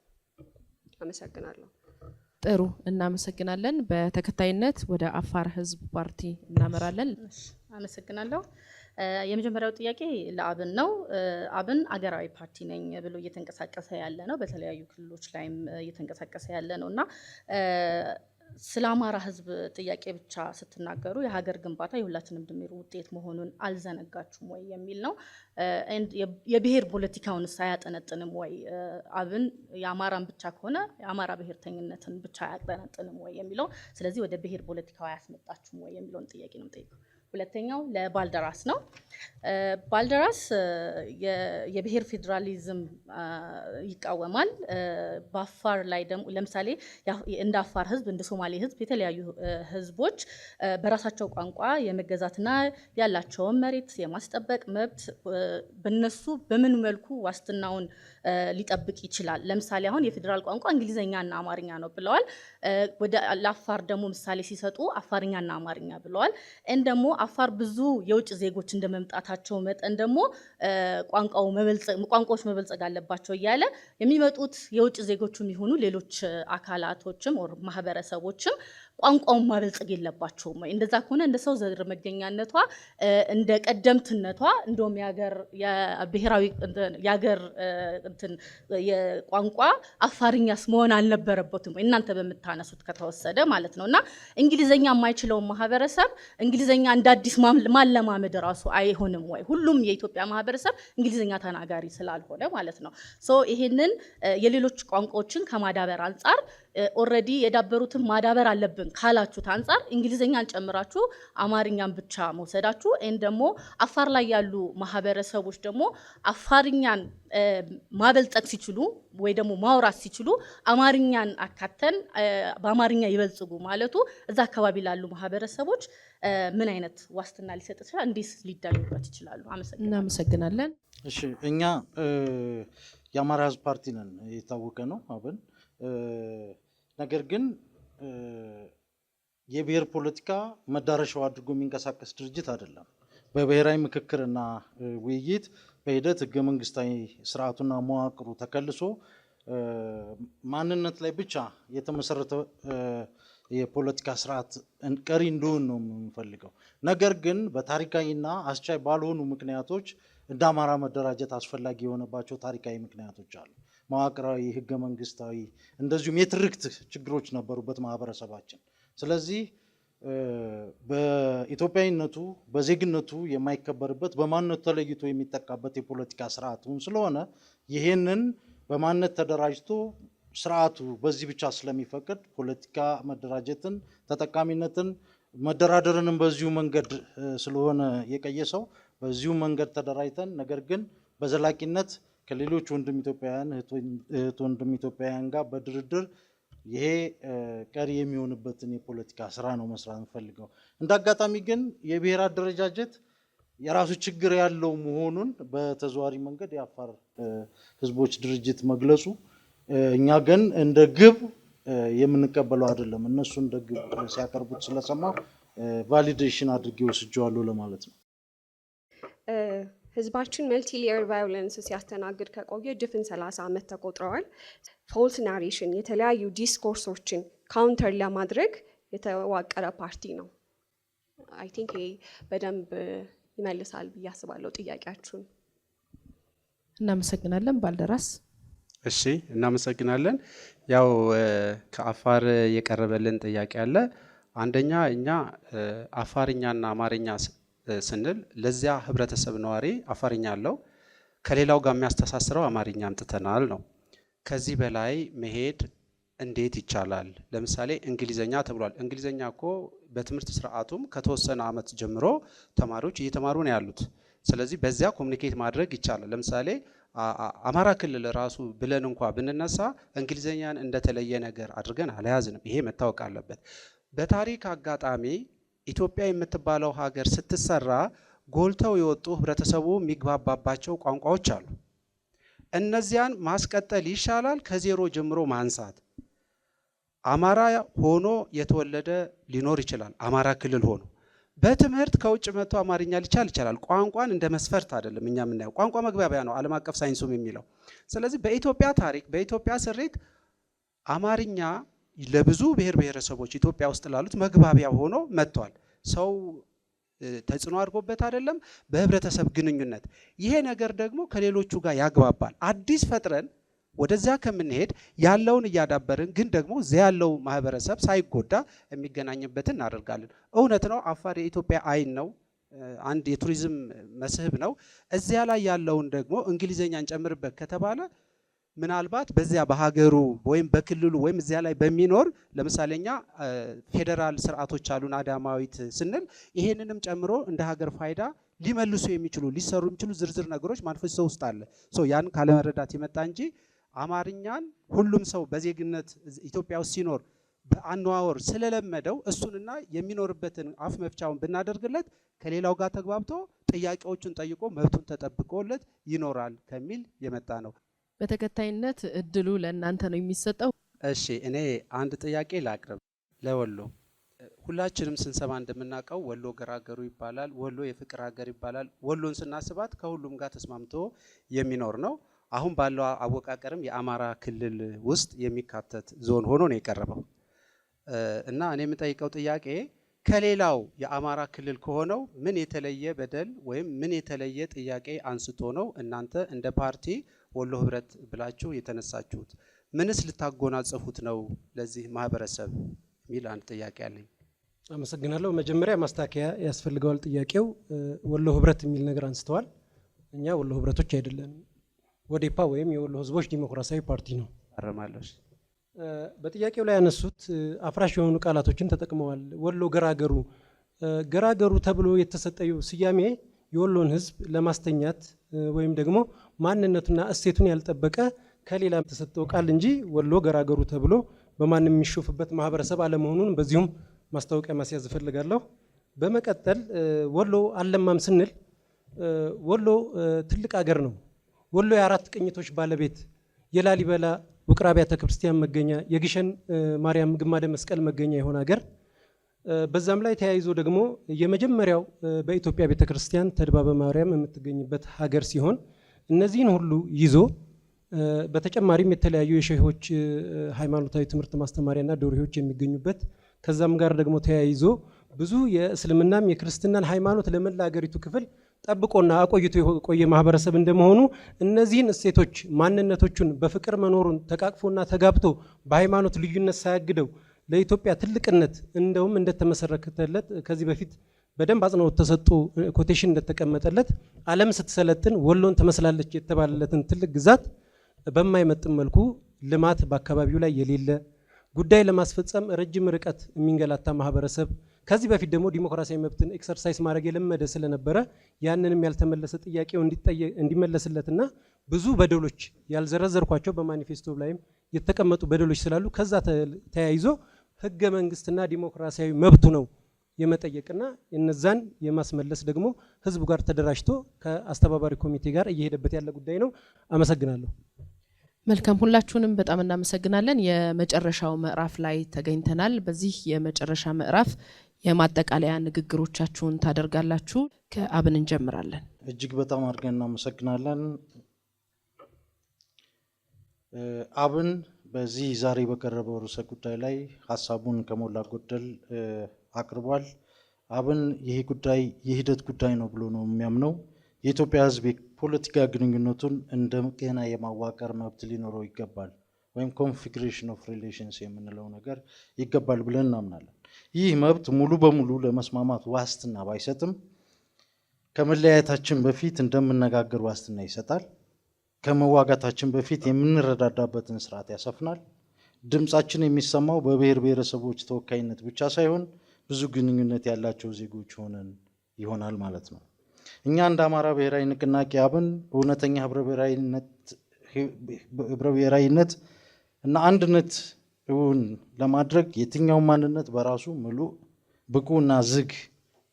አመሰግናለሁ። ጥሩ፣ እናመሰግናለን። በተከታይነት ወደ አፋር ህዝብ ፓርቲ እናመራለን። አመሰግናለሁ። የመጀመሪያው ጥያቄ ለአብን ነው። አብን አገራዊ ፓርቲ ነኝ ብሎ እየተንቀሳቀሰ ያለ ነው። በተለያዩ ክልሎች ላይም እየተንቀሳቀሰ ያለ ነው እና ስለ አማራ ህዝብ ጥያቄ ብቻ ስትናገሩ የሀገር ግንባታ የሁላችንም ድምር ውጤት መሆኑን አልዘነጋችሁም ወይ የሚል ነው። የብሔር ፖለቲካውን አያጠነጥንም ወይ? አብን የአማራን ብቻ ከሆነ የአማራ ብሔርተኝነትን ብቻ አያጠነጥንም ወይ የሚለው፣ ስለዚህ ወደ ብሔር ፖለቲካው አያስመጣችሁም ወይ የሚለውን ጥያቄ ነው የምጠይቀው። ሁለተኛው ለባልደራስ ነው። ባልደራስ የብሔር ፌዴራሊዝም ይቃወማል። በአፋር ላይ ደግሞ ለምሳሌ እንደ አፋር ህዝብ፣ እንደ ሶማሌ ህዝብ የተለያዩ ህዝቦች በራሳቸው ቋንቋ የመገዛትና ያላቸውን መሬት የማስጠበቅ መብት በነሱ በምን መልኩ ዋስትናውን ሊጠብቅ ይችላል? ለምሳሌ አሁን የፌዴራል ቋንቋ እንግሊዘኛና አማርኛ ነው ብለዋል። ወደ ለአፋር ደግሞ ምሳሌ ሲሰጡ አፋርኛና አማርኛ ብለዋል። ደግሞ አፋር ብዙ የውጭ ዜጎች እንደመምጣታቸው መጠን ደግሞ ቋንቋዎች መበልጸግ አለባቸው እያለ የሚመጡት የውጭ ዜጎችም ይሁኑ ሌሎች አካላቶችም ማህበረሰቦችም ቋንቋውን ማበልጸግ የለባቸውም ወይ? እንደዛ ከሆነ እንደ ሰው ዘር መገኛነቷ እንደ ቀደምትነቷ እንደውም የብሔራዊ የሀገር የቋንቋ አፋርኛስ መሆን አልነበረበትም ወይ? እናንተ በምታነሱት ከተወሰደ ማለት ነው። እና እንግሊዘኛ የማይችለውን ማህበረሰብ እንግሊዘኛ እንደ አዲስ ማለማመድ ራሱ አይሆንም ወይ? ሁሉም የኢትዮጵያ ማህበረሰብ እንግሊዘኛ ተናጋሪ ስላልሆነ ማለት ነው። ይሄንን የሌሎች ቋንቋዎችን ከማዳበር አንጻር ኦልሬዲ የዳበሩትን ማዳበር አለብን ካላችሁት አንጻር እንግሊዝኛን ጨምራችሁ አማርኛን ብቻ መውሰዳችሁ ደግሞ አፋር ላይ ያሉ ማህበረሰቦች ደግሞ አፋርኛን ማበልጸግ ሲችሉ ወይ ደግሞ ማውራት ሲችሉ አማርኛን አካተን በአማርኛ ይበልጽጉ ማለቱ እዛ አካባቢ ላሉ ማህበረሰቦች ምን አይነት ዋስትና ሊሰጥ ይችላል? እንዴት ሊዳኙበት ይችላሉ? እናመሰግናለን። እሺ እኛ የአማራ ህዝብ ፓርቲ ነን፣ የታወቀ ነው አብን። ነገር ግን የብሔር ፖለቲካ መዳረሻው አድርጎ የሚንቀሳቀስ ድርጅት አይደለም። በብሔራዊ ምክክርና ውይይት በሂደት ህገ መንግስታዊ ስርዓቱና መዋቅሩ ተከልሶ ማንነት ላይ ብቻ የተመሰረተ የፖለቲካ ስርዓት ቀሪ እንደሆነ ነው የምንፈልገው። ነገር ግን በታሪካዊና አስቻይ ባልሆኑ ምክንያቶች እንደ አማራ መደራጀት አስፈላጊ የሆነባቸው ታሪካዊ ምክንያቶች አሉ። መዋቅራዊ፣ ህገ መንግስታዊ እንደዚሁም የትርክት ችግሮች ነበሩበት ማህበረሰባችን። ስለዚህ በኢትዮጵያዊነቱ በዜግነቱ የማይከበርበት በማንነቱ ተለይቶ የሚጠቃበት የፖለቲካ ስርዓቱን ስለሆነ ይሄንን በማንነት ተደራጅቶ ስርዓቱ በዚህ ብቻ ስለሚፈቅድ ፖለቲካ መደራጀትን፣ ተጠቃሚነትን፣ መደራደርንም በዚሁ መንገድ ስለሆነ የቀየሰው በዚሁ መንገድ ተደራጅተን ነገር ግን በዘላቂነት ከሌሎች ወንድም ኢትዮጵያውያን እህት ወንድም ኢትዮጵያውያን ጋር በድርድር ይሄ ቀሪ የሚሆንበትን የፖለቲካ ስራ ነው መስራት እንፈልገው። እንዳጋጣሚ ግን የብሔር አደረጃጀት የራሱ ችግር ያለው መሆኑን በተዘዋዋሪ መንገድ የአፋር ህዝቦች ድርጅት መግለጹ እኛ ግን እንደ ግብ የምንቀበለው አይደለም። እነሱ እንደ ግብ ሲያቀርቡት ስለሰማው ቫሊዴሽን አድርጌ ወስጄዋለሁ ለማለት ነው። ህዝባችን መልቲ ሌየር ቫዮለንስ ሲያስተናግድ ከቆየ ድፍን 30 ዓመት ተቆጥረዋል። ፎልስ ናሬሽን የተለያዩ ዲስኮርሶችን ካውንተር ለማድረግ የተዋቀረ ፓርቲ ነው። አይ ቲንክ ይሄ በደንብ ይመልሳል ብዬ አስባለሁ ጥያቄያችሁን። እናመሰግናለን። ባልደራስ። እሺ እናመሰግናለን። ያው ከአፋር የቀረበልን ጥያቄ አለ። አንደኛ እኛ አፋርኛና አማርኛ ስንል ለዚያ ህብረተሰብ ነዋሪ አፋርኛ አለው፣ ከሌላው ጋር የሚያስተሳስረው አማርኛ አምጥተናል ነው። ከዚህ በላይ መሄድ እንዴት ይቻላል? ለምሳሌ እንግሊዘኛ ተብሏል። እንግሊዘኛ እኮ በትምህርት ስርዓቱም ከተወሰነ ዓመት ጀምሮ ተማሪዎች እየተማሩ ነው ያሉት። ስለዚህ በዚያ ኮሚኒኬት ማድረግ ይቻላል። ለምሳሌ አማራ ክልል ራሱ ብለን እንኳ ብንነሳ እንግሊዘኛን እንደተለየ ነገር አድርገን አልያዝንም። ይሄ መታወቅ አለበት። በታሪክ አጋጣሚ ኢትዮጵያ የምትባለው ሀገር ስትሰራ ጎልተው የወጡ ህብረተሰቡ የሚግባባባቸው ቋንቋዎች አሉ። እነዚያን ማስቀጠል ይሻላል ከዜሮ ጀምሮ ማንሳት። አማራ ሆኖ የተወለደ ሊኖር ይችላል። አማራ ክልል ሆኖ በትምህርት ከውጭ መጥቶ አማርኛ ሊቻል ይችላል። ቋንቋን እንደ መስፈርት አይደለም እኛ የምናየው። ቋንቋ መግባቢያ ነው ዓለም አቀፍ ሳይንሱም የሚለው። ስለዚህ በኢትዮጵያ ታሪክ በኢትዮጵያ ስሪት አማርኛ ለብዙ ብሔር ብሔረሰቦች ኢትዮጵያ ውስጥ ላሉት መግባቢያ ሆኖ መጥቷል። ሰው ተጽዕኖ አድርጎበት አይደለም፣ በህብረተሰብ ግንኙነት። ይሄ ነገር ደግሞ ከሌሎቹ ጋር ያግባባል። አዲስ ፈጥረን ወደዚያ ከምንሄድ ያለውን እያዳበርን ግን ደግሞ እዚያ ያለው ማህበረሰብ ሳይጎዳ የሚገናኝበትን እናደርጋለን። እውነት ነው አፋር የኢትዮጵያ አይን ነው፣ አንድ የቱሪዝም መስህብ ነው። እዚያ ላይ ያለውን ደግሞ እንግሊዘኛን ጨምርበት ከተባለ ምናልባት በዚያ በሀገሩ ወይም በክልሉ ወይም እዚያ ላይ በሚኖር ለምሳሌ እኛ ፌዴራል ስርዓቶች አሉን አዳማዊት ስንል ይሄንንም ጨምሮ እንደ ሀገር ፋይዳ ሊመልሱ የሚችሉ ሊሰሩ የሚችሉ ዝርዝር ነገሮች ማንፈስ ሰው ውስጥ አለ። ያን ካለመረዳት የመጣ እንጂ አማርኛን ሁሉም ሰው በዜግነት ኢትዮጵያ ውስጥ ሲኖር በአነዋወር ስለለመደው እሱንና የሚኖርበትን አፍ መፍቻውን ብናደርግለት ከሌላው ጋር ተግባብቶ ጥያቄዎቹን ጠይቆ መብቱን ተጠብቆለት ይኖራል ከሚል የመጣ ነው። በተከታይነት እድሉ ለእናንተ ነው የሚሰጠው። እሺ እኔ አንድ ጥያቄ ላቅርብ። ለወሎ ሁላችንም ስንሰማ እንደምናውቀው ወሎ ገራገሩ ይባላል፣ ወሎ የፍቅር ሀገር ይባላል። ወሎን ስናስባት ከሁሉም ጋር ተስማምቶ የሚኖር ነው። አሁን ባለው አወቃቀርም የአማራ ክልል ውስጥ የሚካተት ዞን ሆኖ ነው የቀረበው እና እኔ የምጠይቀው ጥያቄ ከሌላው የአማራ ክልል ከሆነው ምን የተለየ በደል ወይም ምን የተለየ ጥያቄ አንስቶ ነው እናንተ እንደ ፓርቲ ወሎ ህብረት ብላችሁ የተነሳችሁት? ምንስ ልታጎናጸፉት ነው ለዚህ ማህበረሰብ የሚል አንድ ጥያቄ አለኝ። አመሰግናለሁ። መጀመሪያ ማስተካከያ ያስፈልገዋል። ጥያቄው ወሎ ህብረት የሚል ነገር አንስተዋል። እኛ ወሎ ህብረቶች አይደለንም። ወዴፓ ወይም የወሎ ህዝቦች ዲሞክራሲያዊ ፓርቲ ነው። አረማለሽ። በጥያቄው ላይ ያነሱት አፍራሽ የሆኑ ቃላቶችን ተጠቅመዋል። ወሎ ገራገሩ ገራገሩ ተብሎ የተሰጠው ስያሜ የወሎን ህዝብ ለማስተኛት ወይም ደግሞ ማንነቱና እሴቱን ያልጠበቀ ከሌላ የተሰጠው ቃል እንጂ ወሎ ገራገሩ ተብሎ በማንም የሚሾፍበት ማህበረሰብ አለመሆኑን በዚሁም ማስታወቂያ ማስያዝ እፈልጋለሁ። በመቀጠል ወሎ አለማም ስንል ወሎ ትልቅ ሀገር ነው። ወሎ የአራት ቅኝቶች ባለቤት፣ የላሊበላ ውቅር አብያተ ክርስቲያን መገኛ፣ የግሸን ማርያም ግማደ መስቀል መገኛ የሆነ ሀገር፣ በዛም ላይ ተያይዞ ደግሞ የመጀመሪያው በኢትዮጵያ ቤተክርስቲያን ተድባበ ማርያም የምትገኝበት ሀገር ሲሆን እነዚህን ሁሉ ይዞ በተጨማሪም የተለያዩ የሼሆች ሃይማኖታዊ ትምህርት ማስተማሪያና ዶርሄዎች የሚገኙበት ከዛም ጋር ደግሞ ተያይዞ ብዙ የእስልምናም የክርስትናን ሃይማኖት ለመላ ሀገሪቱ ክፍል ጠብቆና አቆይቶ የቆየ ማህበረሰብ እንደመሆኑ እነዚህን እሴቶች ማንነቶቹን በፍቅር መኖሩን ተቃቅፎና ተጋብቶ በሃይማኖት ልዩነት ሳያግደው ለኢትዮጵያ ትልቅነት እንደውም እንደተመሰረተለት ከዚህ በፊት በደንብ አጽንኦት ተሰጥቶ ኮቴሽን እንደተቀመጠለት ዓለም ስትሰለጥን ወሎን ትመስላለች የተባለለትን ትልቅ ግዛት በማይመጥን መልኩ ልማት በአካባቢው ላይ የሌለ ጉዳይ ለማስፈጸም ረጅም ርቀት የሚንገላታ ማህበረሰብ ከዚህ በፊት ደግሞ ዲሞክራሲያዊ መብትን ኤክሰርሳይዝ ማድረግ የለመደ ስለነበረ ያንንም ያልተመለሰ ጥያቄው እንዲመለስለትና ብዙ በደሎች ያልዘረዘርኳቸው በማኒፌስቶ ላይም የተቀመጡ በደሎች ስላሉ ከዛ ተያይዞ ህገ መንግስትና ዲሞክራሲያዊ መብቱ ነው የመጠየቅና እነዛን የማስመለስ ደግሞ ህዝቡ ጋር ተደራጅቶ ከአስተባባሪ ኮሚቴ ጋር እየሄደበት ያለ ጉዳይ ነው። አመሰግናለሁ። መልካም፣ ሁላችሁንም በጣም እናመሰግናለን። የመጨረሻው ምዕራፍ ላይ ተገኝተናል። በዚህ የመጨረሻ ምዕራፍ የማጠቃለያ ንግግሮቻችሁን ታደርጋላችሁ። ከአብን እንጀምራለን። እጅግ በጣም አድርገን እናመሰግናለን። አብን በዚህ ዛሬ በቀረበው ርዕሰ ጉዳይ ላይ ሀሳቡን ከሞላ ጎደል አቅርቧል። አብን ይሄ ጉዳይ የሂደት ጉዳይ ነው ብሎ ነው የሚያምነው። የኢትዮጵያ ህዝብ ፖለቲካ ግንኙነቱን እንደገና የማዋቀር መብት ሊኖረው ይገባል፣ ወይም ኮንፊግሬሽን ኦፍ ሪሌሽንስ የምንለው ነገር ይገባል ብለን እናምናለን። ይህ መብት ሙሉ በሙሉ ለመስማማት ዋስትና ባይሰጥም ከመለያየታችን በፊት እንደምነጋገር ዋስትና ይሰጣል። ከመዋጋታችን በፊት የምንረዳዳበትን ስርዓት ያሰፍናል። ድምጻችን የሚሰማው በብሔር ብሔረሰቦች ተወካይነት ብቻ ሳይሆን ብዙ ግንኙነት ያላቸው ዜጎች ሆነን ይሆናል ማለት ነው። እኛ እንደ አማራ ብሔራዊ ንቅናቄ አብን እውነተኛ ህብረ ብሔራዊነት እና አንድነት እውን ለማድረግ የትኛው ማንነት በራሱ ሙሉ ብቁና ዝግ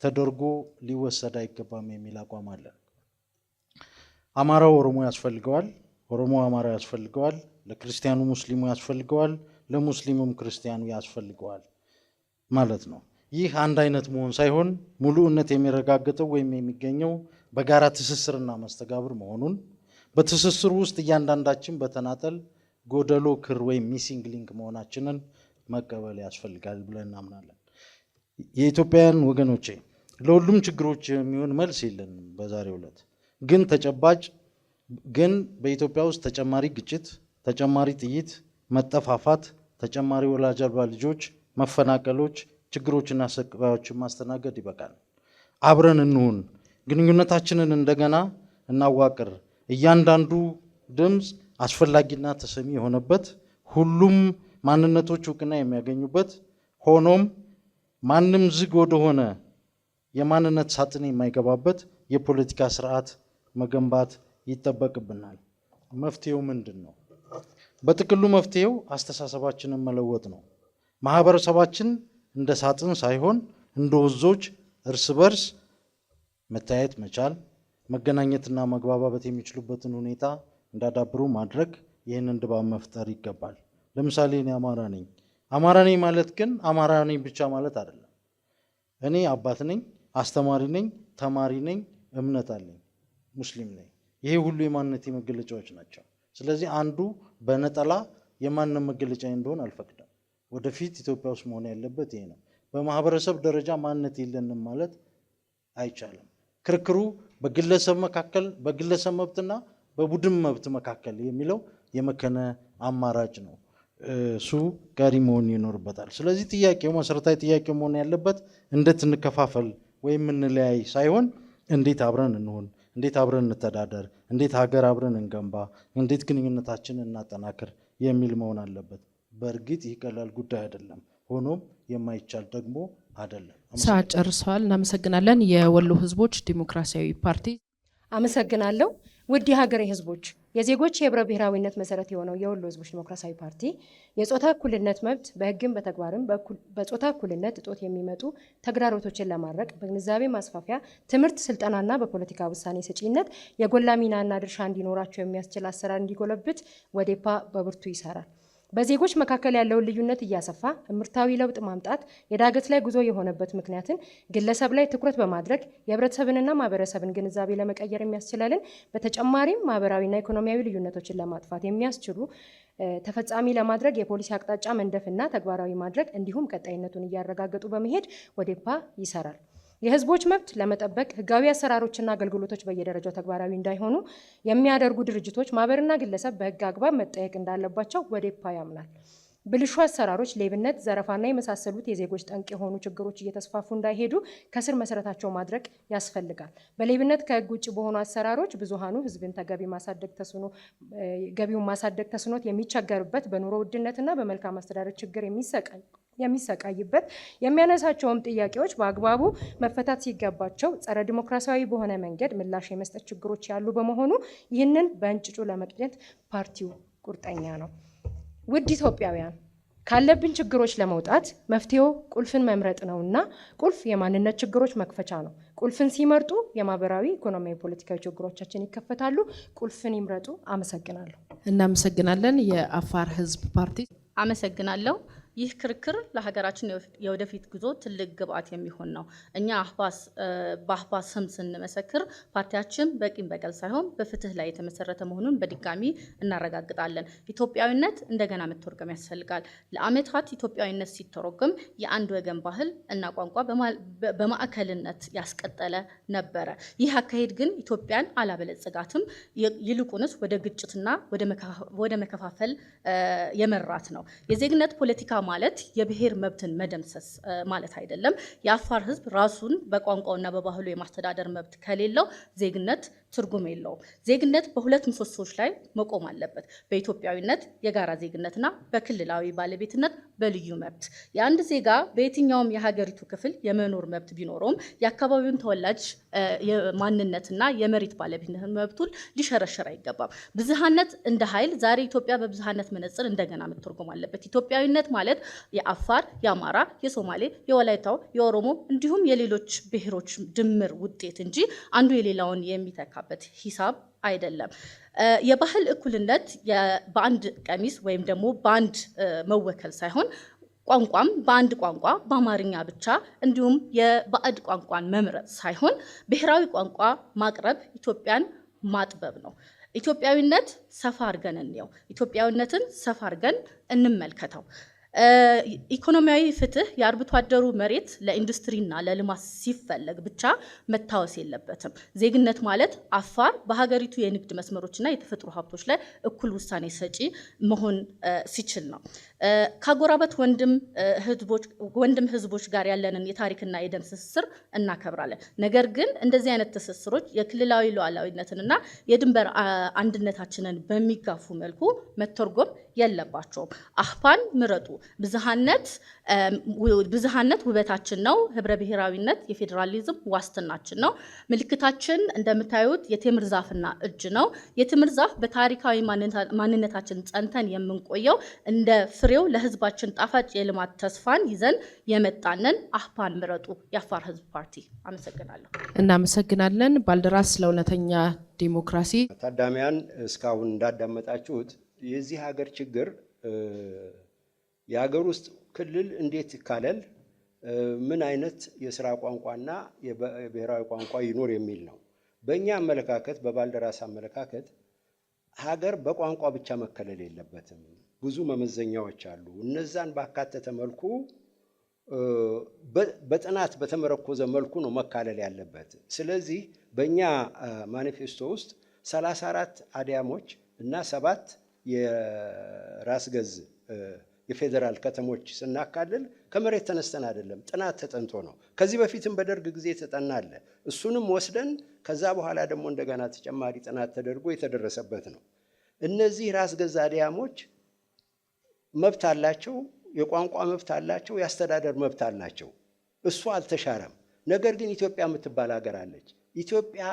ተደርጎ ሊወሰድ አይገባም የሚል አቋም አለ። አማራው ኦሮሞ ያስፈልገዋል፣ ኦሮሞ አማራ ያስፈልገዋል፣ ለክርስቲያኑ ሙስሊሙ ያስፈልገዋል፣ ለሙስሊሙም ክርስቲያኑ ያስፈልገዋል ማለት ነው። ይህ አንድ አይነት መሆን ሳይሆን ሙሉነት የሚረጋገጠው ወይም የሚገኘው በጋራ ትስስርና መስተጋብር መሆኑን በትስስሩ ውስጥ እያንዳንዳችን በተናጠል ጎደሎ ክር ወይም ሚሲንግ ሊንክ መሆናችንን መቀበል ያስፈልጋል ብለን እናምናለን። የኢትዮጵያውያን ወገኖቼ ለሁሉም ችግሮች የሚሆን መልስ የለንም በዛሬው ዕለት። ግን በኢትዮጵያ ውስጥ ተጨማሪ ግጭት፣ ተጨማሪ ጥይት፣ መጠፋፋት፣ ተጨማሪ ወላጅ አልባ ልጆች፣ መፈናቀሎች፣ ችግሮችና ሰቆቃዎችን ማስተናገድ ይበቃል። አብረን እንሁን፣ ግንኙነታችንን እንደገና እናዋቅር። እያንዳንዱ ድምፅ አስፈላጊና ተሰሚ የሆነበት፣ ሁሉም ማንነቶች እውቅና የሚያገኙበት፣ ሆኖም ማንም ዝግ ወደሆነ የማንነት ሳጥን የማይገባበት የፖለቲካ ስርዓት መገንባት ይጠበቅብናል። መፍትሄው ምንድን ነው? በጥቅሉ መፍትሄው አስተሳሰባችንን መለወጥ ነው። ማህበረሰባችን እንደ ሳጥን ሳይሆን እንደ ወዞች እርስ በርስ መታየት መቻል፣ መገናኘትና መግባባት የሚችሉበትን ሁኔታ እንዳዳብሩ ማድረግ፣ ይህንን ድባብ መፍጠር ይገባል። ለምሳሌ እኔ አማራ ነኝ። አማራ ነኝ ማለት ግን አማራ ነኝ ብቻ ማለት አይደለም። እኔ አባት ነኝ፣ አስተማሪ ነኝ፣ ተማሪ ነኝ፣ እምነት አለኝ፣ ሙስሊም ነኝ። ይሄ ሁሉ የማንነቴ መገለጫዎች ናቸው። ስለዚህ አንዱ በነጠላ የማንነት መገለጫ እንደሆነ አልፈቅድም። ወደፊት ኢትዮጵያ ውስጥ መሆን ያለበት ይሄ ነው። በማህበረሰብ ደረጃ ማንነት የለንም ማለት አይቻልም። ክርክሩ በግለሰብ መካከል በግለሰብ መብትና በቡድን መብት መካከል የሚለው የመከነ አማራጭ ነው። እሱ ቀሪ መሆን ይኖርበታል። ስለዚህ ጥያቄው መሰረታዊ ጥያቄው መሆን ያለበት እንዴት እንከፋፈል ወይም እንለያይ ሳይሆን እንዴት አብረን እንሆን፣ እንዴት አብረን እንተዳደር፣ እንዴት ሀገር አብረን እንገንባ፣ እንዴት ግንኙነታችንን እናጠናክር የሚል መሆን አለበት። በእርግጥ ይህ ቀላል ጉዳይ አይደለም። ሆኖም የማይቻል ደግሞ አይደለም። ሰዓት ጨርሰዋል። እናመሰግናለን። የወሎ ህዝቦች ዲሞክራሲያዊ ፓርቲ። አመሰግናለሁ። ውድ የሀገሬ ህዝቦች፣ የዜጎች የህብረ ብሔራዊነት መሰረት የሆነው የወሎ ህዝቦች ዲሞክራሲያዊ ፓርቲ የጾታ እኩልነት መብት በህግም በተግባርም በጾታ እኩልነት እጦት የሚመጡ ተግዳሮቶችን ለማድረቅ በግንዛቤ ማስፋፊያ፣ ትምህርት፣ ስልጠናና በፖለቲካ ውሳኔ ሰጪነት የጎላ ሚናና ድርሻ እንዲኖራቸው የሚያስችል አሰራር እንዲጎለብት ወዴፓ በብርቱ ይሰራል። በዜጎች መካከል ያለውን ልዩነት እያሰፋ እምርታዊ ለውጥ ማምጣት የዳገት ላይ ጉዞ የሆነበት ምክንያትን ግለሰብ ላይ ትኩረት በማድረግ የህብረተሰብንና ማህበረሰብን ግንዛቤ ለመቀየር የሚያስችላልን በተጨማሪም ማህበራዊና ኢኮኖሚያዊ ልዩነቶችን ለማጥፋት የሚያስችሉ ተፈጻሚ ለማድረግ የፖሊሲ አቅጣጫ መንደፍና ተግባራዊ ማድረግ እንዲሁም ቀጣይነቱን እያረጋገጡ በመሄድ ወዴፓ ይሰራል። የህዝቦች መብት ለመጠበቅ ህጋዊ አሰራሮችና አገልግሎቶች በየደረጃው ተግባራዊ እንዳይሆኑ የሚያደርጉ ድርጅቶች፣ ማህበርና ግለሰብ በህግ አግባብ መጠየቅ እንዳለባቸው ወዴፓ ያምናል። ብልሹ አሰራሮች፣ ሌብነት፣ ዘረፋና የመሳሰሉት የዜጎች ጠንቅ የሆኑ ችግሮች እየተስፋፉ እንዳይሄዱ ከስር መሰረታቸው ማድረግ ያስፈልጋል። በሌብነት ከህግ ውጭ በሆኑ አሰራሮች ብዙሃኑ ህዝብን ገቢውን ማሳደግ ተስኖት የሚቸገርበት፣ በኑሮ ውድነትና በመልካም አስተዳደር ችግር የሚሰቃይበት፣ የሚያነሳቸውም ጥያቄዎች በአግባቡ መፈታት ሲገባቸው ጸረ ዲሞክራሲያዊ በሆነ መንገድ ምላሽ የመስጠት ችግሮች ያሉ በመሆኑ ይህንን በእንጭጩ ለመቅጨት ፓርቲው ቁርጠኛ ነው። ውድ ኢትዮጵያውያን፣ ካለብን ችግሮች ለመውጣት መፍትሄው ቁልፍን መምረጥ ነውና ቁልፍ የማንነት ችግሮች መክፈቻ ነው። ቁልፍን ሲመርጡ የማህበራዊ፣ ኢኮኖሚያዊ፣ ፖለቲካዊ ችግሮቻችን ይከፈታሉ። ቁልፍን ይምረጡ። አመሰግናለሁ። እናመሰግናለን። የአፋር ህዝብ ፓርቲ። አመሰግናለሁ። ይህ ክርክር ለሀገራችን የወደፊት ጉዞ ትልቅ ግብአት የሚሆን ነው። እኛ በአህባስ ስም ስንመሰክር ፓርቲያችን በቂም በቀል ሳይሆን በፍትህ ላይ የተመሰረተ መሆኑን በድጋሚ እናረጋግጣለን። ኢትዮጵያዊነት እንደገና መተርጎም ያስፈልጋል። ለአመታት ኢትዮጵያዊነት ሲተረጎም የአንድ ወገን ባህል እና ቋንቋ በማዕከልነት ያስቀጠለ ነበረ። ይህ አካሄድ ግን ኢትዮጵያን አላበለጸጋትም። ይልቁንስ ወደ ግጭትና ወደ መከፋፈል የመራት ነው። የዜግነት ፖለቲካ ማለት የብሔር መብትን መደምሰስ ማለት አይደለም። የአፋር ህዝብ ራሱን በቋንቋውና በባህሉ የማስተዳደር መብት ከሌለው ዜግነት ትርጉም የለውም። ዜግነት በሁለት ምሰሶች ላይ መቆም አለበት። በኢትዮጵያዊነት የጋራ ዜግነትና በክልላዊ ባለቤትነት በልዩ መብት። የአንድ ዜጋ በየትኛውም የሀገሪቱ ክፍል የመኖር መብት ቢኖረውም የአካባቢውን ተወላጅ ማንነትና የመሬት ባለቤትነት መብቱን ሊሸረሸር አይገባም። ብዝሃነት እንደ ኃይል ዛሬ ኢትዮጵያ በብዝሃነት መነጽር እንደገና መተርጎም አለበት። ኢትዮጵያዊነት ማለት የአፋር፣ የአማራ፣ የሶማሌ፣ የወላይታው፣ የኦሮሞ እንዲሁም የሌሎች ብሔሮች ድምር ውጤት እንጂ አንዱ የሌላውን የሚተካበት ሂሳብ አይደለም። የባህል እኩልነት በአንድ ቀሚስ ወይም ደግሞ በአንድ መወከል ሳይሆን ቋንቋም በአንድ ቋንቋ በአማርኛ ብቻ እንዲሁም የባዕድ ቋንቋን መምረጥ ሳይሆን ብሔራዊ ቋንቋ ማቅረብ ኢትዮጵያን ማጥበብ ነው። ኢትዮጵያዊነት ሰፋ አድርገን እንየው። ኢትዮጵያዊነትን ሰፋ አድርገን እንመልከተው። ኢኮኖሚያዊ ፍትህ የአርብቶ አደሩ መሬት ለኢንዱስትሪና ለልማት ሲፈለግ ብቻ መታወስ የለበትም። ዜግነት ማለት አፋር በሀገሪቱ የንግድ መስመሮችና የተፈጥሮ ሀብቶች ላይ እኩል ውሳኔ ሰጪ መሆን ሲችል ነው። ከአጎራበት ወንድም ህዝቦች ጋር ያለንን የታሪክና የደም ትስስር እናከብራለን። ነገር ግን እንደዚህ አይነት ትስስሮች የክልላዊ ሉዓላዊነትንና የድንበር አንድነታችንን በሚጋፉ መልኩ መተርጎም የለባቸውም። አህፓን ምረጡ። ብዝሃነት ውበታችን ነው። ህብረ ብሔራዊነት የፌዴራሊዝም ዋስትናችን ነው። ምልክታችን እንደምታዩት የቴምር ዛፍና እጅ ነው። የቴምር ዛፍ በታሪካዊ ማንነታችን ጸንተን የምንቆየው እንደ ፍሬው ለህዝባችን ጣፋጭ የልማት ተስፋን ይዘን የመጣንን አህፓን ምረጡ። የአፋር ህዝብ ፓርቲ። አመሰግናለሁ። እናመሰግናለን። ባልደራስ ለእውነተኛ ዲሞክራሲ። ታዳሚያን እስካሁን እንዳዳመጣችሁት የዚህ ሀገር ችግር የሀገር ውስጥ ክልል እንዴት ይካለል፣ ምን አይነት የስራ ቋንቋና የብሔራዊ ቋንቋ ይኖር የሚል ነው። በእኛ አመለካከት፣ በባልደራስ አመለካከት ሀገር በቋንቋ ብቻ መከለል የለበትም። ብዙ መመዘኛዎች አሉ። እነዛን ባካተተ መልኩ በጥናት በተመረኮዘ መልኩ ነው መካለል ያለበት። ስለዚህ በእኛ ማኒፌስቶ ውስጥ 34 አዲያሞች እና 7 የራስ ገዝ የፌዴራል ከተሞች ስናካልል ከመሬት ተነስተን አይደለም፣ ጥናት ተጠንቶ ነው። ከዚህ በፊትም በደርግ ጊዜ ተጠና አለ። እሱንም ወስደን ከዛ በኋላ ደግሞ እንደገና ተጨማሪ ጥናት ተደርጎ የተደረሰበት ነው። እነዚህ ራስ ገዝ አዲያሞች መብት አላቸው፣ የቋንቋ መብት አላቸው፣ የአስተዳደር መብት አላቸው። እሱ አልተሻረም። ነገር ግን ኢትዮጵያ የምትባል ሀገር አለች። ኢትዮጵያ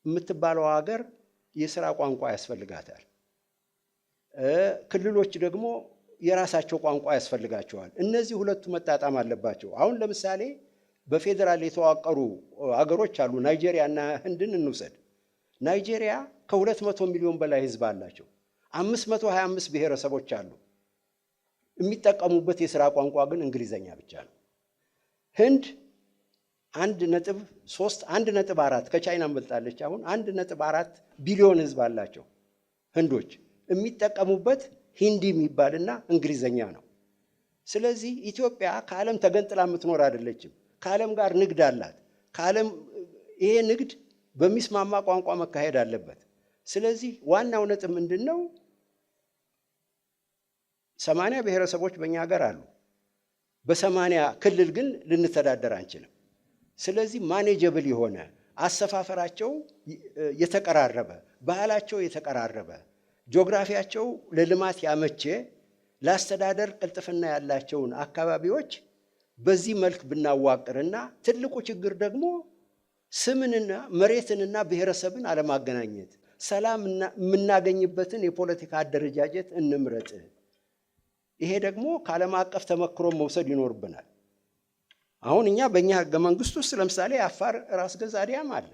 የምትባለው ሀገር የስራ ቋንቋ ያስፈልጋታል። ክልሎች ደግሞ የራሳቸው ቋንቋ ያስፈልጋቸዋል። እነዚህ ሁለቱ መጣጣም አለባቸው። አሁን ለምሳሌ በፌዴራል የተዋቀሩ ሀገሮች አሉ። ናይጄሪያ እና ህንድን እንውሰድ። ናይጄሪያ ከ200 ሚሊዮን በላይ ህዝብ አላቸው። 525 ብሔረሰቦች አሉ። የሚጠቀሙበት የስራ ቋንቋ ግን እንግሊዘኛ ብቻ ነው። ህንድ 1.4 ከቻይና እንበልጣለች። አሁን 1.4 ቢሊዮን ህዝብ አላቸው ህንዶች። የሚጠቀሙበት ሂንዲ የሚባልና እንግሊዘኛ ነው። ስለዚህ ኢትዮጵያ ከዓለም ተገንጥላ የምትኖር አይደለችም። ከዓለም ጋር ንግድ አላት። ከዓለም ይሄ ንግድ በሚስማማ ቋንቋ መካሄድ አለበት። ስለዚህ ዋናው ነጥብ ምንድነው? 80 ብሔረሰቦች በእኛ ሀገር አሉ። በ80 ክልል ግን ልንተዳደር አንችልም። ስለዚህ ማኔጀብል የሆነ አሰፋፈራቸው የተቀራረበ፣ ባህላቸው የተቀራረበ፣ ጂኦግራፊያቸው ለልማት ያመቼ፣ ለአስተዳደር ቅልጥፍና ያላቸውን አካባቢዎች በዚህ መልክ ብናዋቅርና ትልቁ ችግር ደግሞ ስምንና መሬትንና ብሔረሰብን አለማገናኘት፣ ሰላም የምናገኝበትን የፖለቲካ አደረጃጀት እንምረጥ። ይሄ ደግሞ ከዓለም አቀፍ ተመክሮ መውሰድ ይኖርብናል። አሁን እኛ በእኛ ህገ መንግስት ውስጥ ለምሳሌ የአፋር ራስ ገዝ አድያም አለ።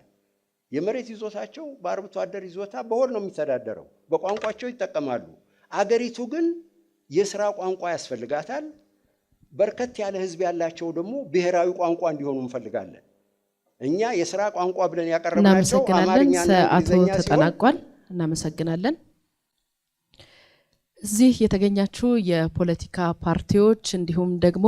የመሬት ይዞታቸው በአርብቶ አደር ይዞታ በወል ነው የሚተዳደረው። በቋንቋቸው ይጠቀማሉ። አገሪቱ ግን የስራ ቋንቋ ያስፈልጋታል። በርከት ያለ ህዝብ ያላቸው ደግሞ ብሔራዊ ቋንቋ እንዲሆኑ እንፈልጋለን። እኛ የስራ ቋንቋ ብለን ያቀረብናቸው አማርኛና እንግሊዝኛ ሲሆን ተጠናቋል። እናመሰግናለን። እዚህ የተገኛችሁ የፖለቲካ ፓርቲዎች እንዲሁም ደግሞ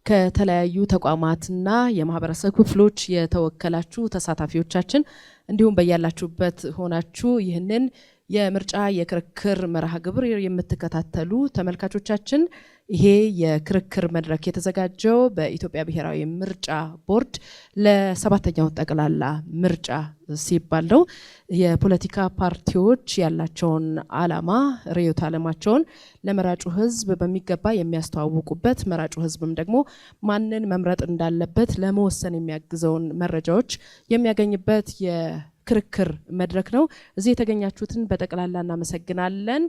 ከተለያዩ ተቋማትና የማህበረሰብ ክፍሎች የተወከላችሁ ተሳታፊዎቻችን እንዲሁም በያላችሁበት ሆናችሁ ይህንን የምርጫ የክርክር መርሃ ግብር የምትከታተሉ ተመልካቾቻችን ይሄ የክርክር መድረክ የተዘጋጀው በኢትዮጵያ ብሔራዊ ምርጫ ቦርድ ለሰባተኛው ጠቅላላ ምርጫ ሲባል ነው። የፖለቲካ ፓርቲዎች ያላቸውን ዓላማ ርዕዮተ ዓለማቸውን ለመራጩ ህዝብ በሚገባ የሚያስተዋውቁበት፣ መራጩ ህዝብም ደግሞ ማንን መምረጥ እንዳለበት ለመወሰን የሚያግዘውን መረጃዎች የሚያገኝበት የክርክር መድረክ ነው። እዚህ የተገኛችሁትን በጠቅላላ እናመሰግናለን።